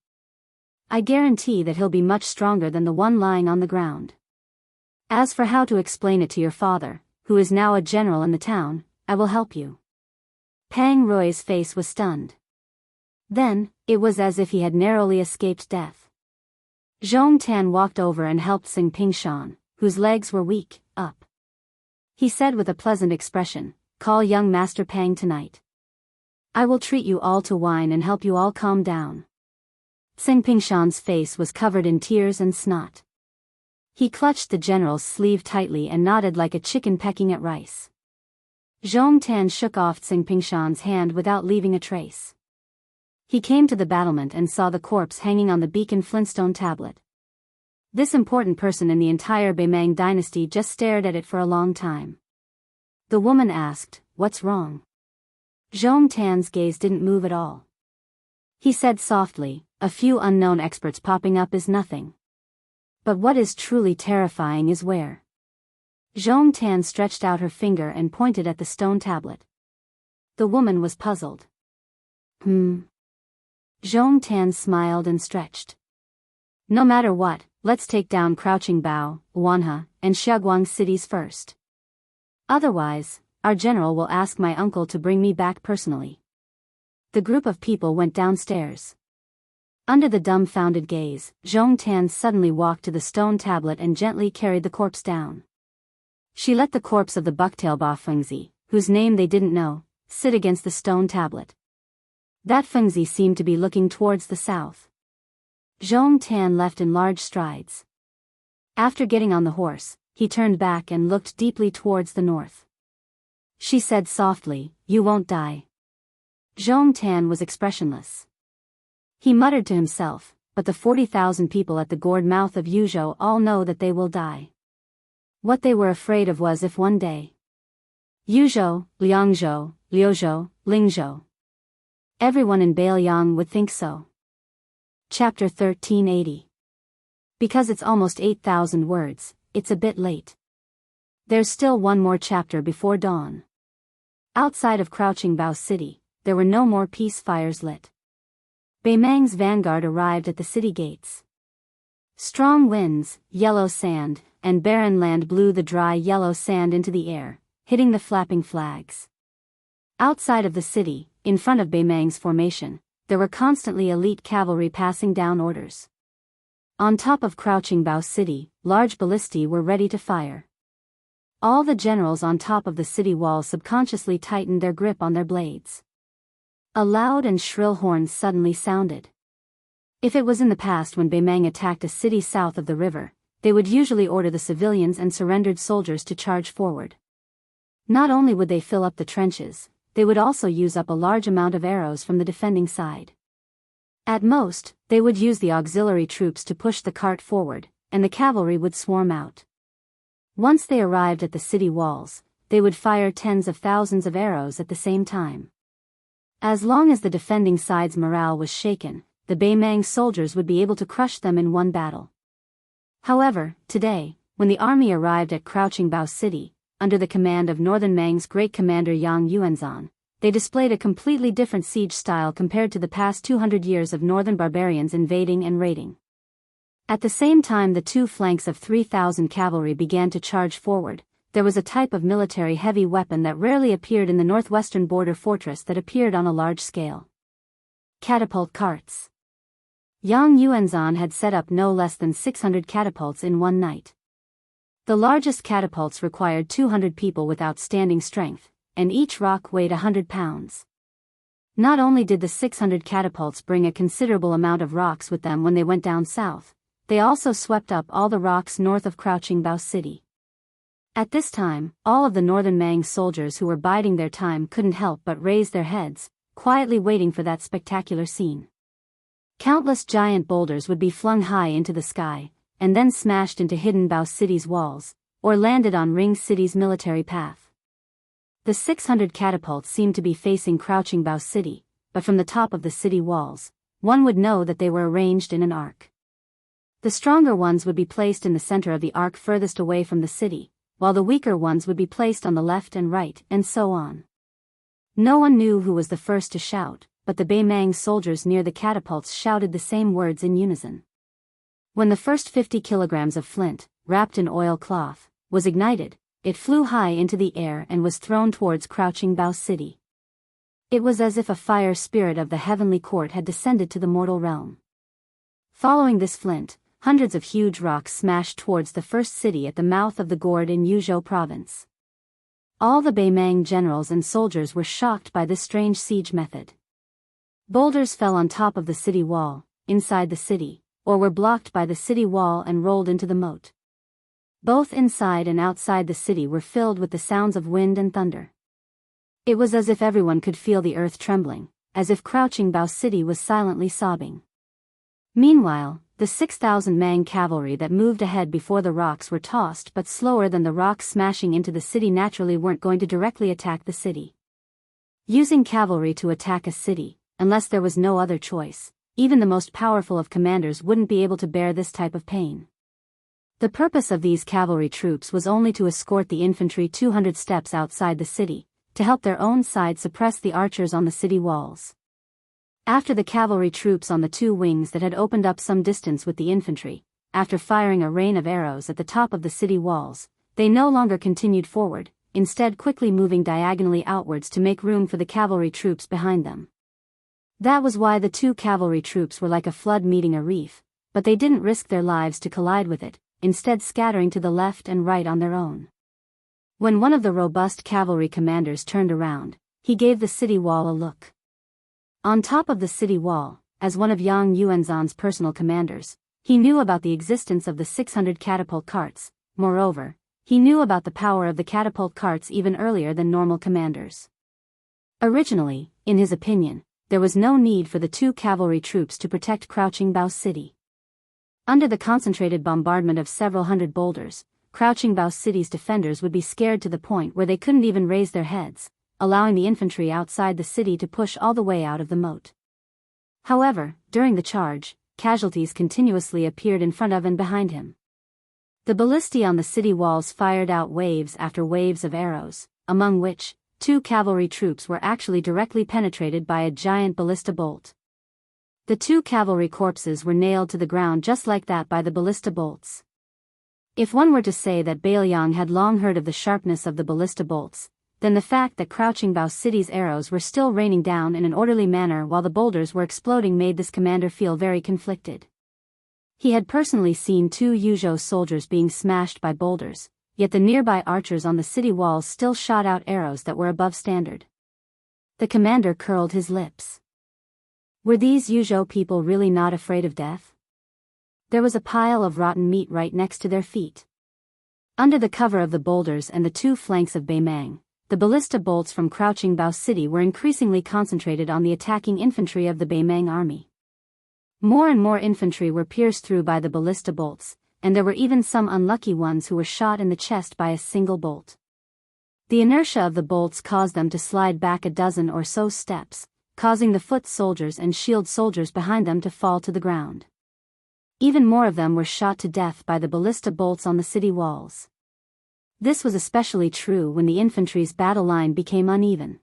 I guarantee that he'll be much stronger than the one lying on the ground. As for how to explain it to your father, who is now a general in the town, I will help you." Pang Rui's face was stunned. Then, it was as if he had narrowly escaped death. Zhong Tan walked over and helped Tsing Pingshan, whose legs were weak, up. He said with a pleasant expression, "Call young Master Pang tonight. I will treat you all to wine and help you all calm down." Tsing Pingshan's face was covered in tears and snot. He clutched the general's sleeve tightly and nodded like a chicken pecking at rice. Zhong Tan shook off Tsing Pingshan's hand without leaving a trace. He came to the battlement and saw the corpse hanging on the beacon flintstone tablet. This important person in the entire Beimeng dynasty just stared at it for a long time. The woman asked, "What's wrong?" Zhong Tan's gaze didn't move at all. He said softly, "A few unknown experts popping up is nothing. But what is truly terrifying is where." Zhong Tan stretched out her finger and pointed at the stone tablet. The woman was puzzled. Zhong Tan smiled and stretched. "No matter what, let's take down Crouching Bao, Wanhe, and Xiaoguang cities first. Otherwise, our general will ask my uncle to bring me back personally." The group of people went downstairs. Under the dumbfounded gaze, Zhong Tan suddenly walked to the stone tablet and gently carried the corpse down. She let the corpse of the bucktail Ba Fengzi, whose name they didn't know, sit against the stone tablet. That Fengzi seemed to be looking towards the south. Zhong Tan left in large strides. After getting on the horse, he turned back and looked deeply towards the north. She said softly, "You won't die." Zhong Tan was expressionless. He muttered to himself, "But the 40,000 people at the gourd mouth of Yuzhou all know that they will die." What they were afraid of was if one day Yuzhou, Liangzhou, Liuzhou, Lingzhou. Everyone in Biyao would think so. Chapter 1380. Because it's almost 8,000 words, it's a bit late. There's still one more chapter before dawn. Outside of Crouching Bao City, there were no more peace fires lit. Beimeng's vanguard arrived at the city gates. Strong winds, yellow sand, and barren land blew the dry yellow sand into the air, hitting the flapping flags. Outside of the city, in front of Beimeng's formation, there were constantly elite cavalry passing down orders. On top of Crouching Bao City, large ballistae were ready to fire. All the generals on top of the city wall subconsciously tightened their grip on their blades. A loud and shrill horn suddenly sounded. If it was in the past when Beimeng attacked a city south of the river, they would usually order the civilians and surrendered soldiers to charge forward. Not only would they fill up the trenches, they would also use up a large amount of arrows from the defending side. At most, they would use the auxiliary troops to push the cart forward, and the cavalry would swarm out. Once they arrived at the city walls, they would fire tens of thousands of arrows at the same time. As long as the defending side's morale was shaken, the Beimeng soldiers would be able to crush them in one battle. However, today, when the army arrived at Crouching Bao City, under the command of Northern Meng's great commander Yang Yuanzhan, they displayed a completely different siege style compared to the past 200 years of northern barbarians invading and raiding. At the same time the two flanks of 3,000 cavalry began to charge forward, there was a type of military heavy weapon that rarely appeared in the northwestern border fortress that appeared on a large scale. Catapult carts. Yang Yuanzhan had set up no less than 600 catapults in one night. The largest catapults required 200 people with outstanding strength, and each rock weighed 100 pounds. Not only did the 600 catapults bring a considerable amount of rocks with them when they went down south, they also swept up all the rocks north of Crouching Bao City. At this time, all of the northern Mang soldiers who were biding their time couldn't help but raise their heads, quietly waiting for that spectacular scene. Countless giant boulders would be flung high into the sky, and then smashed into hidden Bao City's walls, or landed on Ring City's military path. The 600 catapults seemed to be facing Crouching Bao City, but from the top of the city walls, one would know that they were arranged in an arc. The stronger ones would be placed in the center of the arc furthest away from the city, while the weaker ones would be placed on the left and right, and so on. No one knew who was the first to shout, but the Beimang soldiers near the catapults shouted the same words in unison. When the first 50 kilograms of flint, wrapped in oilcloth, was ignited, it flew high into the air and was thrown towards Crouching Bao City. It was as if a fire spirit of the heavenly court had descended to the mortal realm. Following this flint, hundreds of huge rocks smashed towards the first city at the mouth of the gorge in Yuzhou province. All the Beimang generals and soldiers were shocked by this strange siege method. Boulders fell on top of the city wall, inside the city, or were blocked by the city wall and rolled into the moat. Both inside and outside the city were filled with the sounds of wind and thunder. It was as if everyone could feel the earth trembling, as if Crouching Bao City was silently sobbing. Meanwhile, the 6,000 Mang cavalry that moved ahead before the rocks were tossed but slower than the rocks smashing into the city naturally weren't going to directly attack the city. Using cavalry to attack a city, unless there was no other choice, even the most powerful of commanders wouldn't be able to bear this type of pain. The purpose of these cavalry troops was only to escort the infantry 200 steps outside the city, to help their own side suppress the archers on the city walls. After the cavalry troops on the two wings that had opened up some distance with the infantry, after firing a rain of arrows at the top of the city walls, they no longer continued forward, instead quickly moving diagonally outwards to make room for the cavalry troops behind them. That was why the two cavalry troops were like a flood meeting a reef, but they didn't risk their lives to collide with it, instead scattering to the left and right on their own. When one of the robust cavalry commanders turned around, he gave the city wall a look. On top of the city wall, as one of Yang Yuanzhan's personal commanders, he knew about the existence of the 600 catapult carts. Moreover, he knew about the power of the catapult carts even earlier than normal commanders. Originally, in his opinion, there was no need for the two cavalry troops to protect Crouching Bao City. Under the concentrated bombardment of several hundred boulders, Crouching Bao City's defenders would be scared to the point where they couldn't even raise their heads, allowing the infantry outside the city to push all the way out of the moat. However, during the charge, casualties continuously appeared in front of and behind him. The ballistae on the city walls fired out waves after waves of arrows, among which, two cavalry troops were actually directly penetrated by a giant ballista bolt. The two cavalry corpses were nailed to the ground just like that by the ballista bolts. If one were to say that Bailiang had long heard of the sharpness of the ballista bolts, then the fact that Crouching Bao City's arrows were still raining down in an orderly manner while the boulders were exploding made this commander feel very conflicted. He had personally seen two Yuzhou soldiers being smashed by boulders, yet the nearby archers on the city walls still shot out arrows that were above standard. The commander curled his lips. Were these Yuzhou people really not afraid of death? There was a pile of rotten meat right next to their feet. Under the cover of the boulders and the two flanks of Beimang, the ballista bolts from Crouching Bao City were increasingly concentrated on the attacking infantry of the Beimang army. More and more infantry were pierced through by the ballista bolts, and there were even some unlucky ones who were shot in the chest by a single bolt. The inertia of the bolts caused them to slide back a dozen or so steps, causing the foot soldiers and shield soldiers behind them to fall to the ground. Even more of them were shot to death by the ballista bolts on the city walls. This was especially true when the infantry's battle line became uneven.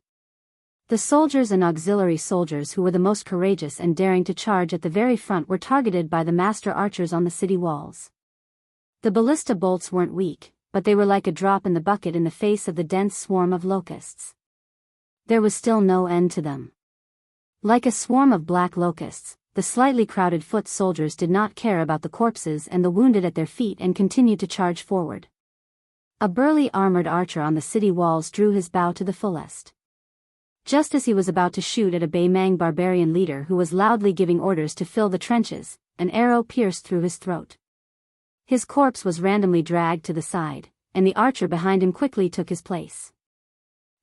The soldiers and auxiliary soldiers who were the most courageous and daring to charge at the very front were targeted by the master archers on the city walls. The ballista bolts weren't weak, but they were like a drop in the bucket in the face of the dense swarm of locusts. There was still no end to them. Like a swarm of black locusts, the slightly crowded foot soldiers did not care about the corpses and the wounded at their feet and continued to charge forward. A burly armored archer on the city walls drew his bow to the fullest. Just as he was about to shoot at a Baimang barbarian leader who was loudly giving orders to fill the trenches, an arrow pierced through his throat. His corpse was randomly dragged to the side, and the archer behind him quickly took his place.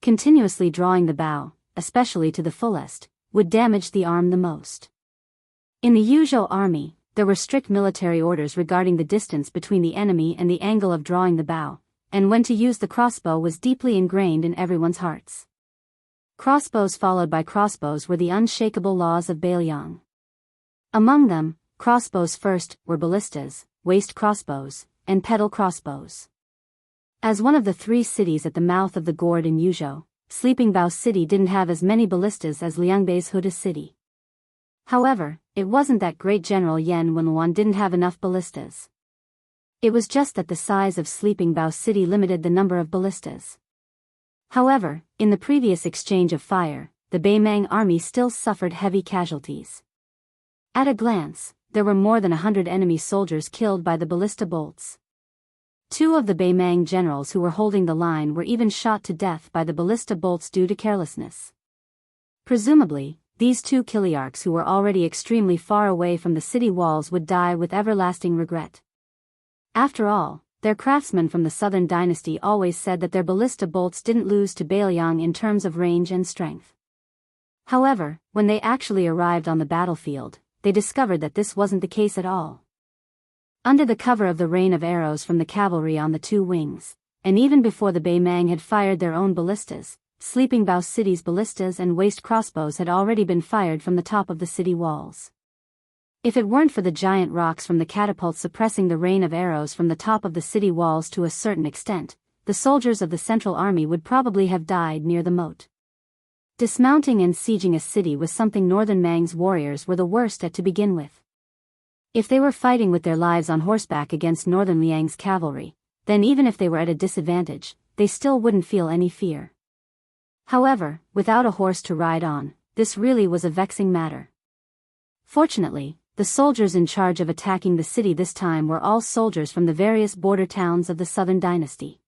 Continuously drawing the bow, especially to the fullest, would damage the arm the most. In the Yuzhou army, there were strict military orders regarding the distance between the enemy and the angle of drawing the bow, and when to use the crossbow was deeply ingrained in everyone's hearts. Crossbows followed by crossbows were the unshakable laws of Biyao. Among them, crossbows first were ballistas, waist crossbows, and pedal crossbows. As one of the 3 cities at the mouth of the gorge in Yuzhou, Sleeping Bao City didn't have as many ballistas as Liangbei's Huda City. However, it wasn't that Great General Yan Wenluan didn't have enough ballistas. It was just that the size of Sleeping Bao City limited the number of ballistas. However, in the previous exchange of fire, the Baimang army still suffered heavy casualties. At a glance, there were more than 100 enemy soldiers killed by the ballista bolts. 2 of the Baimang generals who were holding the line were even shot to death by the ballista bolts due to carelessness. Presumably, these 2 Kiliarchs who were already extremely far away from the city walls would die with everlasting regret. After all, their craftsmen from the Southern Dynasty always said that their ballista bolts didn't lose to Biyao in terms of range and strength. However, when they actually arrived on the battlefield, they discovered that this wasn't the case at all. Under the cover of the rain of arrows from the cavalry on the 2 wings, and even before the Baimang had fired their own ballistas, Sleeping Bao City's ballistas and waist crossbows had already been fired from the top of the city walls. If it weren't for the giant rocks from the catapults suppressing the rain of arrows from the top of the city walls to a certain extent, the soldiers of the Central Army would probably have died near the moat. Dismounting and sieging a city was something Northern Mang's warriors were the worst at to begin with. If they were fighting with their lives on horseback against Northern Liang's cavalry, then even if they were at a disadvantage, they still wouldn't feel any fear. However, without a horse to ride on, this really was a vexing matter. Fortunately, the soldiers in charge of attacking the city this time were all soldiers from the various border towns of the Southern Dynasty.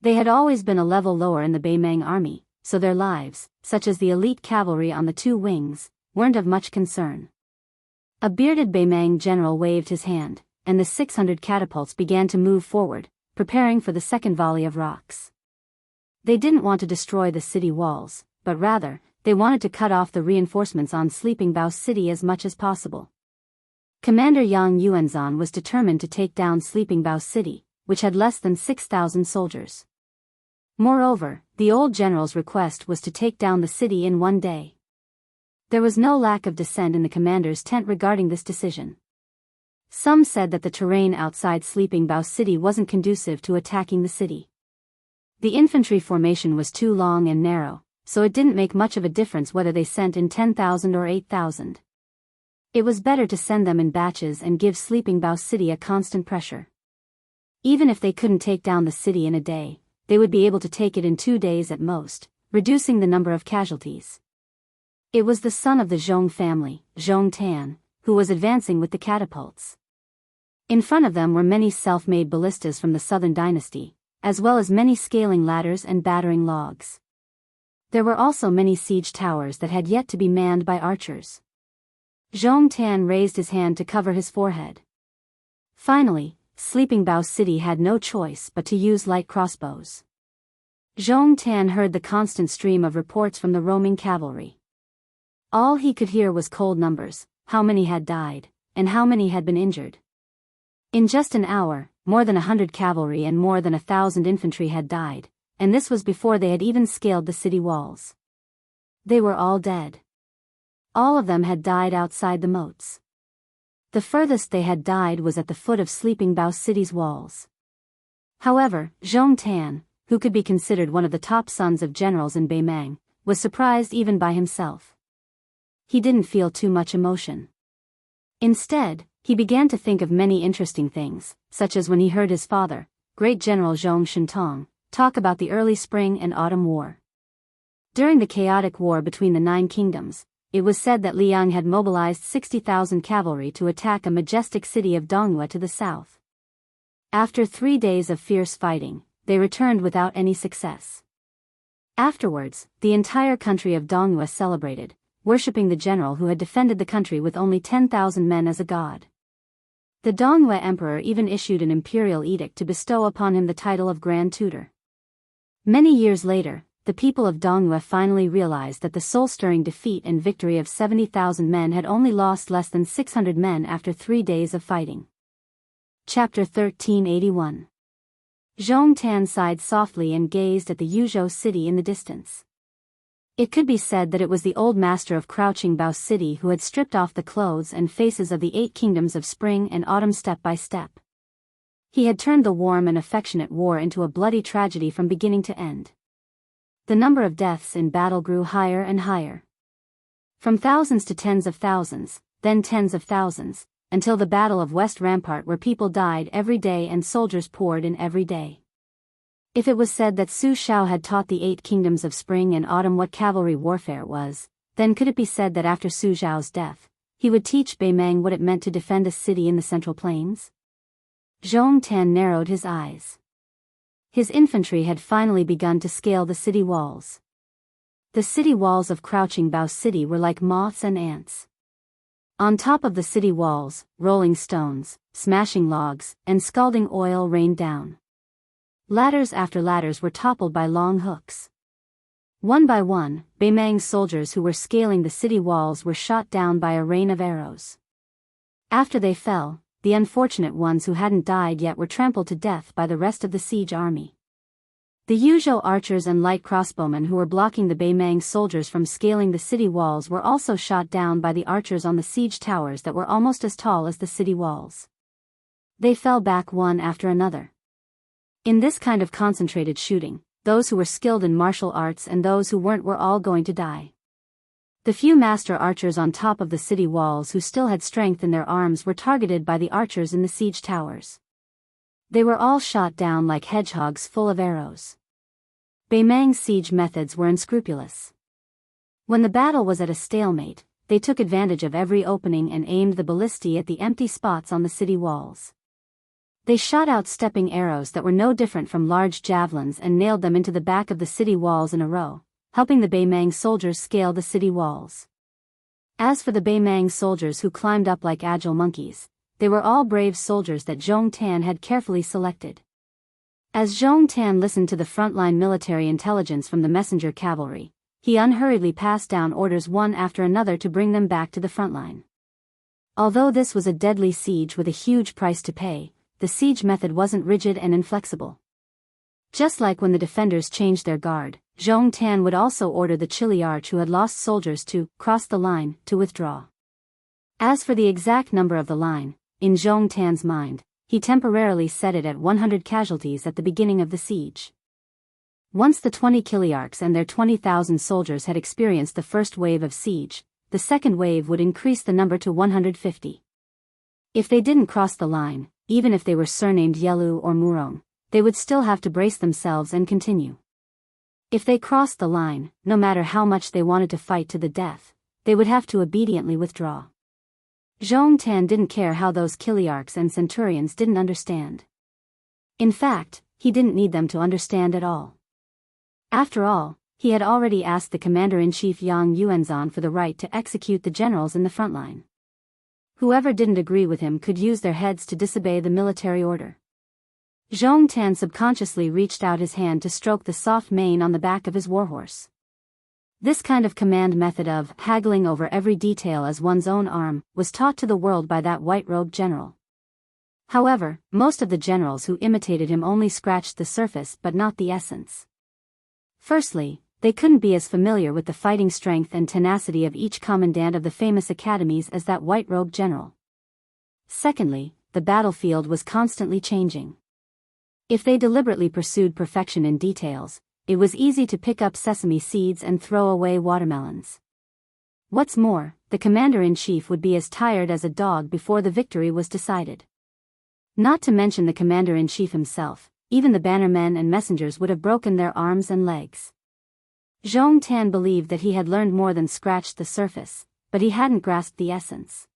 They had always been a level lower in the Baimang army, so their lives, such as the elite cavalry on the 2 wings, weren't of much concern. A bearded Baimang general waved his hand, and the 600 catapults began to move forward, preparing for the second volley of rocks. They didn't want to destroy the city walls, but rather, they wanted to cut off the reinforcements on Sleeping Bao City as much as possible. Commander Yang Yuanzhan was determined to take down Sleeping Bao City, which had less than 6,000 soldiers. Moreover, the old general's request was to take down the city in 1 day. There was no lack of dissent in the commander's tent regarding this decision. Some said that the terrain outside Sleeping Bao City wasn't conducive to attacking the city. The infantry formation was too long and narrow, so it didn't make much of a difference whether they sent in 10,000 or 8,000. It was better to send them in batches and give Sleeping Bao City a constant pressure. Even if they couldn't take down the city in a day, they would be able to take it in 2 days at most, reducing the number of casualties. It was the son of the Zhong family, Zhong Tan, who was advancing with the catapults. In front of them were many self-made ballistas from the Southern Dynasty, as well as many scaling ladders and battering logs. There were also many siege towers that had yet to be manned by archers. Zhong Tan raised his hand to cover his forehead. Finally, Sleeping Bao City had no choice but to use light crossbows. Zhong Tan heard the constant stream of reports from the roaming cavalry. All he could hear was cold numbers, how many had died, and how many had been injured. In just an hour, more than 100 cavalry and more than 1,000 infantry had died, and this was before they had even scaled the city walls. They were all dead. All of them had died outside the moats. The furthest they had died was at the foot of Sleeping Bao City's walls. However, Zhong Tan, who could be considered one of the top sons of generals in Baimang, was surprised even by himself. He didn't feel too much emotion. Instead, he began to think of many interesting things, such as when he heard his father, great general Zhong Shentong, talk about the early spring and autumn war. During the chaotic war between the 9 kingdoms, it was said that Liang had mobilized 60,000 cavalry to attack a majestic city of Donghua to the south. After 3 days of fierce fighting, they returned without any success. Afterwards, the entire country of Donghua celebrated, worshipping the general who had defended the country with only 10,000 men as a god. The Donghua emperor even issued an imperial edict to bestow upon him the title of Grand Tutor. Many years later, the people of Donghua finally realized that the soul-stirring defeat and victory of 70,000 men had only lost less than 600 men after 3 days of fighting. Chapter 1381. Zhong Tan sighed softly and gazed at the Yuzhou city in the distance. It could be said that it was the old master of Crouching Bao City who had stripped off the clothes and faces of the 8 kingdoms of spring and autumn step by step. He had turned the warm and affectionate war into a bloody tragedy from beginning to end. The number of deaths in battle grew higher and higher. From thousands to tens of thousands, then tens of thousands, until the Battle of West Rampart where people died every day and soldiers poured in every day. If it was said that Su Shao had taught the 8 kingdoms of spring and autumn what cavalry warfare was, then could it be said that after Su Shao's death, he would teach Bei Meng what it meant to defend a city in the Central Plains? Zhong Tan narrowed his eyes. His infantry had finally begun to scale the city walls. The city walls of Crouching Bao City were like moths and ants. On top of the city walls, rolling stones, smashing logs, and scalding oil rained down. Ladders after ladders were toppled by long hooks. One by one, Bei Meng's soldiers who were scaling the city walls were shot down by a rain of arrows. After they fell, the unfortunate ones who hadn't died yet were trampled to death by the rest of the siege army. The Yuzhou archers and light crossbowmen who were blocking the Bei Meng soldiers from scaling the city walls were also shot down by the archers on the siege towers that were almost as tall as the city walls. They fell back one after another. In this kind of concentrated shooting, those who were skilled in martial arts and those who weren't were all going to die. The few master archers on top of the city walls who still had strength in their arms were targeted by the archers in the siege towers. They were all shot down like hedgehogs full of arrows. Bei Meng's siege methods were unscrupulous. When the battle was at a stalemate, they took advantage of every opening and aimed the ballistae at the empty spots on the city walls. They shot out stepping arrows that were no different from large javelins and nailed them into the back of the city walls in a row, helping the Bei Meng soldiers scale the city walls. As for the Bei Meng soldiers who climbed up like agile monkeys, they were all brave soldiers that Zhong Tan had carefully selected. As Zhong Tan listened to the frontline military intelligence from the messenger cavalry, he unhurriedly passed down orders one after another to bring them back to the frontline. Although this was a deadly siege with a huge price to pay, the siege method wasn't rigid and inflexible. Just like when the defenders changed their guard, Zhong Tan would also order the Chili Arch who had lost soldiers to cross the line, to withdraw. As for the exact number of the line, in Zhong Tan's mind, he temporarily set it at 100 casualties at the beginning of the siege. Once the 20 Kiliarchs and their 20,000 soldiers had experienced the first wave of siege, the second wave would increase the number to 150. If they didn't cross the line, even if they were surnamed Yelu or Murong, they would still have to brace themselves and continue. If they crossed the line, no matter how much they wanted to fight to the death, they would have to obediently withdraw. Zhong Tan didn't care how those Kiliarchs and centurions didn't understand. In fact, he didn't need them to understand at all. After all, he had already asked the commander-in-chief Yang Yuanzhan for the right to execute the generals in the front line. Whoever didn't agree with him could use their heads to disobey the military order. Zhong Tan subconsciously reached out his hand to stroke the soft mane on the back of his warhorse. This kind of command method of haggling over every detail as one's own arm was taught to the world by that white-robed general. However, most of the generals who imitated him only scratched the surface but not the essence. Firstly, they couldn't be as familiar with the fighting strength and tenacity of each commandant of the famous academies as that white-robed general. Secondly, the battlefield was constantly changing. If they deliberately pursued perfection in details, it was easy to pick up sesame seeds and throw away watermelons. What's more, the commander-in-chief would be as tired as a dog before the victory was decided. Not to mention the commander-in-chief himself, even the bannermen and messengers would have broken their arms and legs. Zhong Tan believed that he had learned more than scratched the surface, but he hadn't grasped the essence.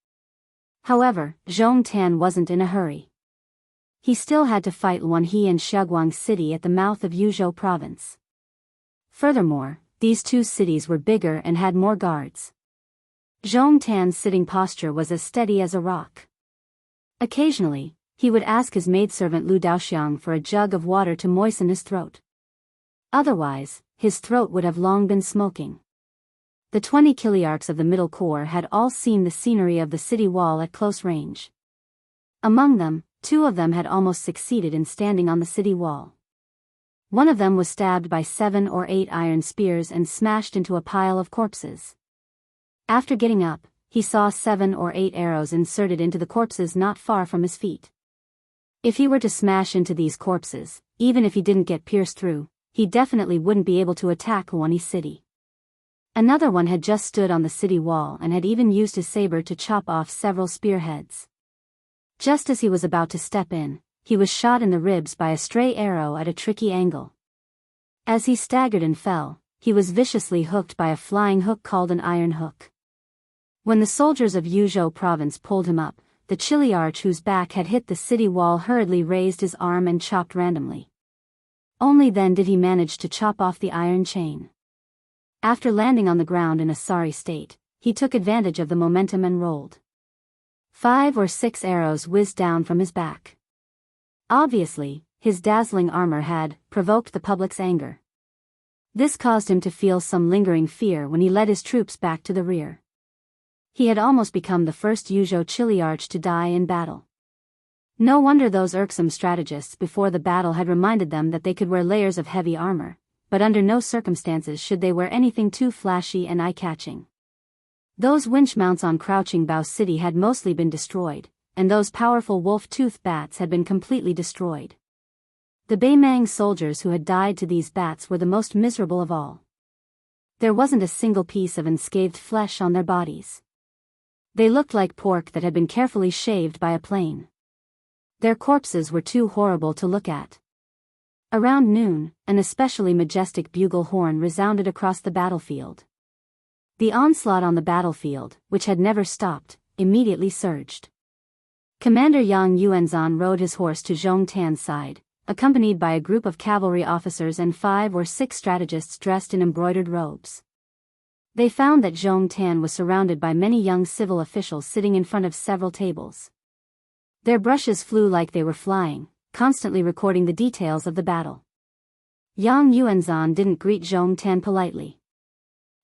However, Zhong Tan wasn't in a hurry. He still had to fight Wanhe and Xiaoguang City at the mouth of Yuzhou province. Furthermore, these two cities were bigger and had more guards. Zhong Tan's sitting posture was as steady as a rock. Occasionally, he would ask his maidservant Lu Daoxiang for a jug of water to moisten his throat. Otherwise, his throat would have long been smoking. The 20 kiliarchs of the Middle Corps had all seen the scenery of the city wall at close range. Among them, 2 of them had almost succeeded in standing on the city wall. One of them was stabbed by 7 or 8 iron spears and smashed into a pile of corpses. After getting up, he saw 7 or 8 arrows inserted into the corpses not far from his feet. If he were to smash into these corpses, even if he didn't get pierced through, he definitely wouldn't be able to attack Wanhe City. Another one had just stood on the city wall and had even used his saber to chop off several spearheads. Just as he was about to step in, he was shot in the ribs by a stray arrow at a tricky angle. As he staggered and fell, he was viciously hooked by a flying hook called an iron hook. When the soldiers of Yuzhou province pulled him up, the chiliarch whose back had hit the city wall hurriedly raised his arm and chopped randomly. Only then did he manage to chop off the iron chain. After landing on the ground in a sorry state, he took advantage of the momentum and rolled. 5 or 6 arrows whizzed down from his back. Obviously, his dazzling armor had provoked the public's anger. This caused him to feel some lingering fear when he led his troops back to the rear. He had almost become the first Yuzhou chiliarch to die in battle. No wonder those irksome strategists before the battle had reminded them that they could wear layers of heavy armor, but under no circumstances should they wear anything too flashy and eye-catching. Those winch mounts on Crouching Bao City had mostly been destroyed, and those powerful wolf-tooth bats had been completely destroyed. The Beimang soldiers who had died to these bats were the most miserable of all. There wasn't a single piece of unscathed flesh on their bodies. They looked like pork that had been carefully shaved by a plane. Their corpses were too horrible to look at. Around noon, an especially majestic bugle horn resounded across the battlefield. The onslaught on the battlefield, which had never stopped, immediately surged. Commander Yang Yuanzhan rode his horse to Zhong Tan's side, accompanied by a group of cavalry officers and 5 or 6 strategists dressed in embroidered robes. They found that Zhong Tan was surrounded by many young civil officials sitting in front of several tables. Their brushes flew like they were flying, constantly recording the details of the battle. Yang Yuanzhan didn't greet Zhong Tan politely.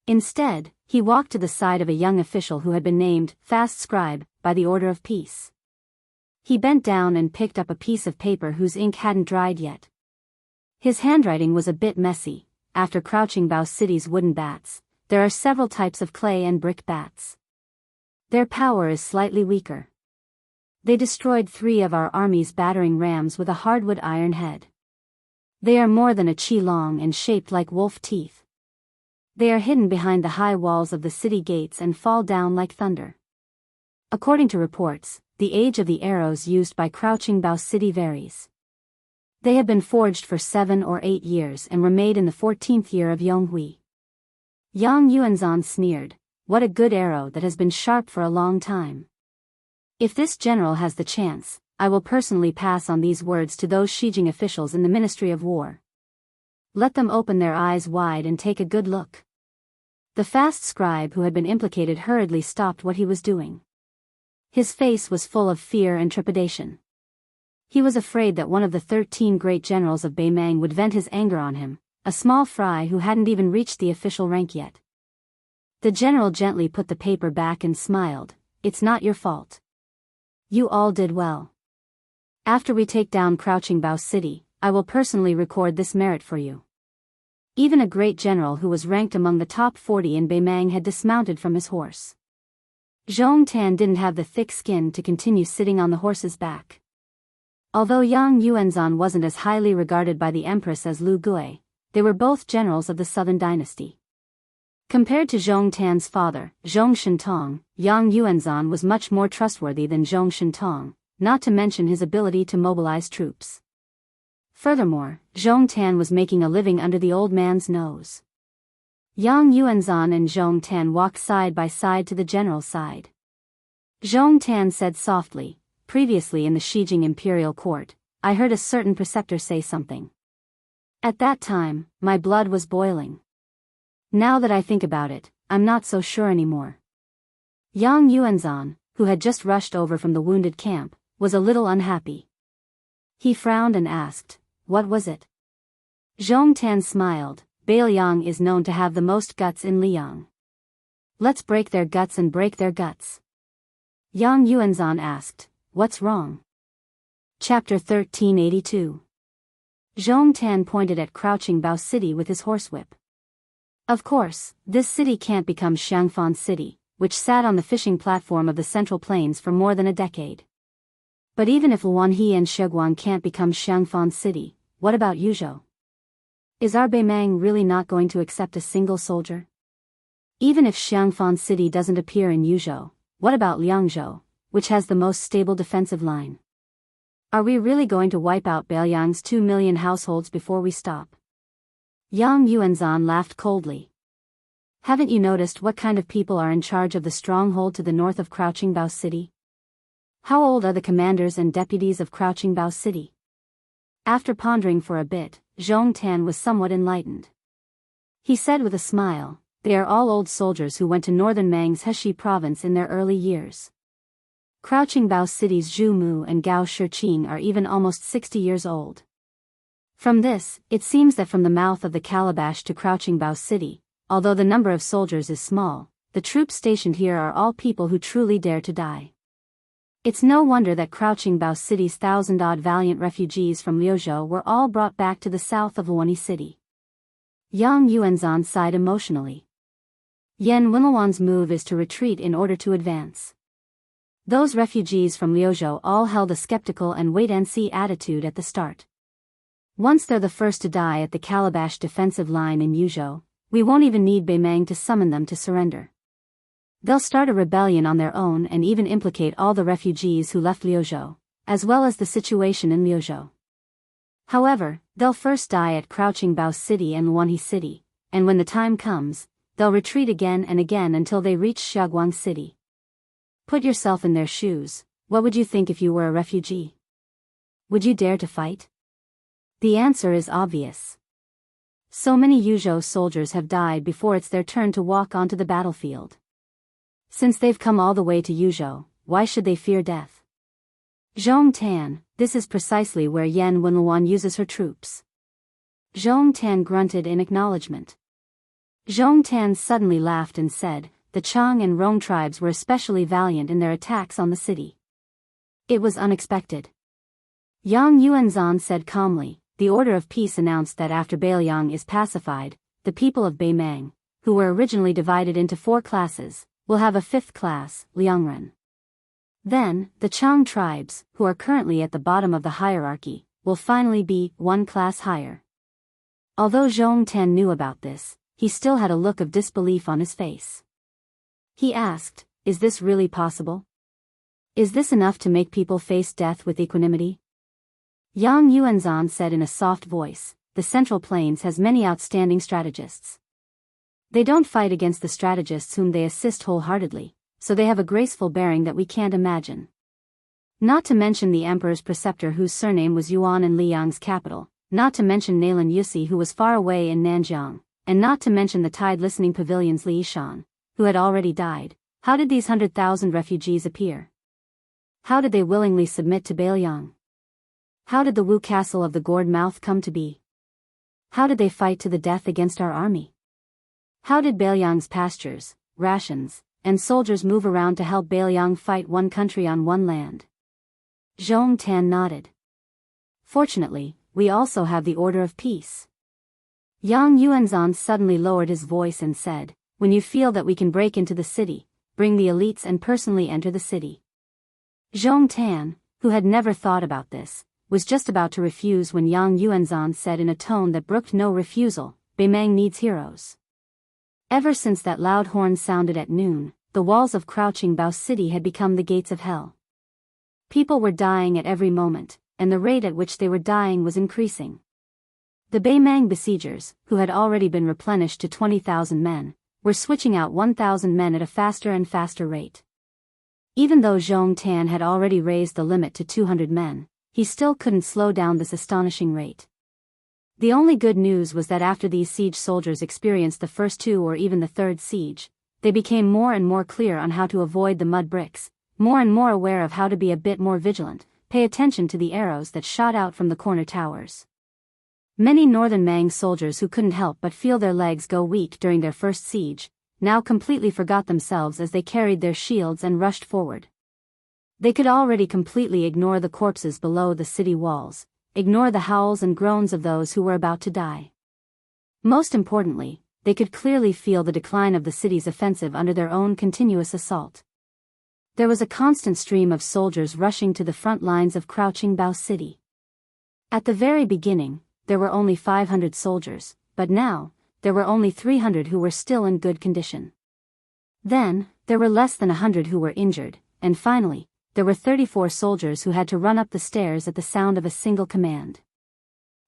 Instead, he walked to the side of a young official who had been named Fast Scribe by the order of peace. He bent down and picked up a piece of paper whose ink hadn't dried yet. His handwriting was a bit messy. After Crouching Bao City's wooden bats, there are several types of clay and brick bats. Their power is slightly weaker. They destroyed 3 of our army's battering rams with a hardwood iron head. They are more than a chi long and shaped like wolf teeth. They are hidden behind the high walls of the city gates and fall down like thunder. According to reports, the age of the arrows used by Crouching Bao City varies. They have been forged for 7 or 8 years and were made in the 14th year of Yonghui. Yang Yuanzhan sneered, "What a good arrow that has been sharp for a long time. If this general has the chance, I will personally pass on these words to those Shijing officials in the Ministry of War. Let them open their eyes wide and take a good look." The fast scribe who had been implicated hurriedly stopped what he was doing. His face was full of fear and trepidation. He was afraid that one of the 13 great generals of Beimang would vent his anger on him, a small fry who hadn't even reached the official rank yet. The general gently put the paper back and smiled, "It's not your fault. You all did well. After we take down Crouching Bao City, I will personally record this merit for you." Even a great general who was ranked among the top 40 in Beimang had dismounted from his horse. Zhong Tan didn't have the thick skin to continue sitting on the horse's back. Although Yang Yuanzhan wasn't as highly regarded by the empress as Lu Gui, they were both generals of the Southern Dynasty. Compared to Zhong Tan's father, Zhong Shentong, Yang Yuanzhan was much more trustworthy than Zhong Shentong, not to mention his ability to mobilize troops. Furthermore, Zhong Tan was making a living under the old man's nose. Yang Yuanzhan and Zhong Tan walked side by side to the general's side. Zhong Tan said softly, "Previously in the Shijing imperial court, I heard a certain preceptor say something. At that time, my blood was boiling. Now that I think about it, I'm not so sure anymore." Yang Yuanzhan, who had just rushed over from the wounded camp, was a little unhappy. He frowned and asked, "What was it?" Zhong Tan smiled. "Beiliang is known to have the most guts in Liang. Let's break their guts and break their guts." Yang Yuanzhan asked, "What's wrong?" Chapter 1382. Zhong Tan pointed at Crouching Bao City with his horsewhip. Of course, this city can't become Xiangfan City, which sat on the fishing platform of the Central Plains for more than a decade. But even if Luanhe and Sheguang can't become Xiangfan City, what about Yuzhou? Is our Beimang really not going to accept a single soldier? Even if Xiangfan City doesn't appear in Yuzhou, what about Liangzhou, which has the most stable defensive line? Are we really going to wipe out Beiliang's 2 million households before we stop? Yang Yuanzhan laughed coldly. Haven't you noticed what kind of people are in charge of the stronghold to the north of Crouching Bao City? How old are the commanders and deputies of Crouching Bao City? After pondering for a bit, Zhong Tan was somewhat enlightened. He said with a smile, "They are all old soldiers who went to northern Mang's Heshi province in their early years. Crouching Bao City's Zhu Mu and Gao Shiqing are even almost 60 years old." From this, it seems that from the mouth of the Calabash to Crouching Bao City, although the number of soldiers is small, the troops stationed here are all people who truly dare to die. It's no wonder that Crouching Bao City's 1,000-odd valiant refugees from Liuzhou were all brought back to the south of Luanhe City. Yang Yuanzhan sighed emotionally. Yan Winluan's move is to retreat in order to advance. Those refugees from Liuzhou all held a skeptical and wait-and-see attitude at the start. Once they're the first to die at the Calabash defensive line in Yuzhou, we won't even need Beimang to summon them to surrender. They'll start a rebellion on their own and even implicate all the refugees who left Liuzhou, as well as the situation in Liuzhou. However, they'll first die at Crouching Bao City and Luanhe City, and when the time comes, they'll retreat again and again until they reach Xiaguang City. Put yourself in their shoes. What would you think if you were a refugee? Would you dare to fight? The answer is obvious. So many Yuzhou soldiers have died before it's their turn to walk onto the battlefield. Since they've come all the way to Yuzhou, why should they fear death? Zhong Tan, this is precisely where Yan Wenluan uses her troops. Zhong Tan grunted in acknowledgement. Zhong Tan suddenly laughed and said, "The Chang and Rong tribes were especially valiant in their attacks on the city." It was unexpected. Yang Yuanzhan said calmly, "The order of peace announced that after Beiliang is pacified, the people of Beimang, who were originally divided into 4 classes, will have a 5th class, Liangren. Then, the Chang tribes, who are currently at the bottom of the hierarchy, will finally be 1 class higher." Although Zhong Tan knew about this, he still had a look of disbelief on his face. He asked, "Is this really possible? Is this enough to make people face death with equanimity?" Yang Yuanzhan said in a soft voice, "The Central Plains has many outstanding strategists. They don't fight against the strategists whom they assist wholeheartedly, so they have a graceful bearing that we can't imagine. Not to mention the emperor's preceptor whose surname was Yuan in Liang's capital, not to mention Nalin Yusi who was far away in Nanjiang, and not to mention the Tide Listening Pavilion's Li Yishan, who had already died. How did these 100,000 refugees appear? How did they willingly submit to Beiliang? How did the Wu Castle of the Gourd Mouth come to be? How did they fight to the death against our army? How did Beiliang's pastures, rations, and soldiers move around to help Beiliang fight one country on one land?" Zhong Tan nodded. "Fortunately, we also have the order of peace." Yang Yuanzhan suddenly lowered his voice and said, "When you feel that we can break into the city, bring the elites and personally enter the city." Zhong Tan, who had never thought about this, was just about to refuse when Yang Yuanzhan said in a tone that brooked no refusal, "Beimang needs heroes." Ever since that loud horn sounded at noon, the walls of Crouching Bao City had become the gates of hell. People were dying at every moment, and the rate at which they were dying was increasing. The Beimang besiegers, who had already been replenished to 20,000 men, were switching out 1,000 men at a faster and faster rate. Even though Zhong Tan had already raised the limit to 200 men, he still couldn't slow down this astonishing rate. The only good news was that after these siege soldiers experienced the first two or even the third siege, they became more and more clear on how to avoid the mud bricks, more and more aware of how to be a bit more vigilant, pay attention to the arrows that shot out from the corner towers. Many northern Mang soldiers who couldn't help but feel their legs go weak during their first siege, now completely forgot themselves as they carried their shields and rushed forward. They could already completely ignore the corpses below the city walls, ignore the howls and groans of those who were about to die. Most importantly, they could clearly feel the decline of the city's offensive under their own continuous assault. There was a constant stream of soldiers rushing to the front lines of crouching Bao City. At the very beginning, there were only 500 soldiers, but now, there were only 300 who were still in good condition. Then, there were less than 100 who were injured, and finally, there were 34 soldiers who had to run up the stairs at the sound of a single command.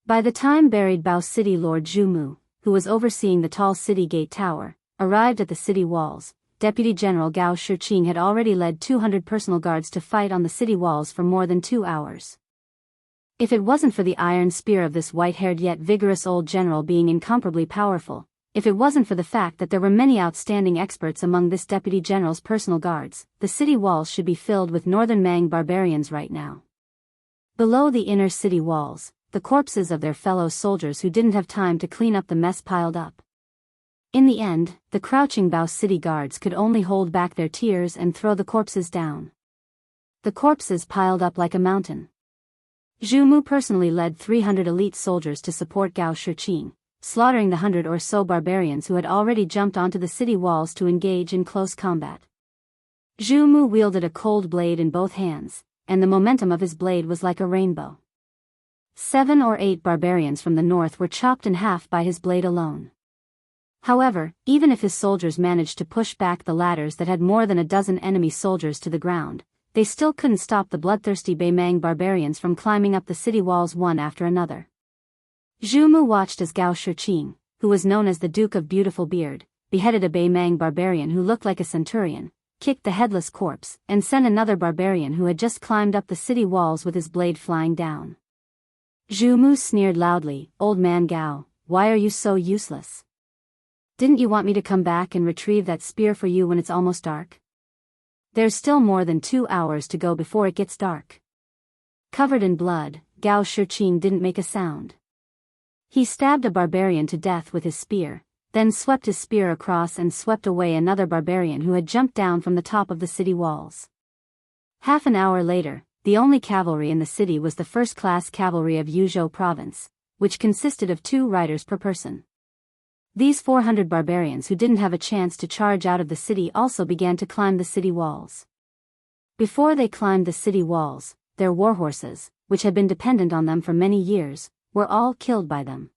By the time buried Bao City Lord Zhu, who was overseeing the tall city gate tower, arrived at the city walls, Deputy General Gao Shiqing had already led 200 personal guards to fight on the city walls for more than 2 hours. If it wasn't for the iron spear of this white-haired yet vigorous old general being incomparably powerful, if it wasn't for the fact that there were many outstanding experts among this deputy general's personal guards, the city walls should be filled with northern Mang barbarians right now. Below the inner city walls, the corpses of their fellow soldiers who didn't have time to clean up the mess piled up. In the end, the crouching Bao City guards could only hold back their tears and throw the corpses down. The corpses piled up like a mountain. Zhu Mu personally led 300 elite soldiers to support Gao Shiqing, slaughtering the 100 or so barbarians who had already jumped onto the city walls to engage in close combat. Zhu Mu wielded a cold blade in both hands, and the momentum of his blade was like a rainbow. 7 or 8 barbarians from the north were chopped in half by his blade alone. However, even if his soldiers managed to push back the ladders that had more than a dozen enemy soldiers to the ground, they still couldn't stop the bloodthirsty Beimang barbarians from climbing up the city walls one after another. Zhu Mu watched as Gao Shiqing, who was known as the Duke of Beautiful Beard, beheaded a Beimang barbarian who looked like a centurion, kicked the headless corpse, and sent another barbarian who had just climbed up the city walls with his blade flying down. Zhu Mu sneered loudly, "Old man Gao, why are you so useless? Didn't you want me to come back and retrieve that spear for you when it's almost dark? There's still more than 2 hours to go before it gets dark." Covered in blood, Gao Shiqing didn't make a sound. He stabbed a barbarian to death with his spear, then swept his spear across and swept away another barbarian who had jumped down from the top of the city walls. Half an hour later, the only cavalry in the city was the first-class cavalry of Yuzhou province, which consisted of 2 riders per person. These 400 barbarians who didn't have a chance to charge out of the city also began to climb the city walls. Before they climbed the city walls, their warhorses, which had been dependent on them for many years, were all killed by them.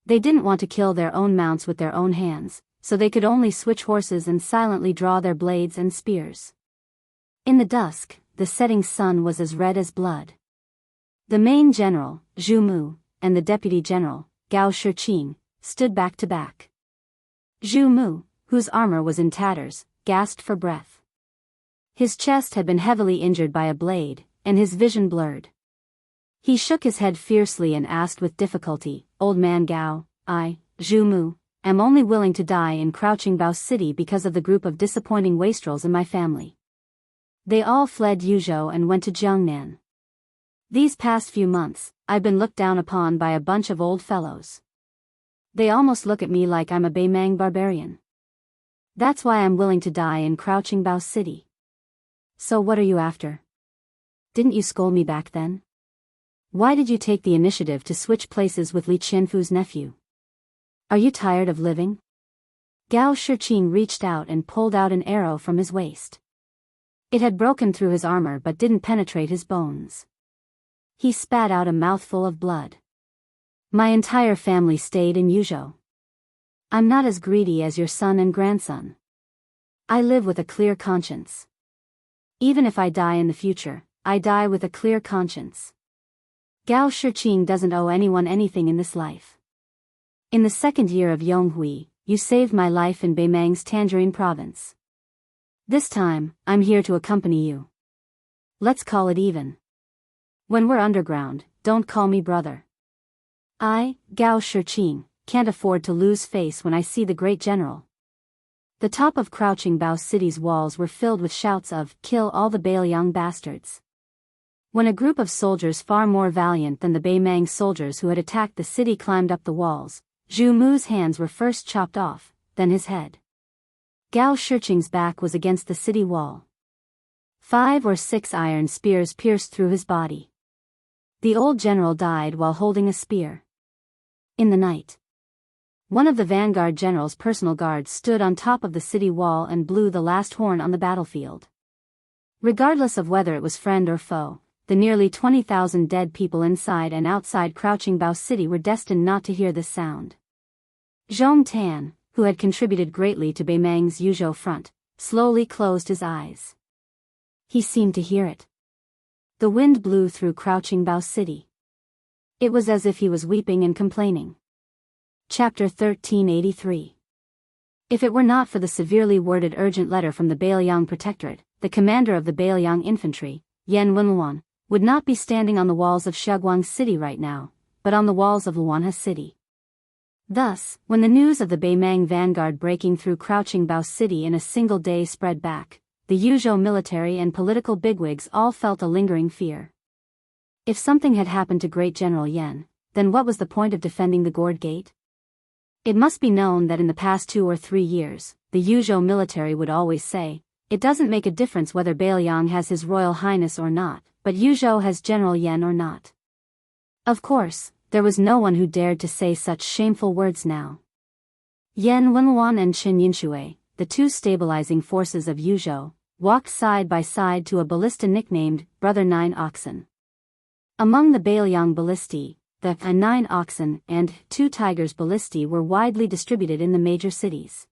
They didn't want to kill their own mounts with their own hands, so they could only switch horses and silently draw their blades and spears. In the dusk, the setting sun was as red as blood. The main general, Zhu Mu, and the deputy general, Gao Shiqing, stood back to back. Zhu Mu, whose armor was in tatters, gasped for breath. His chest had been heavily injured by a blade, and his vision blurred. He shook his head fiercely and asked with difficulty, "Old man Gao, I, Zhu Mu, am only willing to die in crouching Bao City because of the group of disappointing wastrels in my family. They all fled Yuzhou and went to Jiangnan. These past few months, I've been looked down upon by a bunch of old fellows. They almost look at me like I'm a Beimang barbarian. That's why I'm willing to die in crouching Bao City. So what are you after? Didn't you scold me back then? Why did you take the initiative to switch places with Li Qianfu's nephew? Are you tired of living?" Gao Shiqing reached out and pulled out an arrow from his waist. It had broken through his armor but didn't penetrate his bones. He spat out a mouthful of blood. "My entire family stayed in Yuzhou. I'm not as greedy as your son and grandson. I live with a clear conscience. Even if I die in the future, I die with a clear conscience. Gao Shiqing doesn't owe anyone anything in this life. In the second year of Yonghui, you saved my life in Beimang's Tangerine province. This time, I'm here to accompany you. Let's call it even. When we're underground, don't call me brother. I, Gao Shiqing, can't afford to lose face when I see the great general. The top of Crouching Bao City's walls were filled with shouts of, "Kill all the Biyao bastards." When a group of soldiers far more valiant than the Beimang soldiers who had attacked the city climbed up the walls, Zhu Mu's hands were first chopped off, then his head. Gao Shiqing's back was against the city wall. 5 or 6 iron spears pierced through his body. The old general died while holding a spear. In the night, one of the vanguard general's personal guards stood on top of the city wall and blew the last horn on the battlefield. Regardless of whether it was friend or foe, the nearly 20,000 dead people inside and outside Crouching Bao City were destined not to hear this sound. Zhong Tan, who had contributed greatly to Beimang's Yuzhou front, slowly closed his eyes. He seemed to hear it. The wind blew through Crouching Bao City. It was as if he was weeping and complaining. Chapter 1383. If it were not for the severely worded urgent letter from the Biyao Protectorate, the commander of the Biyao infantry, Yan Wenluan, would not be standing on the walls of Shiguang City right now, but on the walls of Luanha City. Thus, when the news of the Beimang vanguard breaking through Crouching Bao City in a single day spread back, the Yuzhou military and political bigwigs all felt a lingering fear. If something had happened to Great General Yan, then what was the point of defending the Gourd Gate? It must be known that in the past 2 or 3 years, the Yuzhou military would always say, "It doesn't make a difference whether Biyao has His Royal Highness or not, but Yuzhou has General Yan or not." Of course, there was no one who dared to say such shameful words now. Yan Wenluan and Chen Yinshui, the 2 stabilizing forces of Yuzhou, walked side by side to a ballista nicknamed Brother 9 Oxen. Among the Biyao ballistae, the 9 Oxen and 2 Tigers ballistae were widely distributed in the major cities.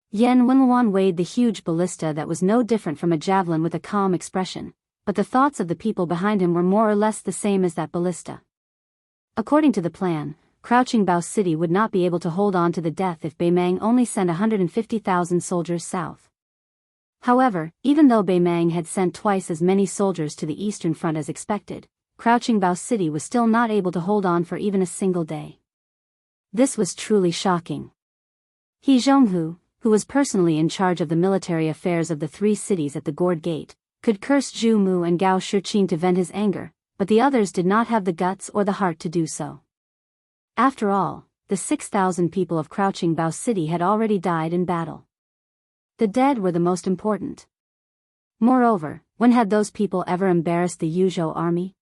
Yan Wenluan weighed the huge ballista that was no different from a javelin with a calm expression, but the thoughts of the people behind him were more or less the same as that ballista. According to the plan, Crouching Bao City would not be able to hold on to the death if Beimang only sent 150,000 soldiers south. However, even though Beimang had sent twice as many soldiers to the eastern front as expected, Crouching Bao City was still not able to hold on for even a single day. This was truly shocking. He Jianghu, who was personally in charge of the military affairs of the 3 cities at the Gourd Gate, could curse Zhu Mu and Gao Shiqing to vent his anger, but the others did not have the guts or the heart to do so. After all, the 6,000 people of Crouching Bao City had already died in battle. The dead were the most important. Moreover, when had those people ever embarrassed the Yuzhou army?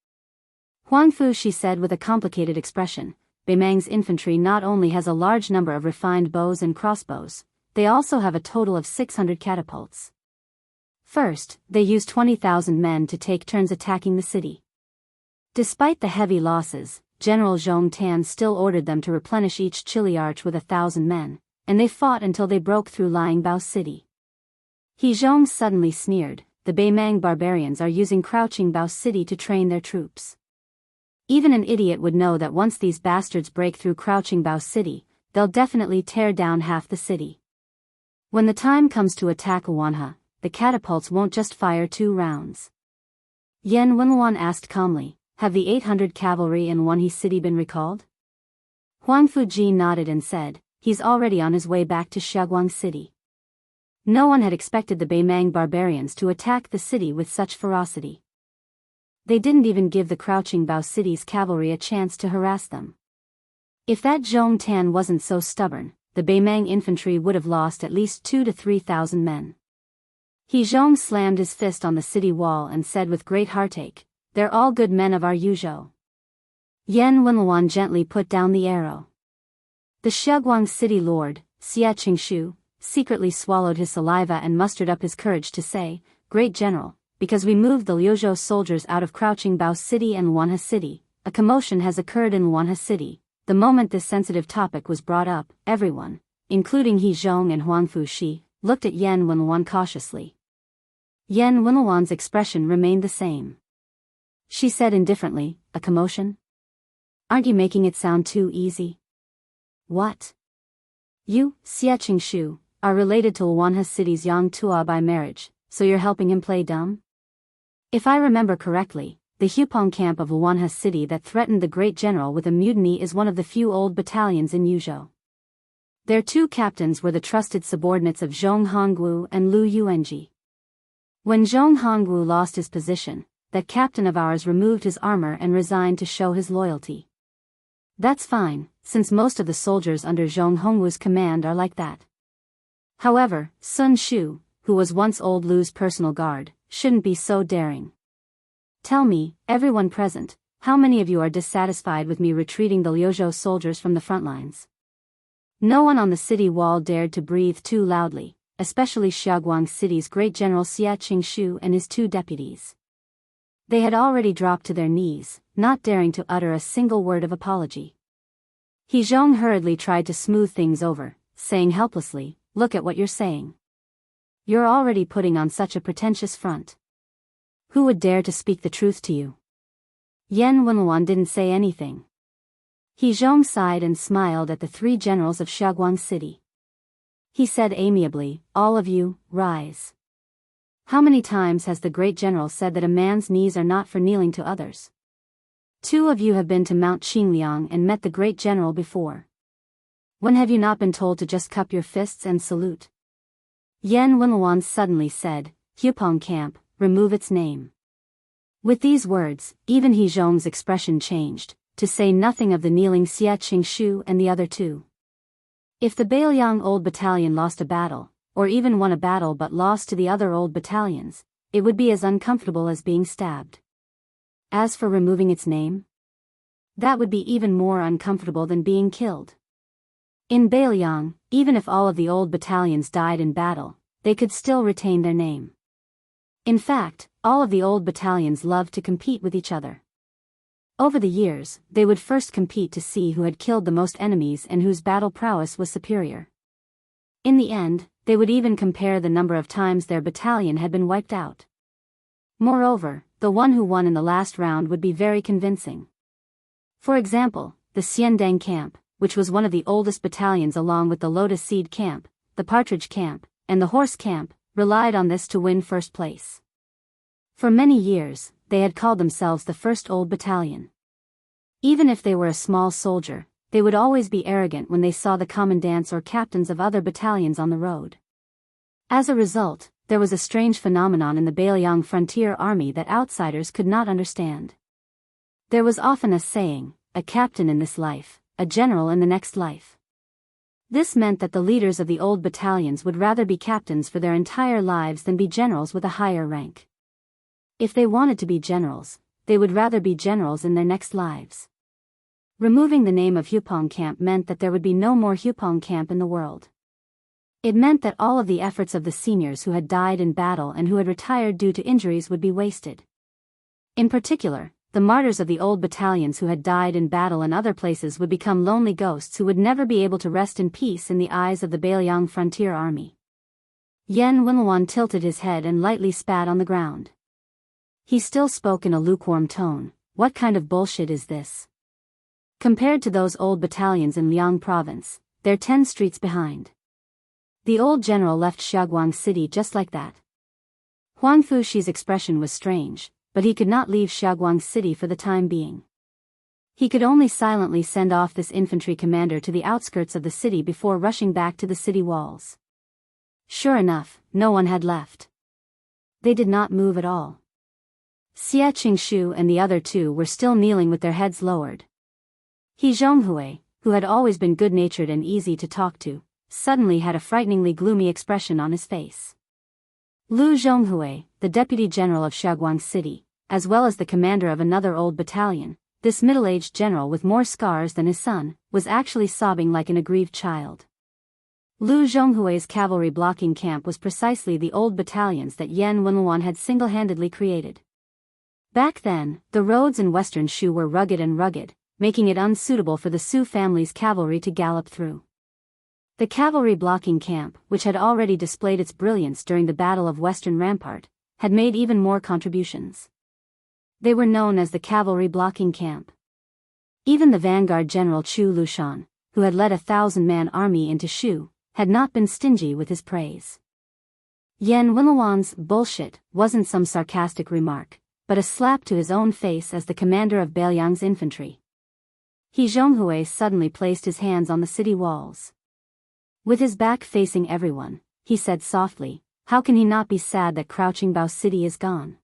Huang Fu, she said with a complicated expression, Beimang's infantry not only has a large number of refined bows and crossbows, they also have a total of 600 catapults. First, they used 20,000 men to take turns attacking the city. Despite the heavy losses, General Zhong Tan still ordered them to replenish each chilly arch with 1,000 men, and they fought until they broke through Lying Bao City. He Zhong suddenly sneered, "The Beimang barbarians are using Crouching Bao City to train their troops. Even an idiot would know that once these bastards break through Crouching Bao City, they'll definitely tear down half the city. When the time comes to attack Luanha, the catapults won't just fire 2 rounds." Yan Wenluan asked calmly, "Have the 800 cavalry in Luanha City been recalled?" Huang Fuji nodded and said, "He's already on his way back to Shiguang City." No one had expected the Beimang barbarians to attack the city with such ferocity. They didn't even give the Crouching Bao City's cavalry a chance to harass them. If that Zhong Tan wasn't so stubborn, the Beimang infantry would have lost at least 2,000 to 3,000 men. He Zhong slammed his fist on the city wall and said with great heartache, "They're all good men of our Yuzhou." Yan Wenluan gently put down the arrow. The Shiguang City Lord, Xie Qingshu, secretly swallowed his saliva and mustered up his courage to say, "Great General, because we moved the Liuzhou soldiers out of Crouching Bao City and Luanha City, a commotion has occurred in Luanha City." The moment this sensitive topic was brought up, everyone, including He Zhong and Huang Fushi, looked at Yan Wenluan cautiously. Yan Wenluan's expression remained the same. She said indifferently, a commotion? Aren't you making it sound too easy? What? You, Xie Qingshu, are related to Wuhan city's Yang Tua by marriage, so you're helping him play dumb? If I remember correctly, the Hupong camp of Wuhan city that threatened the great general with a mutiny is one of the few old battalions in Yuzhou. Their two captains were the trusted subordinates of Zhong Hongwu and Lu Yuanji. When Zhong Hongwu lost his position, that captain of ours removed his armor and resigned to show his loyalty. That's fine, since most of the soldiers under Zhong Hongwu's command are like that. However, Sun Shu, who was once old Lu's personal guard, shouldn't be so daring. Tell me, everyone present, how many of you are dissatisfied with me retreating the Liuzhou soldiers from the front lines? No one on the city wall dared to breathe too loudly, especially Xiaoguang City's great general Xie Qingshu and his two deputies. They had already dropped to their knees, not daring to utter a single word of apology. He Zhong hurriedly tried to smooth things over, saying helplessly, "Look at what you're saying. You're already putting on such a pretentious front. Who would dare to speak the truth to you?" Yan Wenluan didn't say anything. He Zhong sighed and smiled at the three generals of Xiaoguang City. He said amiably, "All of you, rise." How many times has the great general said that a man's knees are not for kneeling to others? Two of you have been to Mount Qingliang and met the great general before. When have you not been told to just cup your fists and salute? Yan Wenluan suddenly said, "Hupong camp, remove its name." With these words, even He Zhong's expression changed, to say nothing of the kneeling Xie Qingshu and the other two. If the Beiliang old battalion lost a battle, or even won a battle but lost to the other old battalions, it would be as uncomfortable as being stabbed. As for removing its name, that would be even more uncomfortable than being killed. In Beiliang, even if all of the old battalions died in battle, they could still retain their name. In fact, all of the old battalions loved to compete with each other. Over the years, they would first compete to see who had killed the most enemies and whose battle prowess was superior. In the end, they would even compare the number of times their battalion had been wiped out. Moreover, the one who won in the last round would be very convincing. For example, the Xiandang camp, which was one of the oldest battalions along with the Lotus Seed camp, the Partridge camp, and the Horse camp, relied on this to win first place. For many years, they had called themselves the First Old Battalion. Even if they were a small soldier, they would always be arrogant when they saw the commandants or captains of other battalions on the road. As a result, there was a strange phenomenon in the Beiliang frontier army that outsiders could not understand. There was often a saying, "A captain in this life, a general in the next life." This meant that the leaders of the old battalions would rather be captains for their entire lives than be generals with a higher rank. If they wanted to be generals, they would rather be generals in their next lives. Removing the name of Hupong camp meant that there would be no more Hupong camp in the world. It meant that all of the efforts of the seniors who had died in battle and who had retired due to injuries would be wasted. In particular, the martyrs of the old battalions who had died in battle in other places would become lonely ghosts who would never be able to rest in peace in the eyes of the Beiliang frontier army. Yan Wenluan tilted his head and lightly spat on the ground. He still spoke in a lukewarm tone. "What kind of bullshit is this? Compared to those old battalions in Liang province, they're 10 streets behind." The old general left Xiaoguang City just like that. Huang Fushi's expression was strange, but he could not leave Xiaoguang City for the time being. He could only silently send off this infantry commander to the outskirts of the city before rushing back to the city walls. Sure enough, no one had left. They did not move at all. Xie Qingshu and the other two were still kneeling with their heads lowered. He Zhonghui, who had always been good-natured and easy to talk to, suddenly had a frighteningly gloomy expression on his face. Lu Zhonghui, the deputy general of Xiaoguang City, as well as the commander of another old battalion, this middle-aged general with more scars than his son, was actually sobbing like an aggrieved child. Lu Zhonghui's cavalry blocking camp was precisely the old battalions that Yan Wenluan had single-handedly created. Back then, the roads in western Shu were rugged, making it unsuitable for the Su family's cavalry to gallop through. The cavalry blocking camp, which had already displayed its brilliance during the Battle of Western Rampart, had made even more contributions. They were known as the cavalry blocking camp. Even the vanguard general Chu Lushan, who had led a 1,000-man army into Shu, had not been stingy with his praise. Yan Wenluan's bullshit wasn't some sarcastic remark, but a slap to his own face as the commander of Beiliang's infantry. He Zhonghui suddenly placed his hands on the city walls. With his back facing everyone, he said softly, "How can he not be sad that Crouching Bao City is gone?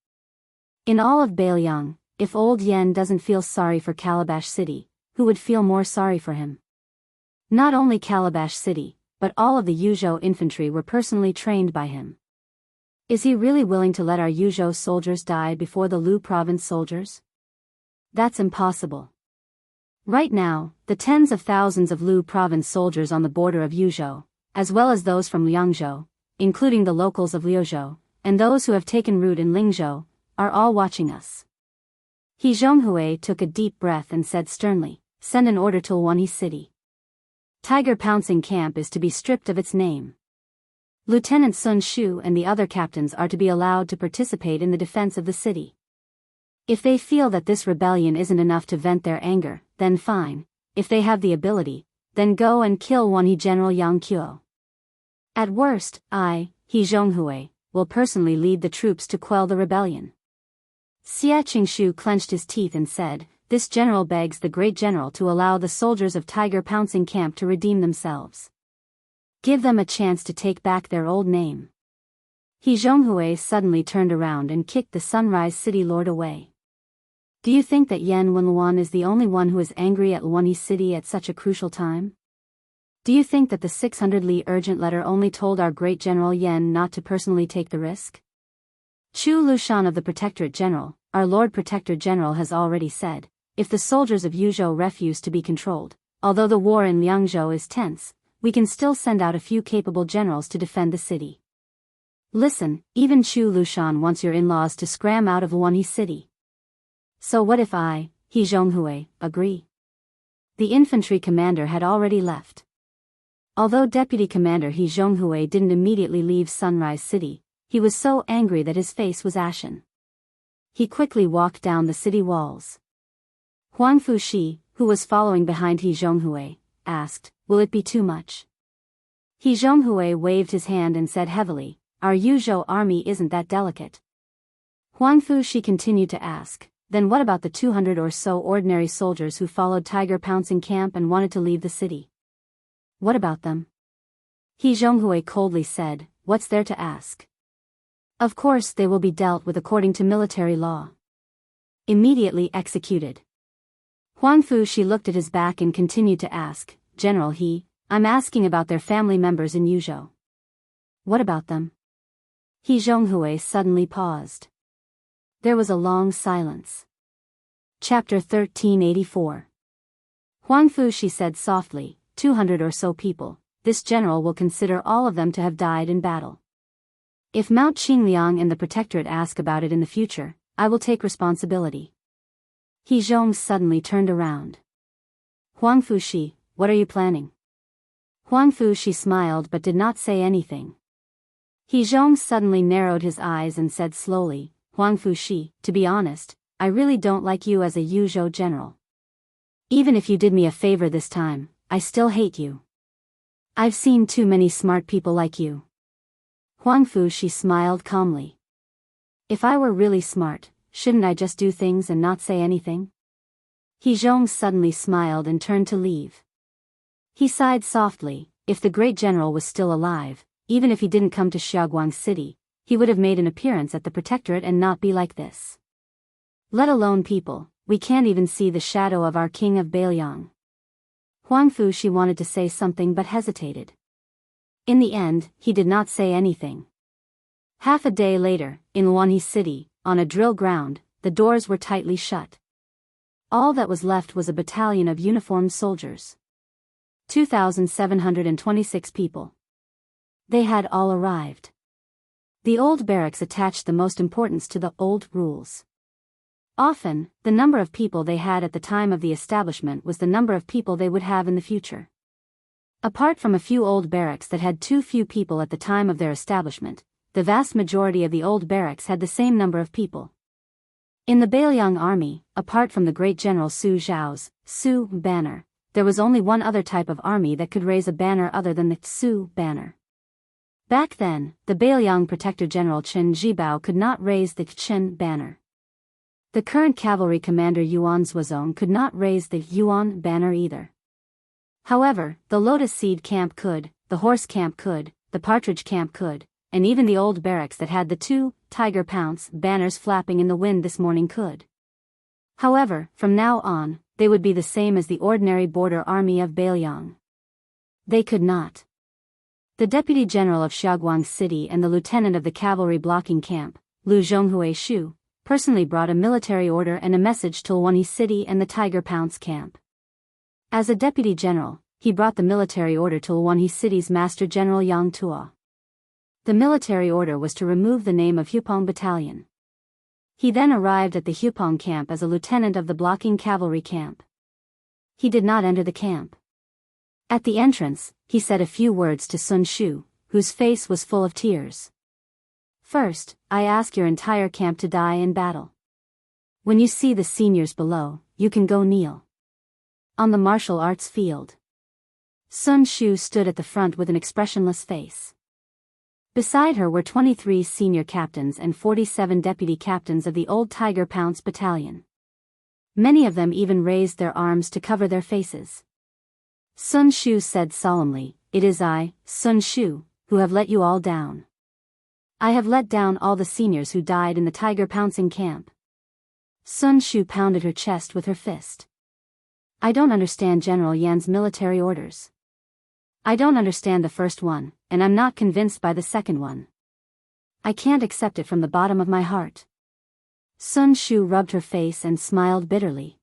In all of Beiliang, if old Yan doesn't feel sorry for Calabash City, who would feel more sorry for him?" Not only Calabash City, but all of the Yuzhou infantry were personally trained by him. Is he really willing to let our Yuzhou soldiers die before the Lu province soldiers? That's impossible. Right now, the tens of thousands of Lu province soldiers on the border of Yuzhou, as well as those from Liangzhou, including the locals of Liuzhou, and those who have taken root in Lingzhou, are all watching us. He Zhonghui took a deep breath and said sternly, "Send an order to Luanhe City. Tiger Pouncing Camp is to be stripped of its name. Lieutenant Sun Shu and the other captains are to be allowed to participate in the defense of the city. If they feel that this rebellion isn't enough to vent their anger, then fine. If they have the ability, then go and kill Luanhe General Yang Qiu. At worst, I, He Zhonghui, will personally lead the troops to quell the rebellion." Xia Qingshu clenched his teeth and said, "This general begs the great general to allow the soldiers of Tiger Pouncing Camp to redeem themselves. Give them a chance to take back their old name." He Zhonghui suddenly turned around and kicked the Sunrise City Lord away. "Do you think that Yan Wenluan is the only one who is angry at Luanhe City at such a crucial time? Do you think that the 600 Li urgent letter only told our great General Yan not to personally take the risk? Chu Lushan of the Protectorate General, our Lord Protector General, has already said, if the soldiers of Yuzhou refuse to be controlled, although the war in Liangzhou is tense, we can still send out a few capable generals to defend the city. Listen, even Chu Lushan wants your in-laws to scram out of Luanhe City. So what if I, He Zhonghui, agree?" The infantry commander had already left. Although Deputy Commander He Zhonghui didn't immediately leave Sunrise City, he was so angry that his face was ashen. He quickly walked down the city walls. Huang Fushi, who was following behind He Zhonghui, asked, "Will it be too much?" He Zhonghui waved his hand and said heavily, "Our Yuzhou army isn't that delicate." Huang Fushi continued to ask, "Then what about the 200 or so ordinary soldiers who followed Tiger Pouncing Camp and wanted to leave the city? What about them?" He Zhonghui coldly said, "What's there to ask? Of course they will be dealt with according to military law. Immediately executed." Huang Fushi looked at his back and continued to ask, "General He, I'm asking about their family members in Yuzhou. What about them?" He Zhonghui suddenly paused. There was a long silence. Chapter 1384. Huang Fushi said softly, 200 or so people, this general will consider all of them to have died in battle. If Mount Qingliang and the Protectorate ask about it in the future, I will take responsibility." He Zhong suddenly turned around. "Huang Fushi, what are you planning?" Huang Fushi smiled but did not say anything. He Zhong suddenly narrowed his eyes and said slowly, "Huang Fushi, to be honest, I really don't like you as a Yuzhou general. Even if you did me a favor this time, I still hate you. I've seen too many smart people like you." Huang Fushi smiled calmly. "If I were really smart, shouldn't I just do things and not say anything?" He Zhong suddenly smiled and turned to leave. He sighed softly. If the great general was still alive, even if he didn't come to Xiaoguang City, he would have made an appearance at the Protectorate and not be like this. Let alone people, we can't even see the shadow of our king of Beiliang. Huang Fushi wanted to say something but hesitated. In the end, he did not say anything. Half a day later, in Luanhe City, on a drill ground, the doors were tightly shut. All that was left was a battalion of uniformed soldiers. 2,726 people. They had all arrived. The old barracks attached the most importance to the old rules. Often, the number of people they had at the time of the establishment was the number of people they would have in the future. Apart from a few old barracks that had too few people at the time of their establishment, the vast majority of the old barracks had the same number of people. In the Beiliang army, apart from the great general Su Zhao's Su banner, there was only one other type of army that could raise a banner other than the Su banner. Back then, the Beiliang Protector General Chen Zhibao could not raise the Chen banner. The current cavalry commander Yuan Zhuozong could not raise the Yuan banner either. However, the Lotus Seed camp could, the Horse camp could, the Partridge camp could, and even the old barracks that had the 2 Tiger Pounce banners flapping in the wind this morning could. However, from now on, they would be the same as the ordinary border army of Beiliang. They could not. The Deputy General of Xiaoguang City and the Lieutenant of the Cavalry Blocking Camp, Lu Zhonghue Shu, personally brought a military order and a message to Luanhe City and the Tiger Pounce camp. As a Deputy General, he brought the military order to Luanhe City's Master General Yang Tuo. The military order was to remove the name of Hupong Battalion. He then arrived at the Hupong camp as a lieutenant of the blocking cavalry camp. He did not enter the camp. At the entrance, he said a few words to Sun Shu, whose face was full of tears. First, I ask your entire camp to die in battle. When you see the seniors below, you can go kneel. On the martial arts field. Sun Shu stood at the front with an expressionless face. Beside her were 23 senior captains and 47 deputy captains of the old Tiger Pounce battalion. Many of them even raised their arms to cover their faces. Sun Shu said solemnly, "It is I, Sun Shu, who have let you all down. I have let down all the seniors who died in the Tiger Pouncing camp." Sun Shu pounded her chest with her fist. "I don't understand General Yan's military orders. I don't understand the first one, and I'm not convinced by the second one. I can't accept it from the bottom of my heart." Sun Shu rubbed her face and smiled bitterly.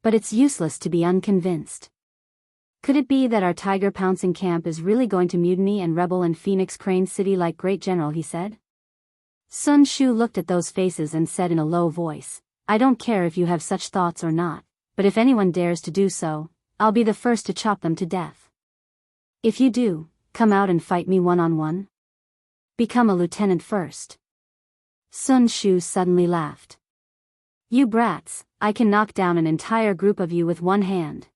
"But it's useless to be unconvinced. Could it be that our Tiger Pouncing camp is really going to mutiny and rebel in Phoenix Crane City like Great General he said?" Sun Shu looked at those faces and said in a low voice, "I don't care if you have such thoughts or not, but if anyone dares to do so, I'll be the first to chop them to death. If you do, come out and fight me one-on-one. Become a lieutenant first." Sun Shu suddenly laughed. "You brats, I can knock down an entire group of you with one hand."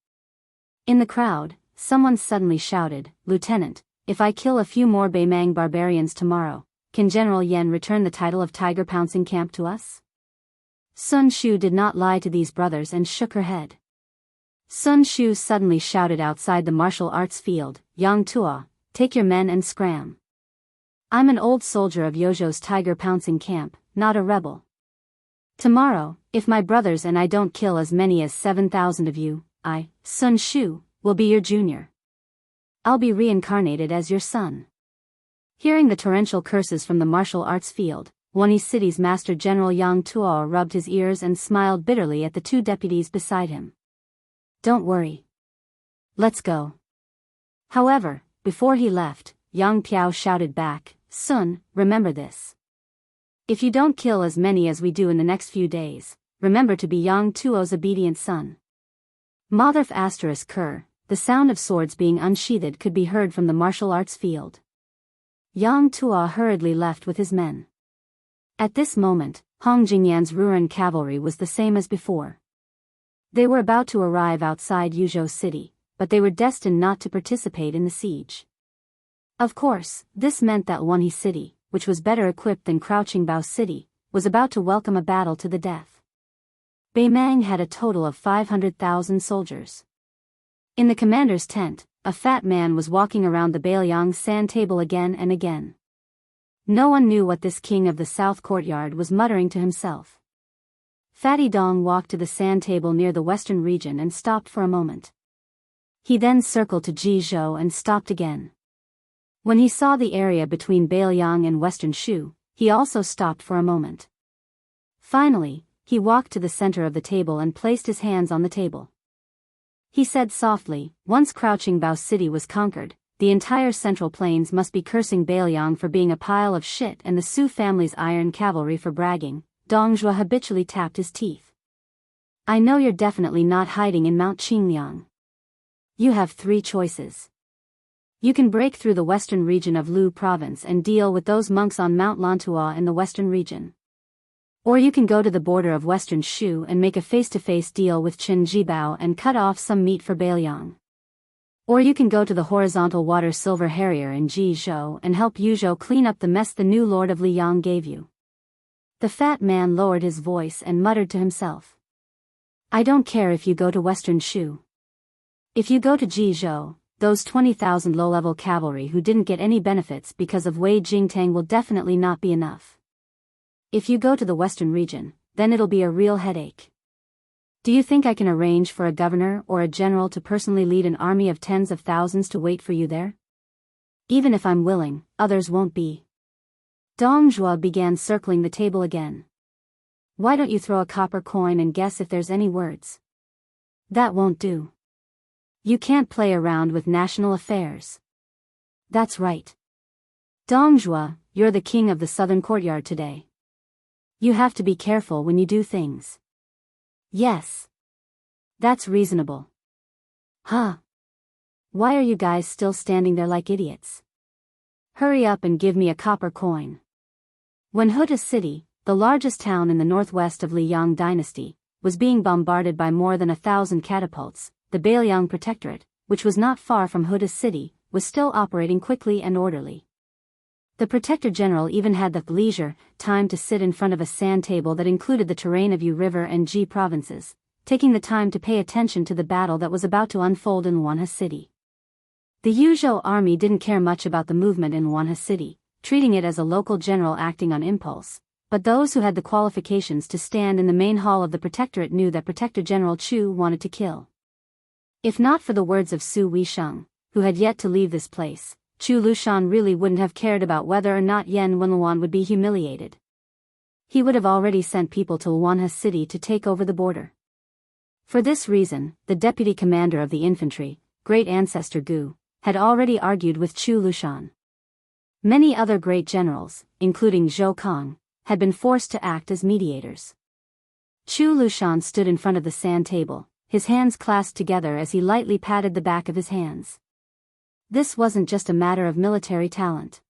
In the crowd, someone suddenly shouted, "Lieutenant, if I kill a few more Beimang barbarians tomorrow, can General Yan return the title of Tiger Pouncing Camp to us?" Sun Shu did not lie to these brothers and shook her head. Sun Shu suddenly shouted outside the martial arts field, "Yang Tuo, take your men and scram. I'm an old soldier of Yozhou's Tiger Pouncing camp, not a rebel. Tomorrow, if my brothers and I don't kill as many as 7,000 of you, I, Sun Shu, will be your junior. I'll be reincarnated as your son." Hearing the torrential curses from the martial arts field, Luanhe City's Master General Yang Tuo rubbed his ears and smiled bitterly at the 2 deputies beside him. "Don't worry. Let's go." However, before he left, Yang Piao shouted back, "Sun, remember this. If you don't kill as many as we do in the next few days, remember to be Yang Tuo's obedient son." Motherf ****, the sound of swords being unsheathed could be heard from the martial arts field. Yang Tuo hurriedly left with his men. At this moment, Hong Jingyan's Ruran cavalry was the same as before. They were about to arrive outside Yuzhou City, but they were destined not to participate in the siege. Of course, this meant that Luanhe City, which was better equipped than Crouching Bao City, was about to welcome a battle to the death. Beimang had a total of 500,000 soldiers. In the commander's tent, a fat man was walking around the Beiliang sand table again and again. No one knew what this king of the south courtyard was muttering to himself. Fatty Dong walked to the sand table near the western region and stopped for a moment. He then circled to Jizhou and stopped again. When he saw the area between Beiliang and western Shu, he also stopped for a moment. Finally, he walked to the center of the table and placed his hands on the table. He said softly, "Once Crouching Bao City was conquered, the entire Central Plains must be cursing Beiliang for being a pile of shit and the Su family's iron cavalry for bragging." Dong Zhuo habitually tapped his teeth. "I know you're definitely not hiding in Mount Qingliang. You have 3 choices. You can break through the western region of Lu province and deal with those monks on Mount Lantua in the western region. Or you can go to the border of western Shu and make a face-to-face deal with Qin Jibao and cut off some meat for Biyao. Or you can go to the horizontal water Silver Harrier in Jizhou and help Yuzhou clean up the mess the new lord of Liang gave you. The fat man lowered his voice and muttered to himself. I don't care if you go to western Shu. If you go to Jizhou, those 20,000 low-level cavalry who didn't get any benefits because of Wei Jingtang will definitely not be enough. If you go to the western region, then it'll be a real headache. Do you think I can arrange for a governor or a general to personally lead an army of tens of thousands to wait for you there? Even if I'm willing, others won't be. Dong Zhuo began circling the table again. Why don't you throw a copper coin and guess if there's any words? That won't do. You can't play around with national affairs. That's right. Dong Zhuo, you're the king of the southern courtyard today. You have to be careful when you do things. Yes. That's reasonable. Huh. Why are you guys still standing there like idiots? Hurry up and give me a copper coin. When Huda City, the largest town in the northwest of Liang dynasty, was being bombarded by more than 1,000 catapults, the Biyao Protectorate, which was not far from Huda City, was still operating quickly and orderly. The Protector General even had the leisure time to sit in front of a sand table that included the terrain of Yu River and Ji provinces, taking the time to pay attention to the battle that was about to unfold in Wanha City. The Yuzhou army didn't care much about the movement in Wanha City, treating it as a local general acting on impulse, but those who had the qualifications to stand in the main hall of the Protectorate knew that Protector General Chu wanted to kill. If not for the words of Su Weisheng, who had yet to leave this place, Chu Lushan really wouldn't have cared about whether or not Yan Wenluan would be humiliated. He would have already sent people to Wanha City to take over the border. For this reason, the deputy commander of the infantry, great ancestor Gu, had already argued with Chu Lushan. Many other great generals, including Zhou Kong, had been forced to act as mediators. Chu Lushan stood in front of the sand table, his hands clasped together as he lightly patted the back of his hands. This wasn't just a matter of military talent.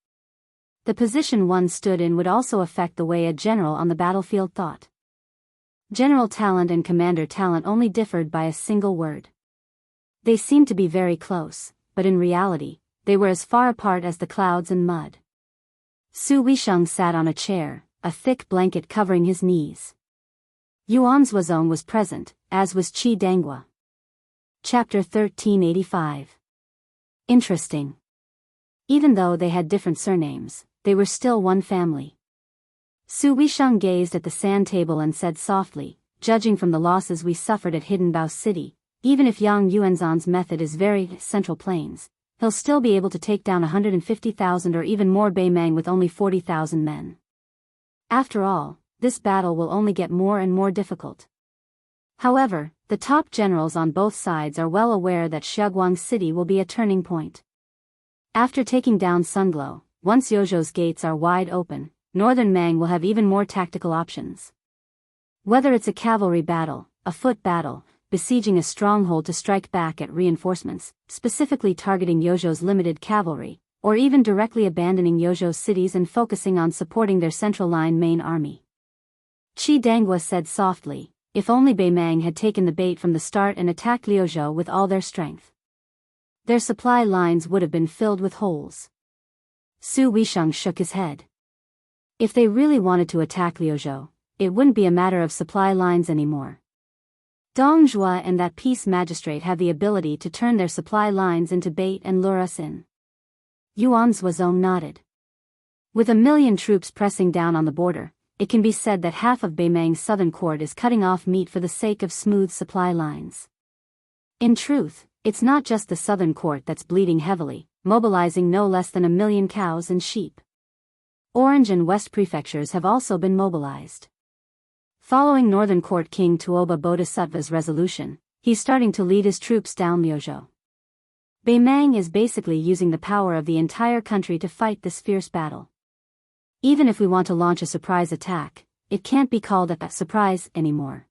The position one stood in would also affect the way a general on the battlefield thought. General talent and commander talent only differed by a single word. They seemed to be very close, but in reality, they were as far apart as the clouds and mud. Su Weisheng sat on a chair, a thick blanket covering his knees. Yuan Zuozong was present, as was Qi Danghua. Chapter 1385. Interesting. Even though they had different surnames, they were still one family. Su Weisheng gazed at the sand table and said softly, judging from the losses we suffered at Hidden Bao City, even if Yang Yuanzhan's method is very Central Plains, he'll still be able to take down 150,000 or even more Beimang with only 40,000 men. After all, this battle will only get more and more difficult. However, the top generals on both sides are well aware that Xiaoguang City will be a turning point. After taking down Sunglo, once Yozhou's gates are wide open, Northern Mang will have even more tactical options. Whether it's a cavalry battle, a foot battle, besieging a stronghold to strike back at reinforcements, specifically targeting Yozhou's limited cavalry, or even directly abandoning Yozhou's cities and focusing on supporting their central line main army. Qi Danghua said softly, if only Beimang had taken the bait from the start and attacked Liuzhou with all their strength. Their supply lines would have been filled with holes. Su Weisheng shook his head. If they really wanted to attack Liuzhou, it wouldn't be a matter of supply lines anymore. Dong Zhuo and that peace magistrate have the ability to turn their supply lines into bait and lure us in. Yuan Zuozong nodded. With 1 million troops pressing down on the border, it can be said that half of Beimang's southern court is cutting off meat for the sake of smooth supply lines. In truth, it's not just the southern court that's bleeding heavily, mobilizing no less than 1 million cows and sheep. Orange and West prefectures have also been mobilized. Following Northern Court King Tuoba Bodhisattva's resolution, he's starting to lead his troops down Liuzhou. Beimang is basically using the power of the entire country to fight this fierce battle. Even if we want to launch a surprise attack, it can't be called a surprise anymore.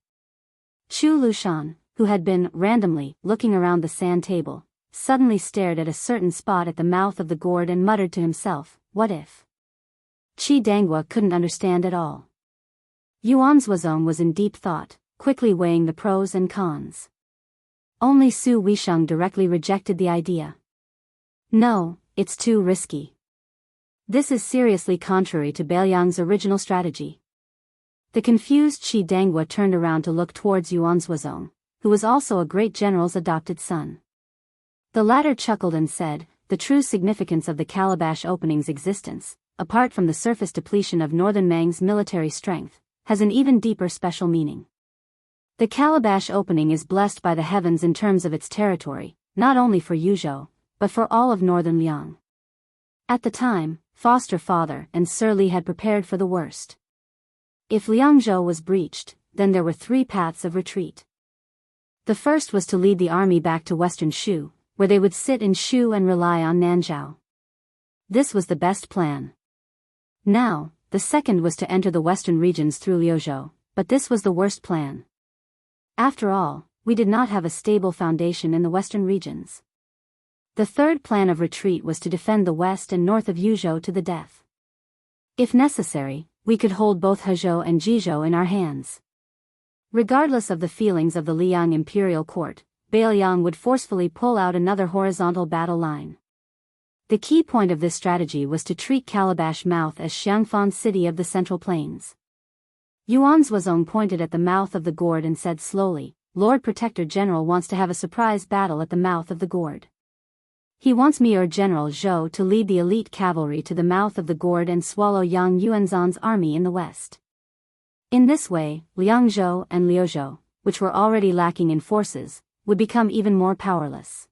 Chu Lushan, who had been randomly looking around the sand table, suddenly stared at a certain spot at the mouth of the gourd and muttered to himself, what if? Qi Danghua couldn't understand at all. Yuan Zhuozong was in deep thought, quickly weighing the pros and cons. Only Su Weisheng directly rejected the idea. No, it's too risky. This is seriously contrary to Beiliang's original strategy. The confused Qi Danghua turned around to look towards Yuan Zhuozong, who was also a great general's adopted son. The latter chuckled and said, the true significance of the Calabash opening's existence, apart from the surface depletion of Northern Mang's military strength, has an even deeper special meaning. The Calabash opening is blessed by the heavens in terms of its territory, not only for Yuzhou, but for all of northern Liang. At the time, foster father and Sir Li had prepared for the worst. If Liangzhou was breached, then there were three paths of retreat. The first was to lead the army back to western Shu, where they would sit in Shu and rely on Nanzhao. This was the best plan. Now, the second was to enter the western regions through Liuzhou, but this was the worst plan. After all, we did not have a stable foundation in the western regions. The third plan of retreat was to defend the west and north of Yuzhou to the death. If necessary, we could hold both Hezhou and Jizhou in our hands. Regardless of the feelings of the Liang imperial court, Beiliang would forcefully pull out another horizontal battle line. The key point of this strategy was to treat Calabash Mouth as Xiangfan city of the Central Plains. Yuan Zhuozong pointed at the mouth of the gourd and said slowly, Lord Protector General wants to have a surprise battle at the mouth of the gourd. He wants me or General Zhou to lead the elite cavalry to the mouth of the gourd and swallow Yang Yuanzhan's army in the west. In this way, Liangzhou and Liuzhou, which were already lacking in forces, would become even more powerless.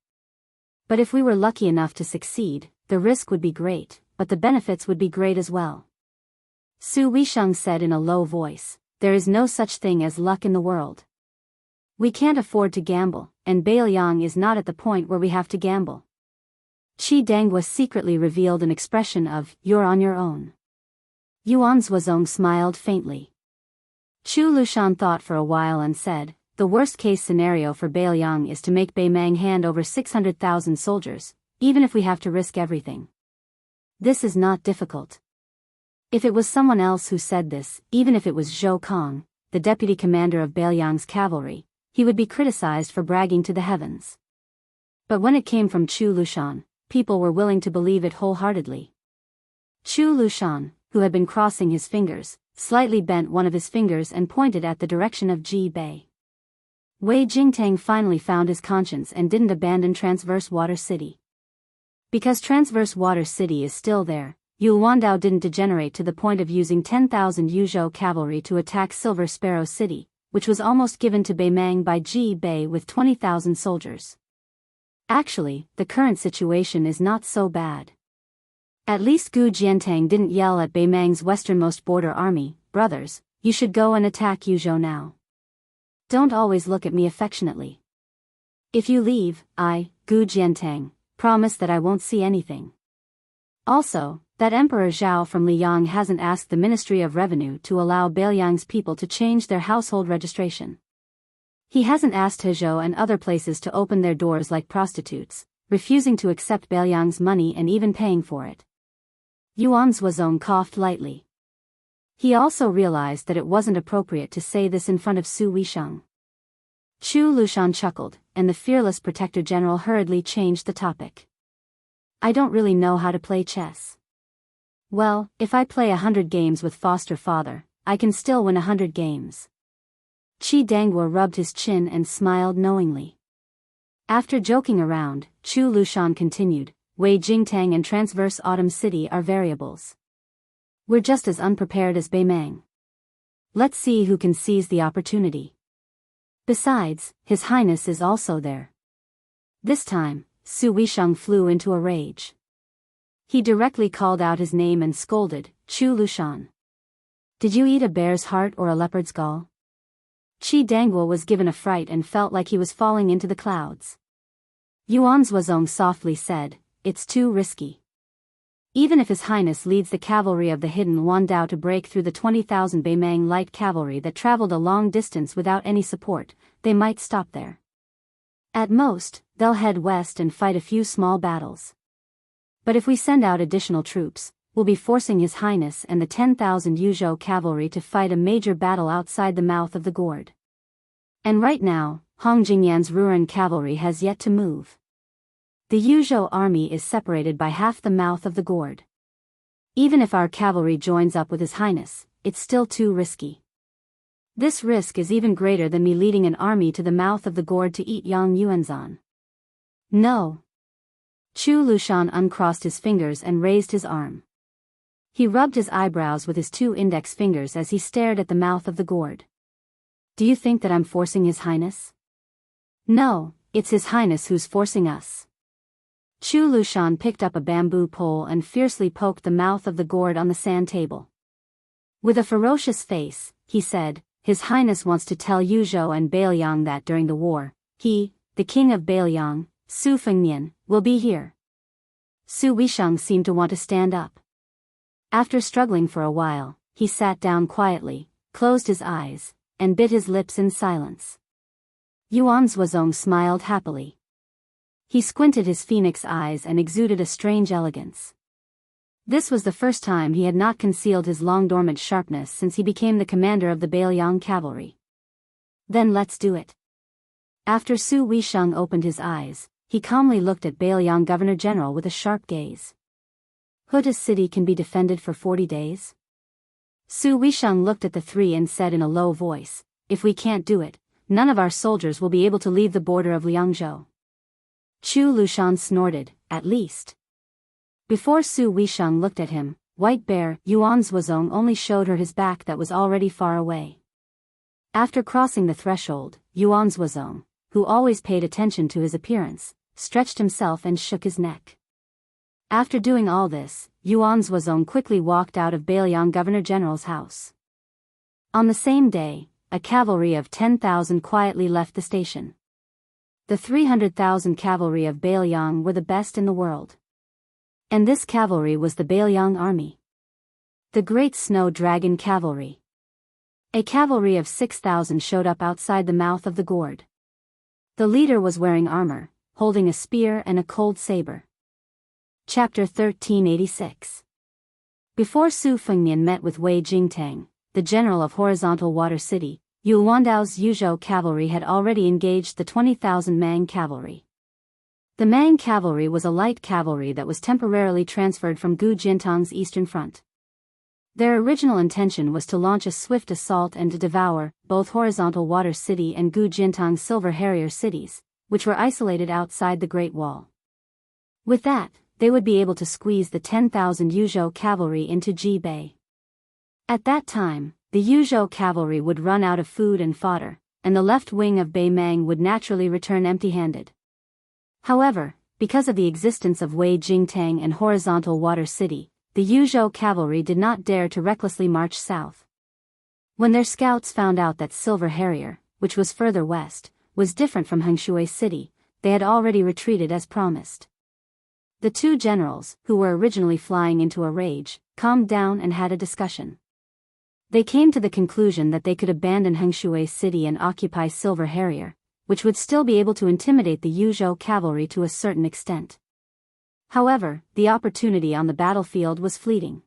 But if we were lucky enough to succeed, the risk would be great, but the benefits would be great as well. Su Weisheng said in a low voice, there is no such thing as luck in the world. We can't afford to gamble, and Beiliang is not at the point where we have to gamble. Qi Danghua secretly revealed an expression of, you're on your own. Yuan Zhuozong smiled faintly. Chu Lushan thought for a while and said, the worst-case scenario for Beiliang is to make Beimang hand over 600,000 soldiers, even if we have to risk everything. This is not difficult. If it was someone else who said this, even if it was Zhou Kong, the deputy commander of Beiliang's cavalry, he would be criticized for bragging to the heavens. But when it came from Chu Lushan, people were willing to believe it wholeheartedly. Chu Lushan, who had been crossing his fingers, slightly bent one of his fingers and pointed at the direction of Ji Bei. Wei Jingtang finally found his conscience and didn't abandon Transverse Water City. Because Transverse Water City is still there, Yulwandao didn't degenerate to the point of using 10,000 Yuzhou cavalry to attack Silver Sparrow City, which was almost given to Beimang by Ji Bei with 20,000 soldiers. Actually, the current situation is not so bad. At least Gu Jiantang didn't yell at Beimang's westernmost border army, brothers, you should go and attack Yuzhou now. Don't always look at me affectionately. If you leave, I, Gu Jiantang, promise that I won't see anything. Also, that Emperor Zhao from Liyang hasn't asked the Ministry of Revenue to allow Beiliang's people to change their household registration. He hasn't asked Hezhou and other places to open their doors like prostitutes, refusing to accept Beiliang's money and even paying for it. Yuan Zhuozong coughed lightly. He also realized that it wasn't appropriate to say this in front of Su Weisheng. Chu Lushan chuckled, and the fearless Protector General hurriedly changed the topic. I don't really know how to play chess. Well, if I play 100 games with foster father, I can still win 100 games. Qi Danghua rubbed his chin and smiled knowingly. After joking around, Chu Lushan continued, Wei Jingtang and Transverse Autumn City are variables. We're just as unprepared as Beimang. Let's see who can seize the opportunity. Besides, His Highness is also there. This time, Su Weisheng flew into a rage. He directly called out his name and scolded, Chu Lushan. Did you eat a bear's heart or a leopard's gall? Qi Danghua was given a fright and felt like he was falling into the clouds. Yuan Zhuozong softly said, it's too risky. Even if His Highness leads the cavalry of the hidden Wandao to break through the 20,000 Beimang light cavalry that traveled a long distance without any support, they might stop there. At most, they'll head west and fight a few small battles. But if we send out additional troops, will be forcing His Highness and the 10,000 Yuzhou cavalry to fight a major battle outside the mouth of the gorge. And right now, Hong Jingyan's Ruren cavalry has yet to move. The Yuzhou army is separated by half the mouth of the gorge. Even if our cavalry joins up with His Highness, it's still too risky. This risk is even greater than me leading an army to the mouth of the gorge to eat Yang Yuanzhan. No. Chu Lushan uncrossed his fingers and raised his arm. He rubbed his eyebrows with his 2 index fingers as he stared at the mouth of the gorge. Do you think that I'm forcing His Highness? No, it's His Highness who's forcing us. Chu Lushan picked up a bamboo pole and fiercely poked the mouth of the gourd on the sand table. With a ferocious face, he said, His Highness wants to tell Yuzhou and Beilyang that during the war, he, the king of Beilyang, Su Fengnian, will be here. Su Wisheng seemed to want to stand up. After struggling for a while, he sat down quietly, closed his eyes, and bit his lips in silence. Yuan Zhuozong smiled happily. He squinted his phoenix eyes and exuded a strange elegance. This was the first time he had not concealed his long-dormant sharpness since he became the commander of the Beilyang cavalry. Then let's do it. After Su Wisheng opened his eyes, he calmly looked at Beilyang Governor-General with a sharp gaze. Huta's city can be defended for 40 days? Su Wisheng looked at the 3 and said in a low voice, If we can't do it, none of our soldiers will be able to leave the border of Liangzhou. Chu Lushan snorted, at least. Before Su Wisheng looked at him, White Bear Yuan Zhuozong only showed her his back that was already far away. After crossing the threshold, Yuan Zhuozong, who always paid attention to his appearance, stretched himself and shook his neck. After doing all this, Yuan Zhuozong quickly walked out of Beilyang Governor-General's house. On the same day, a cavalry of 10,000 quietly left the station. The 300,000 cavalry of Beilyang were the best in the world. And this cavalry was the Beilyang army. The Great Snow Dragon Cavalry. A cavalry of 6,000 showed up outside the mouth of the gorge. The leader was wearing armor, holding a spear and a cold saber. Chapter 1386. Before Su Fengnian met with Wei Jingtang, the general of Horizontal Water City, Yuandao's Yuzhou cavalry had already engaged the 20,000 Mang cavalry. The Mang cavalry was a light cavalry that was temporarily transferred from Gu Jintang's eastern front. Their original intention was to launch a swift assault and to devour both Horizontal Water City and Gu Jintang's Silver Harrier cities, which were isolated outside the Great Wall. With that, they would be able to squeeze the 10,000 Yuzhou cavalry into Ji Bei. At that time, the Yuzhou cavalry would run out of food and fodder, and the left wing of Bei Mang would naturally return empty-handed. However, because of the existence of Wei Jingtang and Horizontal Water City, the Yuzhou cavalry did not dare to recklessly march south. When their scouts found out that Silver Harrier, which was further west, was different from Hengshui City, they had already retreated as promised. The 2 generals, who were originally flying into a rage, calmed down and had a discussion. They came to the conclusion that they could abandon Hengshui City and occupy Silver Harrier, which would still be able to intimidate the Yuzhou cavalry to a certain extent. However, the opportunity on the battlefield was fleeting.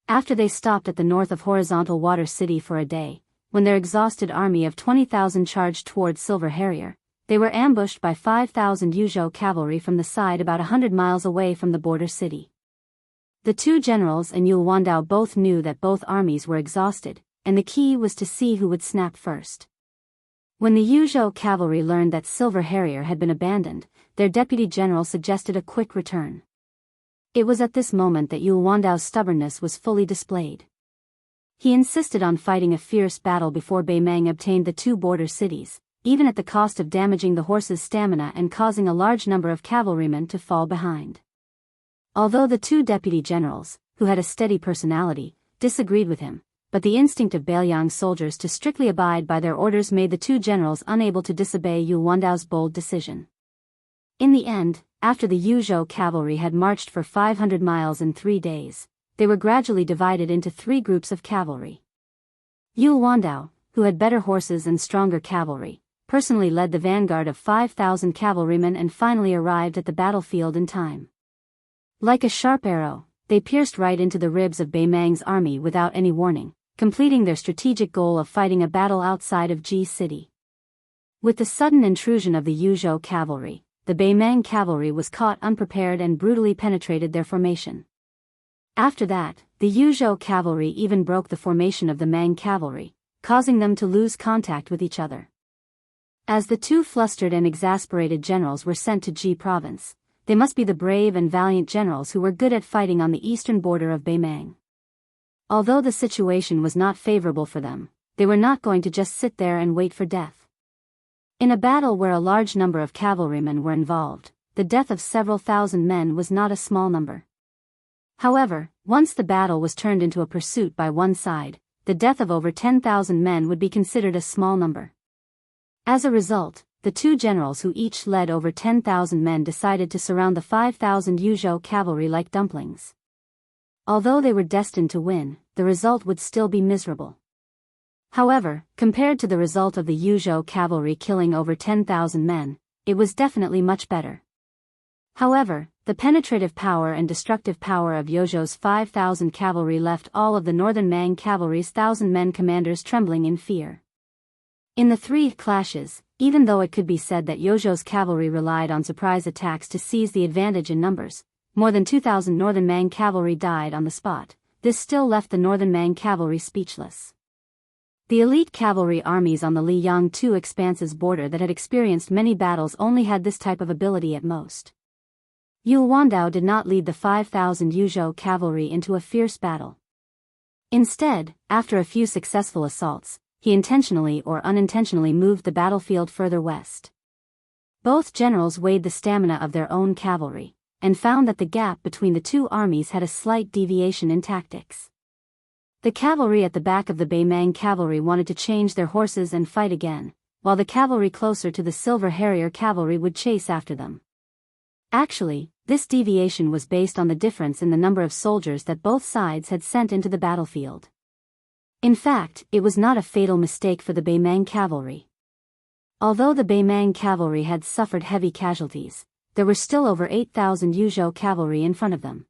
After they stopped at the north of Horizontal Water City for a day, when their exhausted army of 20,000 charged towards Silver Harrier, they were ambushed by 5,000 Yuzhou cavalry from the side about 100 miles away from the border city. The 2 generals and Yul Wandao both knew that both armies were exhausted, and the key was to see who would snap first. When the Yuzhou cavalry learned that Silver Harrier had been abandoned, their deputy general suggested a quick return. It was at this moment that Yul Wandao's stubbornness was fully displayed. He insisted on fighting a fierce battle before Bei Mang obtained the 2 border cities, even at the cost of damaging the horses' stamina and causing a large number of cavalrymen to fall behind. Although the 2 deputy generals, who had a steady personality, disagreed with him, but the instinct of Beilyang soldiers to strictly abide by their orders made the 2 generals unable to disobey Yul Wandao's bold decision. In the end, after the Yuzhou cavalry had marched for 500 miles in 3 days, they were gradually divided into 3 groups of cavalry. Yul Wandao, who had better horses and stronger cavalry, personally led the vanguard of 5,000 cavalrymen and finally arrived at the battlefield in time. Like a sharp arrow, they pierced right into the ribs of Bei Mang's army without any warning, completing their strategic goal of fighting a battle outside of Ji City. With the sudden intrusion of the Yuzhou cavalry, the Bei Mang cavalry was caught unprepared and brutally penetrated their formation. After that, the Yuzhou cavalry even broke the formation of the Mang cavalry, causing them to lose contact with each other. As the two flustered and exasperated generals were sent to Ji province, they must be the brave and valiant generals who were good at fighting on the eastern border of Bei Mang. Although the situation was not favorable for them, they were not going to just sit there and wait for death. In a battle where a large number of cavalrymen were involved, the death of several thousand men was not a small number. However, once the battle was turned into a pursuit by one side, the death of over 10,000 men would be considered a small number. As a result, the two generals who each led over 10,000 men decided to surround the 5,000 Yuzhou cavalry like dumplings. Although they were destined to win, the result would still be miserable. However, compared to the result of the Yuzhou cavalry killing over 10,000 men, it was definitely much better. However, the penetrative power and destructive power of Yuzhou's 5,000 cavalry left all of the northern Mang cavalry's 1,000-men commanders trembling in fear. In the three clashes, even though it could be said that Yuzhou's cavalry relied on surprise attacks to seize the advantage in numbers, more than 2,000 northern Mang cavalry died on the spot. This still left the northern Mang cavalry speechless. The elite cavalry armies on the Liang-Tu expanse's border that had experienced many battles only had this type of ability at most. Yuan did not lead the 5,000 Yuzhou cavalry into a fierce battle. Instead, after a few successful assaults, he intentionally or unintentionally moved the battlefield further west. Both generals weighed the stamina of their own cavalry, and found that the gap between the two armies had a slight deviation in tactics. The cavalry at the back of the Bei Mang cavalry wanted to change their horses and fight again, while the cavalry closer to the Silver Harrier cavalry would chase after them. Actually, this deviation was based on the difference in the number of soldiers that both sides had sent into the battlefield. In fact, it was not a fatal mistake for the Bei Mang cavalry. Although the Bei Mang cavalry had suffered heavy casualties, there were still over 8,000 Yuzhou cavalry in front of them.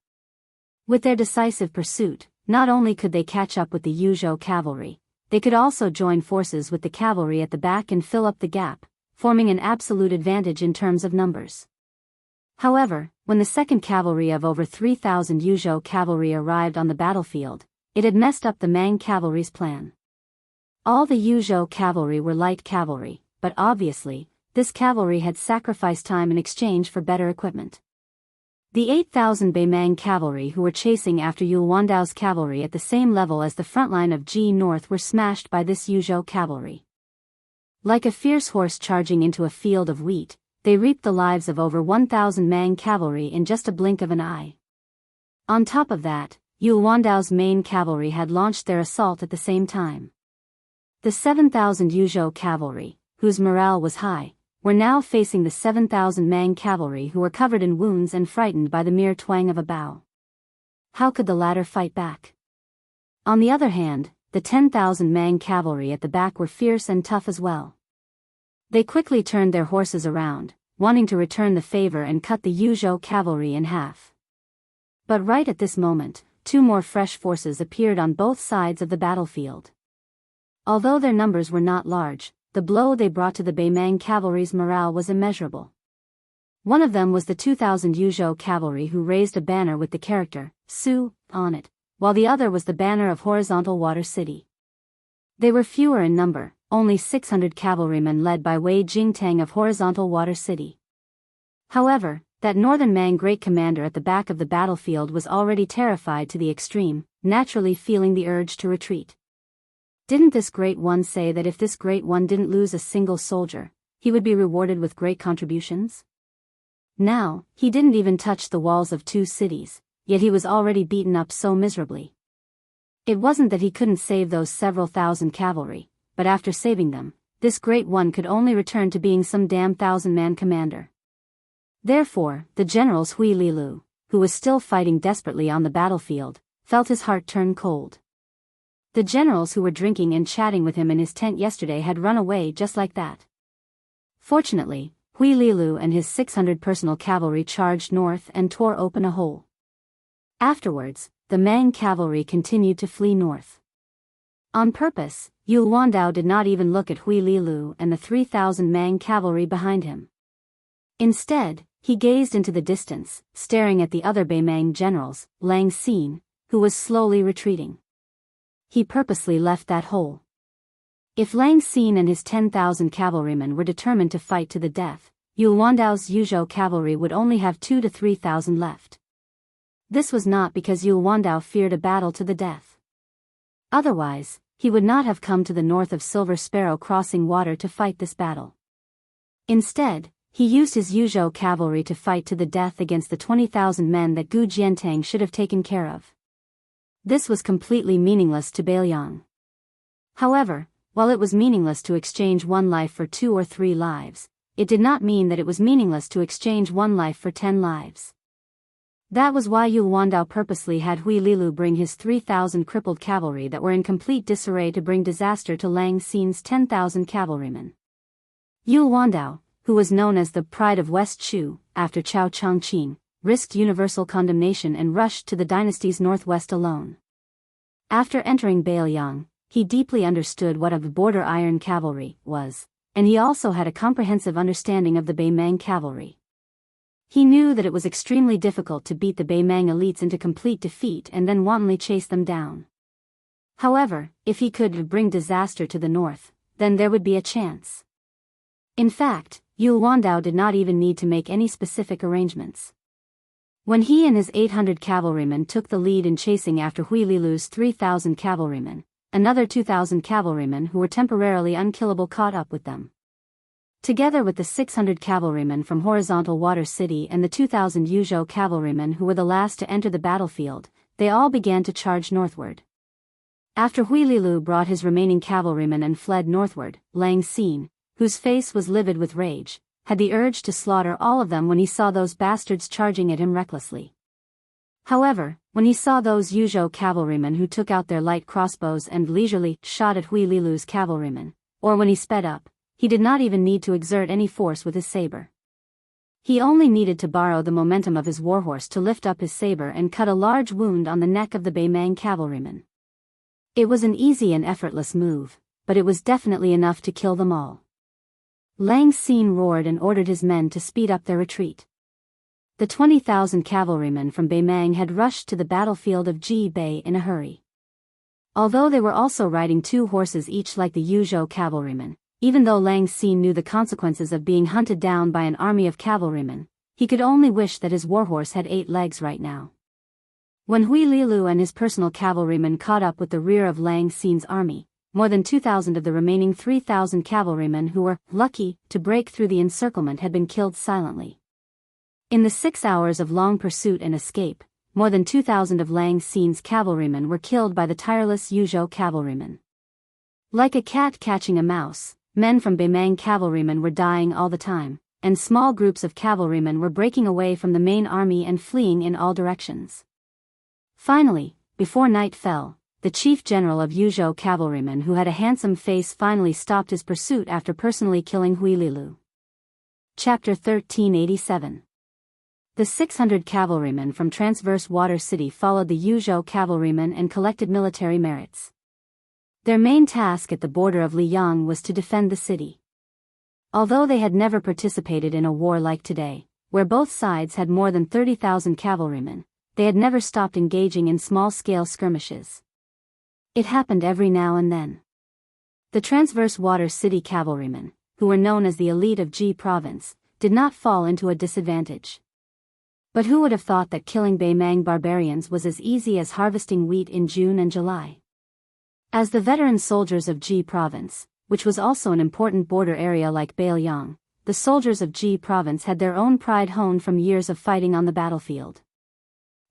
With their decisive pursuit, not only could they catch up with the Yuzhou cavalry, they could also join forces with the cavalry at the back and fill up the gap, forming an absolute advantage in terms of numbers. However, when the second cavalry of over 3,000 Yuzhou cavalry arrived on the battlefield, it had messed up the Mang cavalry's plan. All the Yuzhou cavalry were light cavalry, but obviously, this cavalry had sacrificed time in exchange for better equipment. The 8,000 Bei Mang cavalry who were chasing after Yuandao's cavalry at the same level as the front line of Ji North were smashed by this Yuzhou cavalry. Like a fierce horse charging into a field of wheat, they reaped the lives of over 1,000 Mang cavalry in just a blink of an eye. On top of that, Yuandao's main cavalry had launched their assault at the same time. The 7,000 Yuzhou cavalry, whose morale was high, were now facing the 7,000 Mang cavalry who were covered in wounds and frightened by the mere twang of a bow. How could the latter fight back? On the other hand, the 10,000 Mang cavalry at the back were fierce and tough as well. They quickly turned their horses around, wanting to return the favor and cut the Yuzhou cavalry in half. But right at this moment, two more fresh forces appeared on both sides of the battlefield. Although their numbers were not large, the blow they brought to the Bei Mang cavalry's morale was immeasurable. One of them was the 2,000 Yuzhou cavalry who raised a banner with the character, Su, on it, while the other was the banner of Horizontal Water City. They were fewer in number, only 600 cavalrymen led by Wei Jingtang of Horizontal Water City. However, that northern Mang great commander at the back of the battlefield was already terrified to the extreme, naturally feeling the urge to retreat. Didn't this great one say that if this great one didn't lose a single soldier, he would be rewarded with great contributions? Now, he didn't even touch the walls of two cities, yet he was already beaten up so miserably. It wasn't that he couldn't save those several thousand cavalry, but after saving them, this great one could only return to being some damn 1,000-man commander. Therefore, the generals Hui Lilu, who was still fighting desperately on the battlefield, felt his heart turn cold. The generals who were drinking and chatting with him in his tent yesterday had run away just like that. Fortunately, Hui Lilu and his 600 personal cavalry charged north and tore open a hole. Afterwards, the Mang cavalry continued to flee north. On purpose, Yu Wandao did not even look at Hui Lilu and the 3,000 Mang cavalry behind him. Instead, he gazed into the distance, staring at the other Beimang generals, Lang Xin, who was slowly retreating. He purposely left that hole. If Lang Xin and his 10,000 cavalrymen were determined to fight to the death, Yu Wandao's Yuzhou cavalry would only have 2,000 to 3,000 left. This was not because Yu Wandao feared a battle to the death. Otherwise, he would not have come to the north of Silver Sparrow Crossing Water to fight this battle. Instead, he used his Yuzhou cavalry to fight to the death against the 20,000 men that Gu Jiantang should have taken care of. This was completely meaningless to Biyao. However, while it was meaningless to exchange one life for 2 or 3 lives, it did not mean that it was meaningless to exchange one life for 10 lives. That was why Yu Wandao purposely had Hui Lilu bring his 3,000 crippled cavalry that were in complete disarray to bring disaster to Lang Xin's 10,000 cavalrymen. Yu Wandao, who was known as the Pride of West Chu, after Chao Chongqing, risked universal condemnation and rushed to the dynasty's northwest alone. After entering Biyao, he deeply understood what of the border iron cavalry was, and he also had a comprehensive understanding of the Beimang cavalry. He knew that it was extremely difficult to beat the Beimang elites into complete defeat and then wantonly chase them down. However, if he could bring disaster to the north, then there would be a chance. In fact, Yu Wandao did not even need to make any specific arrangements. When he and his 800 cavalrymen took the lead in chasing after Hui Lilu's 3,000 cavalrymen, another 2,000 cavalrymen who were temporarily unkillable caught up with them. Together with the 600 cavalrymen from Horizontal Water City and the 2,000 Yuzhou cavalrymen who were the last to enter the battlefield, they all began to charge northward. After Hui Lilu brought his remaining cavalrymen and fled northward, Lang Xin, whose face was livid with rage, had the urge to slaughter all of them when he saw those bastards charging at him recklessly. However, when he saw those Yuzhou cavalrymen who took out their light crossbows and leisurely shot at Hui Lilu's cavalrymen, or when he sped up, he did not even need to exert any force with his saber. He only needed to borrow the momentum of his warhorse to lift up his saber and cut a large wound on the neck of the Beimang cavalryman. It was an easy and effortless move, but it was definitely enough to kill them all. Lang Xin roared and ordered his men to speed up their retreat. The 20,000 cavalrymen from Beimang had rushed to the battlefield of Ji Bei in a hurry. Although they were also riding 2 horses each like the Yuzhou cavalrymen, even though Lang Xin knew the consequences of being hunted down by an army of cavalrymen, he could only wish that his warhorse had 8 legs right now. When Hui Lilu and his personal cavalrymen caught up with the rear of Lang Xin's army, more than 2,000 of the remaining 3,000 cavalrymen who were lucky to break through the encirclement had been killed silently. In the 6 hours of long pursuit and escape, more than 2,000 of Lang Xin's cavalrymen were killed by the tireless Yuzhou cavalrymen. Like a cat catching a mouse, men from Beimang cavalrymen were dying all the time, and small groups of cavalrymen were breaking away from the main army and fleeing in all directions. Finally, before night fell, the chief general of Yuzhou cavalrymen who had a handsome face finally stopped his pursuit after personally killing Hui Lilu. Chapter 1387. The 600 cavalrymen from Transverse Water City followed the Yuzhou cavalrymen and collected military merits. Their main task at the border of Liyang was to defend the city. Although they had never participated in a war like today, where both sides had more than 30,000 cavalrymen, they had never stopped engaging in small-scale skirmishes. It happened every now and then. The Transverse Water City cavalrymen, who were known as the elite of Ji province, did not fall into a disadvantage. But who would have thought that killing Beimang barbarians was as easy as harvesting wheat in June and July? As the veteran soldiers of Ji province, which was also an important border area like Biyao, the soldiers of Ji province had their own pride honed from years of fighting on the battlefield.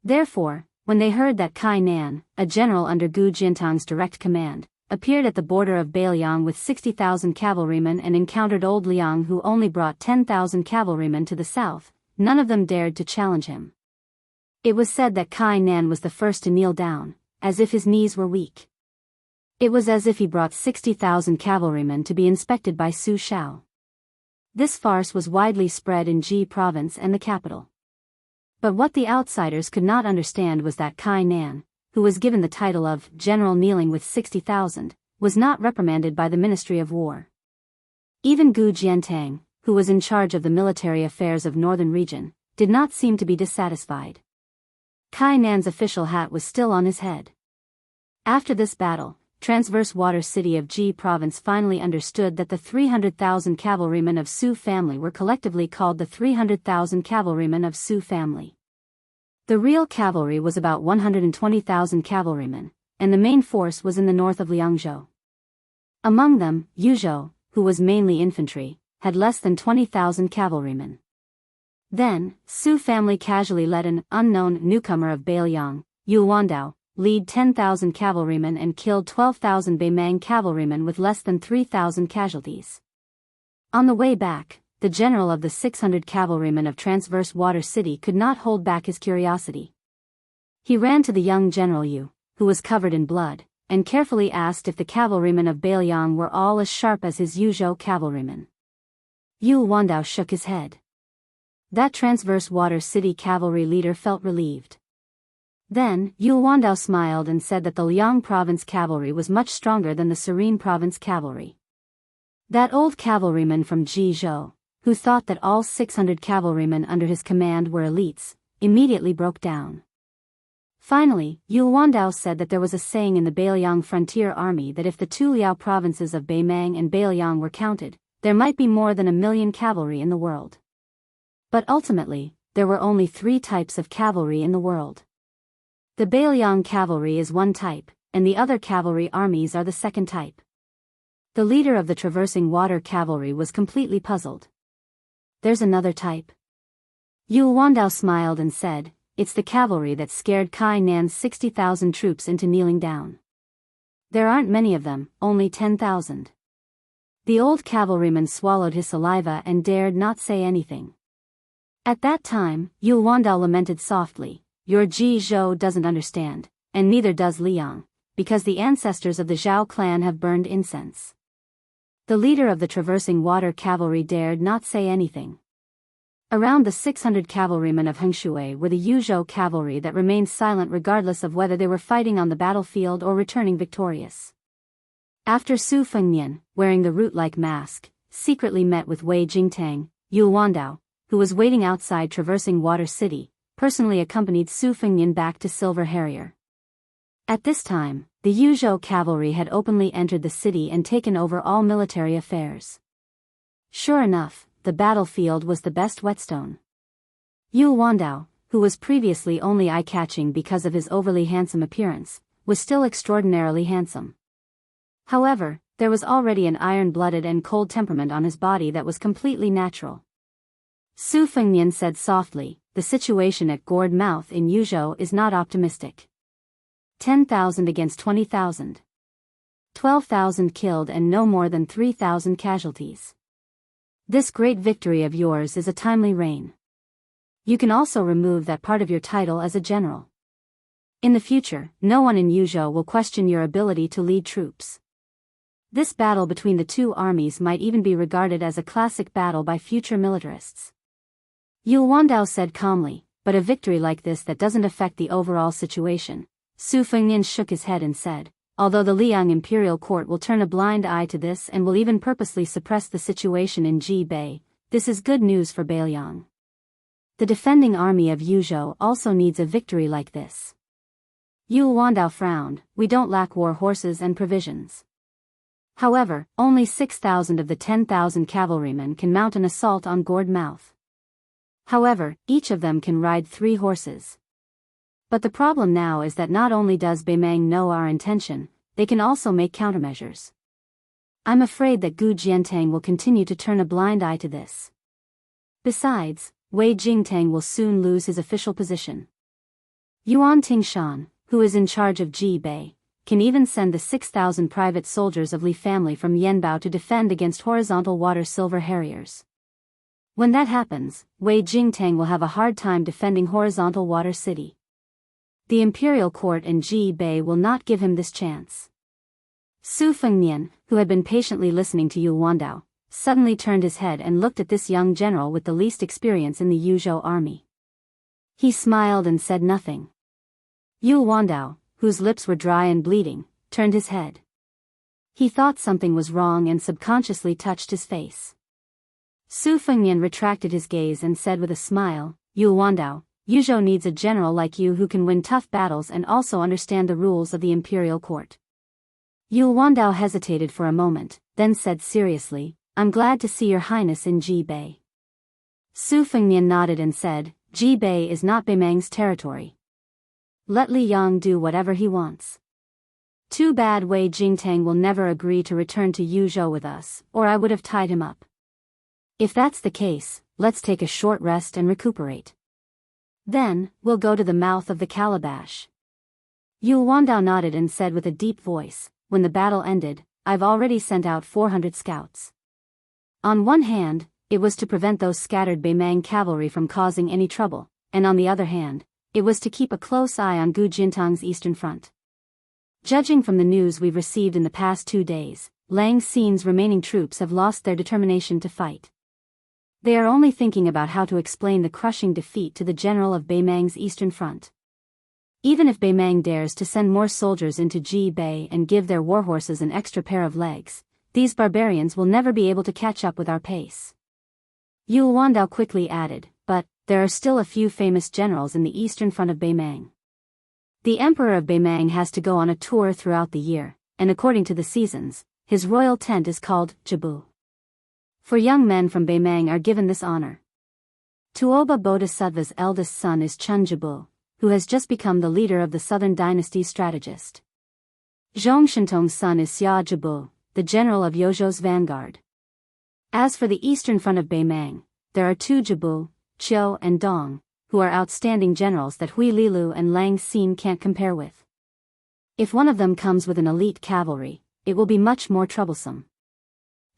Therefore, when they heard that Kai Nan, a general under Gu Jiantang's direct command, appeared at the border of Biyao with 60,000 cavalrymen and encountered Old Liang who only brought 10,000 cavalrymen to the south, none of them dared to challenge him. It was said that Kai Nan was the first to kneel down, as if his knees were weak. It was as if he brought 60,000 cavalrymen to be inspected by Su Shao. This farce was widely spread in Ji province and the capital. But what the outsiders could not understand was that Kai Nan, who was given the title of General Kneeling with 60,000, was not reprimanded by the Ministry of War. Even Gu Jiantang, who was in charge of the military affairs of Northern Region, did not seem to be dissatisfied. Kai Nan's official hat was still on his head. After this battle, Transverse Water City of Ji Province finally understood that the 300,000 cavalrymen of Su family were collectively called the 300,000 cavalrymen of Su family. The real cavalry was about 120,000 cavalrymen, and the main force was in the north of Liangzhou. Among them, Yuzhou, who was mainly infantry, had less than 20,000 cavalrymen. Then, Su family casually let an unknown newcomer of Beiliang, Yu Wandao, lead 10,000 cavalrymen and killed 12,000 Beimang cavalrymen with less than 3,000 casualties. On the way back, the general of the 600 cavalrymen of Transverse Water City could not hold back his curiosity. He ran to the young General Yu, who was covered in blood, and carefully asked if the cavalrymen of Beiliang were all as sharp as his Yuzhou cavalrymen. Yu Wandao shook his head. That Transverse Water City cavalry leader felt relieved. Then, Yu Wandao smiled and said that the Liang Province cavalry was much stronger than the Serene Province cavalry. That old cavalryman from Jizhou, who thought that all 600 cavalrymen under his command were elites, immediately broke down. Finally, Yu Wandao said that there was a saying in the Beiliang frontier army that if the two Liao provinces of Beimang and Beiliang were counted, there might be more than 1,000,000 cavalry in the world. But ultimately, there were only 3 types of cavalry in the world. The Beiliang cavalry is one type, and the other cavalry armies are the second type. The leader of the traversing water cavalry was completely puzzled. There's another type? Yu Wandao smiled and said, it's the cavalry that scared Kai Nan's 60,000 troops into kneeling down. There aren't many of them, only 10,000. The old cavalryman swallowed his saliva and dared not say anything. At that time, Yu Wandao lamented softly, your Jizhou doesn't understand, and neither does Liang, because the ancestors of the Zhao clan have burned incense. The leader of the traversing water cavalry dared not say anything. Around the 600 cavalrymen of Hengshui were the Yuzhou cavalry that remained silent regardless of whether they were fighting on the battlefield or returning victorious. After Su Fengnian, wearing the root-like mask, secretly met with Wei Jingtang, Yu Wandao, who was waiting outside traversing Water City, personally accompanied Su Fengnian back to Silver Harrier. At this time, the Yuzhou cavalry had openly entered the city and taken over all military affairs. Sure enough, the battlefield was the best whetstone. Yu Wandao, who was previously only eye-catching because of his overly handsome appearance, was still extraordinarily handsome. However, there was already an iron-blooded and cold temperament on his body that was completely natural. Su Fengnian said softly, the situation at Gourd Mouth in Yuzhou is not optimistic. 10,000 against 20,000. 12,000 killed and no more than 3,000 casualties. This great victory of yours is a timely reign. You can also remove that part of your title as a general. In the future, no one in Yuzhou will question your ability to lead troops. This battle between the two armies might even be regarded as a classic battle by future militarists. Yu Wandao said calmly, but a victory like this that doesn't affect the overall situation. Su Fengnian shook his head and said, although the Liang imperial court will turn a blind eye to this and will even purposely suppress the situation in Jibei, this is good news for Beiliang. The defending army of Yuzhou also needs a victory like this. Yu Wandao frowned, we don't lack war horses and provisions. However, only 6,000 of the 10,000 cavalrymen can mount an assault on Gourd Mouth. However, each of them can ride 3 horses. But the problem now is that not only does Beimang know our intention, they can also make countermeasures. I'm afraid that Gu Jiantang will continue to turn a blind eye to this. Besides, Wei Jingtang will soon lose his official position. Yuan Tingshan, who is in charge of Jibei, can even send the 6,000 private soldiers of Li family from Yanbao to defend against horizontal water Silver Harriers. When that happens, Wei Jingtang will have a hard time defending horizontal water city. The imperial court in Jibei will not give him this chance. Su Fengnian, who had been patiently listening to Yu Wandao, suddenly turned his head and looked at this young general with the least experience in the Yuzhou army. He smiled and said nothing. Yu Wandao, whose lips were dry and bleeding, turned his head. He thought something was wrong and subconsciously touched his face. Su Fengnian retracted his gaze and said with a smile, Yu Wandao, Yuzhou needs a general like you who can win tough battles and also understand the rules of the imperial court. Yu Wandao hesitated for a moment, then said seriously, I'm glad to see your highness in Jibei. Su Fengnian nodded and said, Jibei is not Beimang's territory. Let Li Yang do whatever he wants. Too bad Wei Jingtang will never agree to return to Yuzhou with us, or I would have tied him up. If that's the case, let's take a short rest and recuperate. Then, we'll go to the mouth of the calabash. Yu Wandao nodded and said with a deep voice, when the battle ended, I've already sent out 400 scouts. On one hand, it was to prevent those scattered Beimang cavalry from causing any trouble, and on the other hand, it was to keep a close eye on Gu Jintang's eastern front. Judging from the news we've received in the past 2 days, Lang Xin's remaining troops have lost their determination to fight. They are only thinking about how to explain the crushing defeat to the general of Beimang's eastern front. Even if Beimang dares to send more soldiers into Jibei and give their warhorses an extra pair of legs, these barbarians will never be able to catch up with our pace. Yu Wandao quickly added, but there are still a few famous generals in the eastern front of Beimang. The Emperor of Beimang has to go on a tour throughout the year, and according to the seasons, his royal tent is called Jibu. For young men from Beimang are given this honor. Tuoba Bodhisattva's eldest son is Chun Jibu, who has just become the leader of the Southern Dynasty's strategist. Zhong Shintong's son is Xia Jibu, the general of Yozhou's vanguard. As for the eastern front of Beimang, there are 2 Jibu, Qiu and Dong, who are outstanding generals that Hui Lilu and Lang Xin can't compare with. If one of them comes with an elite cavalry, it will be much more troublesome.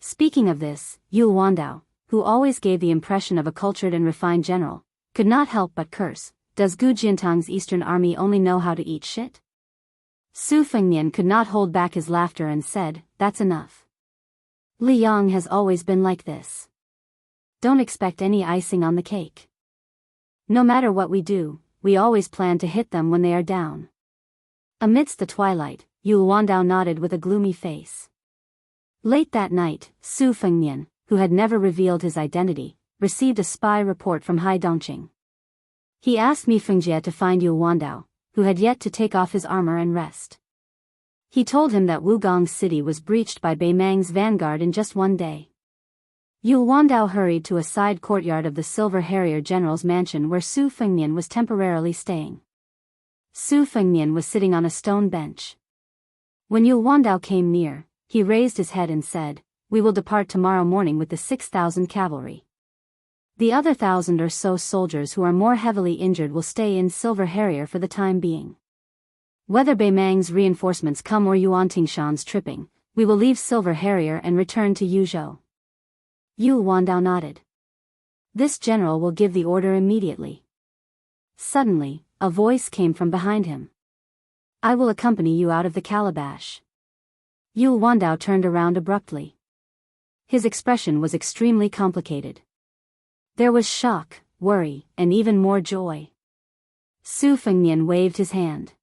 Speaking of this, Yu Wandao, who always gave the impression of a cultured and refined general, could not help but curse, does Gu Jintang's eastern army only know how to eat shit? Su Fengnian could not hold back his laughter and said, that's enough. Li Yang has always been like this. Don't expect any icing on the cake. No matter what we do, we always plan to hit them when they are down. Amidst the twilight, Yu Wandao nodded with a gloomy face. Late that night, Su Fengnian, who had never revealed his identity, received a spy report from Hai Dongqing. He asked Mi Fengjie to find Yu Wandao, who had yet to take off his armor and rest. He told him that Wugong City was breached by Beimang's vanguard in just 1 day. Yu Wandao hurried to a side courtyard of the Silver Harrier General's mansion where Su Fengnian was temporarily staying. Su Fengnian was sitting on a stone bench. When Yu Wandao came near, he raised his head and said, we will depart tomorrow morning with the 6,000 cavalry. The other 1,000 or so soldiers who are more heavily injured will stay in Silver Harrier for the time being. Whether Beimang's reinforcements come or Yuan Tingshan's tripping, we will leave Silver Harrier and return to Yuzhou. Yu Wandao nodded. This general will give the order immediately. Suddenly, a voice came from behind him. I will accompany you out of the calabash. Yu Wandao turned around abruptly. His expression was extremely complicated. There was shock, worry, and even more joy. Su Fengnian waved his hand.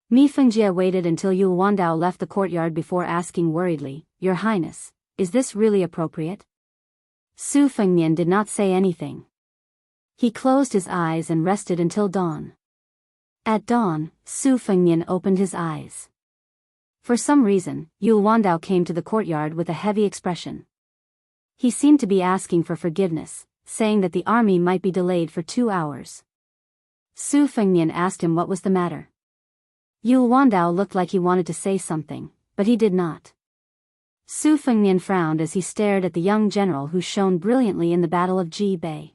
Mi Fengjie waited until Yu Wandao left the courtyard before asking worriedly, Your Highness, is this really appropriate? Su Fengnian did not say anything. He closed his eyes and rested until dawn. At dawn, Su Fengnian opened his eyes. For some reason, Yu Wandao came to the courtyard with a heavy expression. He seemed to be asking for forgiveness, saying that the army might be delayed for 2 hours. Su Fengnian asked him what was the matter. Yu Wandao looked like he wanted to say something, but he did not. Su Fengnian frowned as he stared at the young general who shone brilliantly in the Battle of Jibei.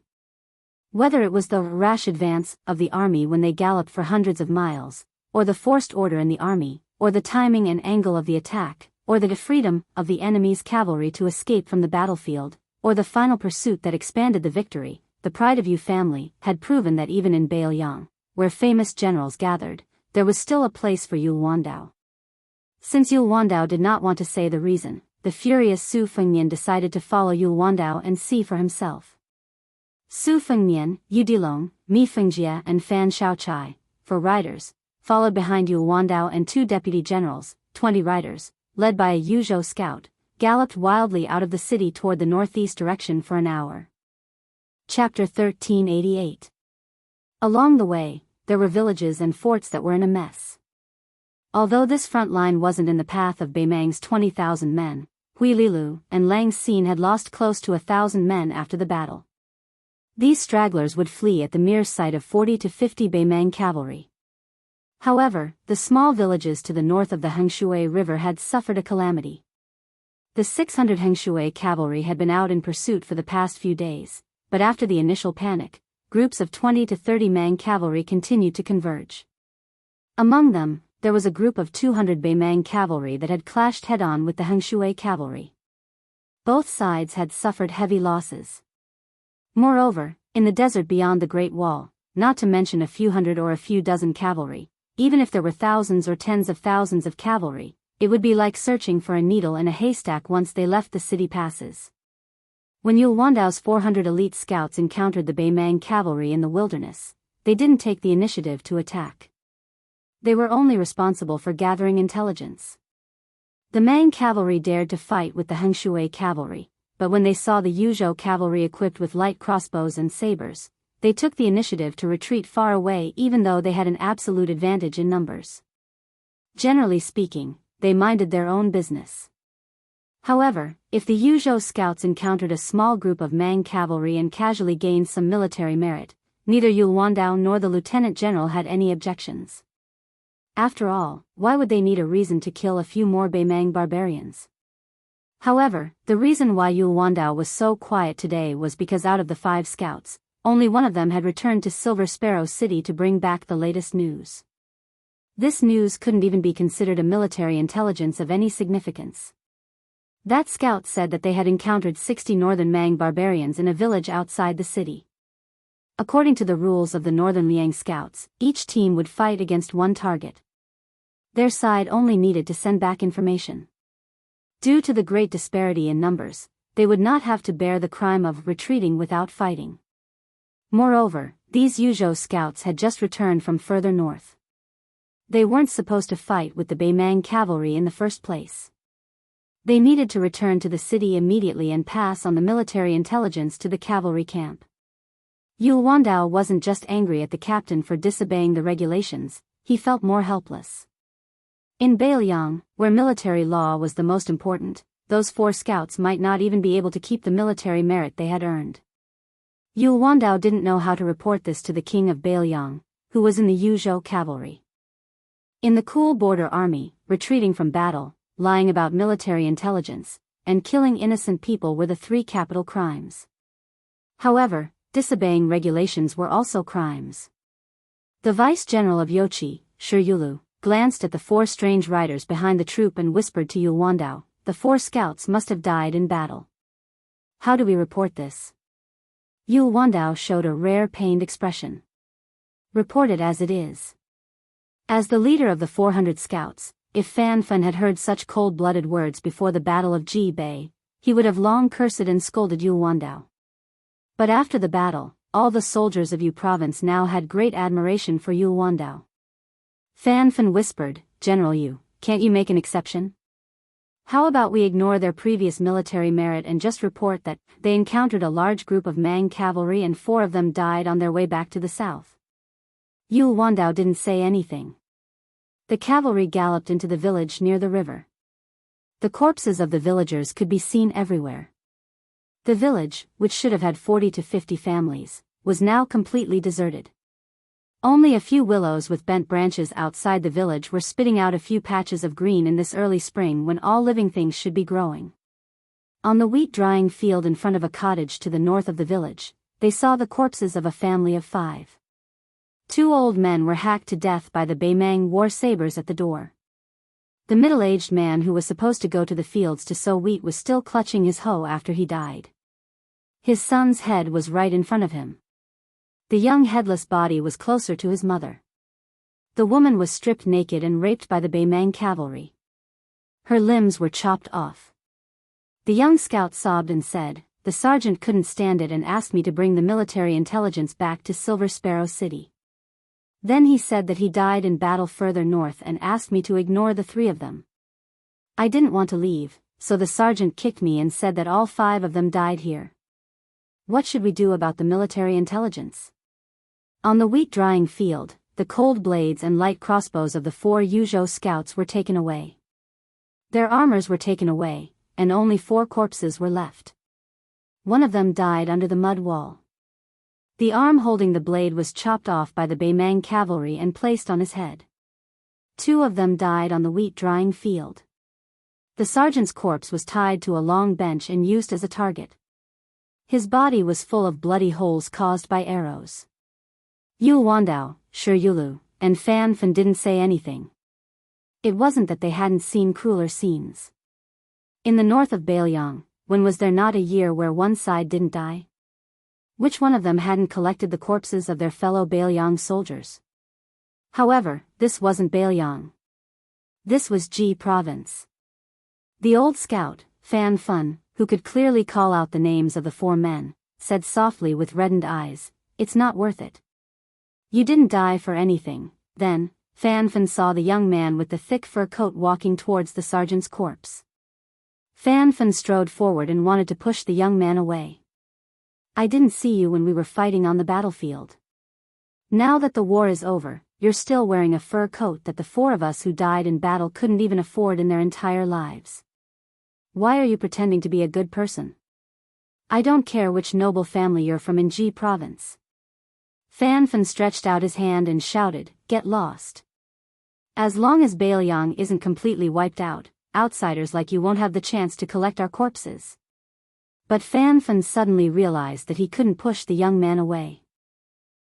Whether it was the rash advance of the army when they galloped for hundreds of miles, or the forced order in the army, or the timing and angle of the attack, or the freedom of the enemy's cavalry to escape from the battlefield, or the final pursuit that expanded the victory, the Pride of Yu family had proven that even in Beiyang, where famous generals gathered, there was still a place for Yu Wandao. Since Yu Wandao did not want to say the reason, the furious Su Fengnian decided to follow Yu Wandao and see for himself. Su Fengnian, Yu Dilong, Mi Fengjie and Fan Shaochai, for riders, followed behind Yu Wandao and 2 deputy generals, 20 riders, led by a Yuzhou scout, galloped wildly out of the city toward the northeast direction for an hour. Chapter 1388. Along the way, there were villages and forts that were in a mess. Although this front line wasn't in the path of Beimang's 20,000 men, Hui Lilu and Lang Xin had lost close to 1,000 men after the battle. These stragglers would flee at the mere sight of 40 to 50 Beimang cavalry. However, the small villages to the north of the Hengshui River had suffered a calamity. The 600 Hengshui cavalry had been out in pursuit for the past few days, but after the initial panic, groups of 20 to 30 Mang cavalry continued to converge. Among them, there was a group of 200 Beimang cavalry that had clashed head-on with the Hengshui cavalry. Both sides had suffered heavy losses. Moreover, in the desert beyond the Great Wall, not to mention a few hundred or a few dozen cavalry, even if there were thousands or tens of thousands of cavalry, it would be like searching for a needle in a haystack once they left the city passes. When Yu Wandao's 400 elite scouts encountered the Beimang cavalry in the wilderness, they didn't take the initiative to attack. They were only responsible for gathering intelligence. The Mang cavalry dared to fight with the Hengshui cavalry, but when they saw the Yuzhou cavalry equipped with light crossbows and sabers, they took the initiative to retreat far away even though they had an absolute advantage in numbers. Generally speaking, they minded their own business. However, if the Yuzhou scouts encountered a small group of Mang cavalry and casually gained some military merit, neither Yu Wandao nor the lieutenant general had any objections. After all, why would they need a reason to kill a few more Beimang barbarians? However, the reason why Yu Wandao was so quiet today was because out of the 5 scouts, only one of them had returned to Silver Sparrow City to bring back the latest news. This news couldn't even be considered a military intelligence of any significance. That scout said that they had encountered 60 northern Mang barbarians in a village outside the city. According to the rules of the Northern Liang scouts, each team would fight against one target. Their side only needed to send back information. Due to the great disparity in numbers, they would not have to bear the crime of retreating without fighting. Moreover, these Yuzhou scouts had just returned from further north. They weren't supposed to fight with the Beimang cavalry in the first place. They needed to return to the city immediately and pass on the military intelligence to the cavalry camp. Yu Wandao wasn't just angry at the captain for disobeying the regulations, he felt more helpless. In Biyao, where military law was the most important, those 4 scouts might not even be able to keep the military merit they had earned. Yu Wandao didn't know how to report this to the king of Biyao, who was in the Yuzhou cavalry. In the cool border army, retreating from battle, lying about military intelligence, and killing innocent people were the 3 capital crimes. However, disobeying regulations were also crimes. The vice-general of Yochi, Shi Yulu, glanced at the 4 strange riders behind the troop and whispered to Yu Wandao, "The 4 scouts must have died in battle. How do we report this?" Yu Wandao showed a rare pained expression. "Report it as it is." As the leader of the 400 scouts, if Fan Fan had heard such cold-blooded words before the Battle of Ji Bei, he would have long cursed and scolded Yu Wandao. But after the battle, all the soldiers of Yu province now had great admiration for Yu Wandao. Fan Fan whispered, "General Yu, can't you make an exception? How about we ignore their previous military merit and just report that they encountered a large group of Mang cavalry and 4 of them died on their way back to the south?" Yu Wandao didn't say anything. The cavalry galloped into the village near the river. The corpses of the villagers could be seen everywhere. The village, which should have had 40 to 50 families, was now completely deserted. Only a few willows with bent branches outside the village were spitting out a few patches of green in this early spring when all living things should be growing. On the wheat drying field in front of a cottage to the north of the village, they saw the corpses of a family of 5. 2 old men were hacked to death by the Beimang war sabers at the door. The middle-aged man who was supposed to go to the fields to sow wheat was still clutching his hoe after he died. His son's head was right in front of him. The young headless body was closer to his mother. The woman was stripped naked and raped by the Beimang cavalry. Her limbs were chopped off. The young scout sobbed and said, the sergeant couldn't stand it and asked me to bring the military intelligence back to Silver Sparrow City. Then he said that he died in battle further north and asked me to ignore the 3 of them. I didn't want to leave, so the sergeant kicked me and said that all 5 of them died here. What should we do about the military intelligence? On the wheat drying field, the cold blades and light crossbows of the 4 Yuzhou scouts were taken away. Their armors were taken away, and only 4 corpses were left. One of them died under the mud wall. The arm holding the blade was chopped off by the Beimang cavalry and placed on his head. 2 of them died on the wheat drying field. The sergeant's corpse was tied to a long bench and used as a target. His body was full of bloody holes caused by arrows. Yu Wandao, Shi Yulu, and Fan Fan didn't say anything. It wasn't that they hadn't seen crueler scenes. In the north of Beiliang, when was there not a year where one side didn't die? Which one of them hadn't collected the corpses of their fellow Beiliang soldiers? However, this wasn't Beiliang. This was Ji province. The old scout, Fan Fan, who could clearly call out the names of the 4 men, said softly with reddened eyes, "It's not worth it. You didn't die for anything." Then, Fan Fan saw the young man with the thick fur coat walking towards the sergeant's corpse. Fan Fan strode forward and wanted to push the young man away. "I didn't see you when we were fighting on the battlefield. Now that the war is over, you're still wearing a fur coat that the 4 of us who died in battle couldn't even afford in their entire lives. Why are you pretending to be a good person? I don't care which noble family you're from in Ji province." Fan Fan stretched out his hand and shouted, "Get lost. As long as Beiliang isn't completely wiped out, outsiders like you won't have the chance to collect our corpses." But Fan Fan suddenly realized that he couldn't push the young man away.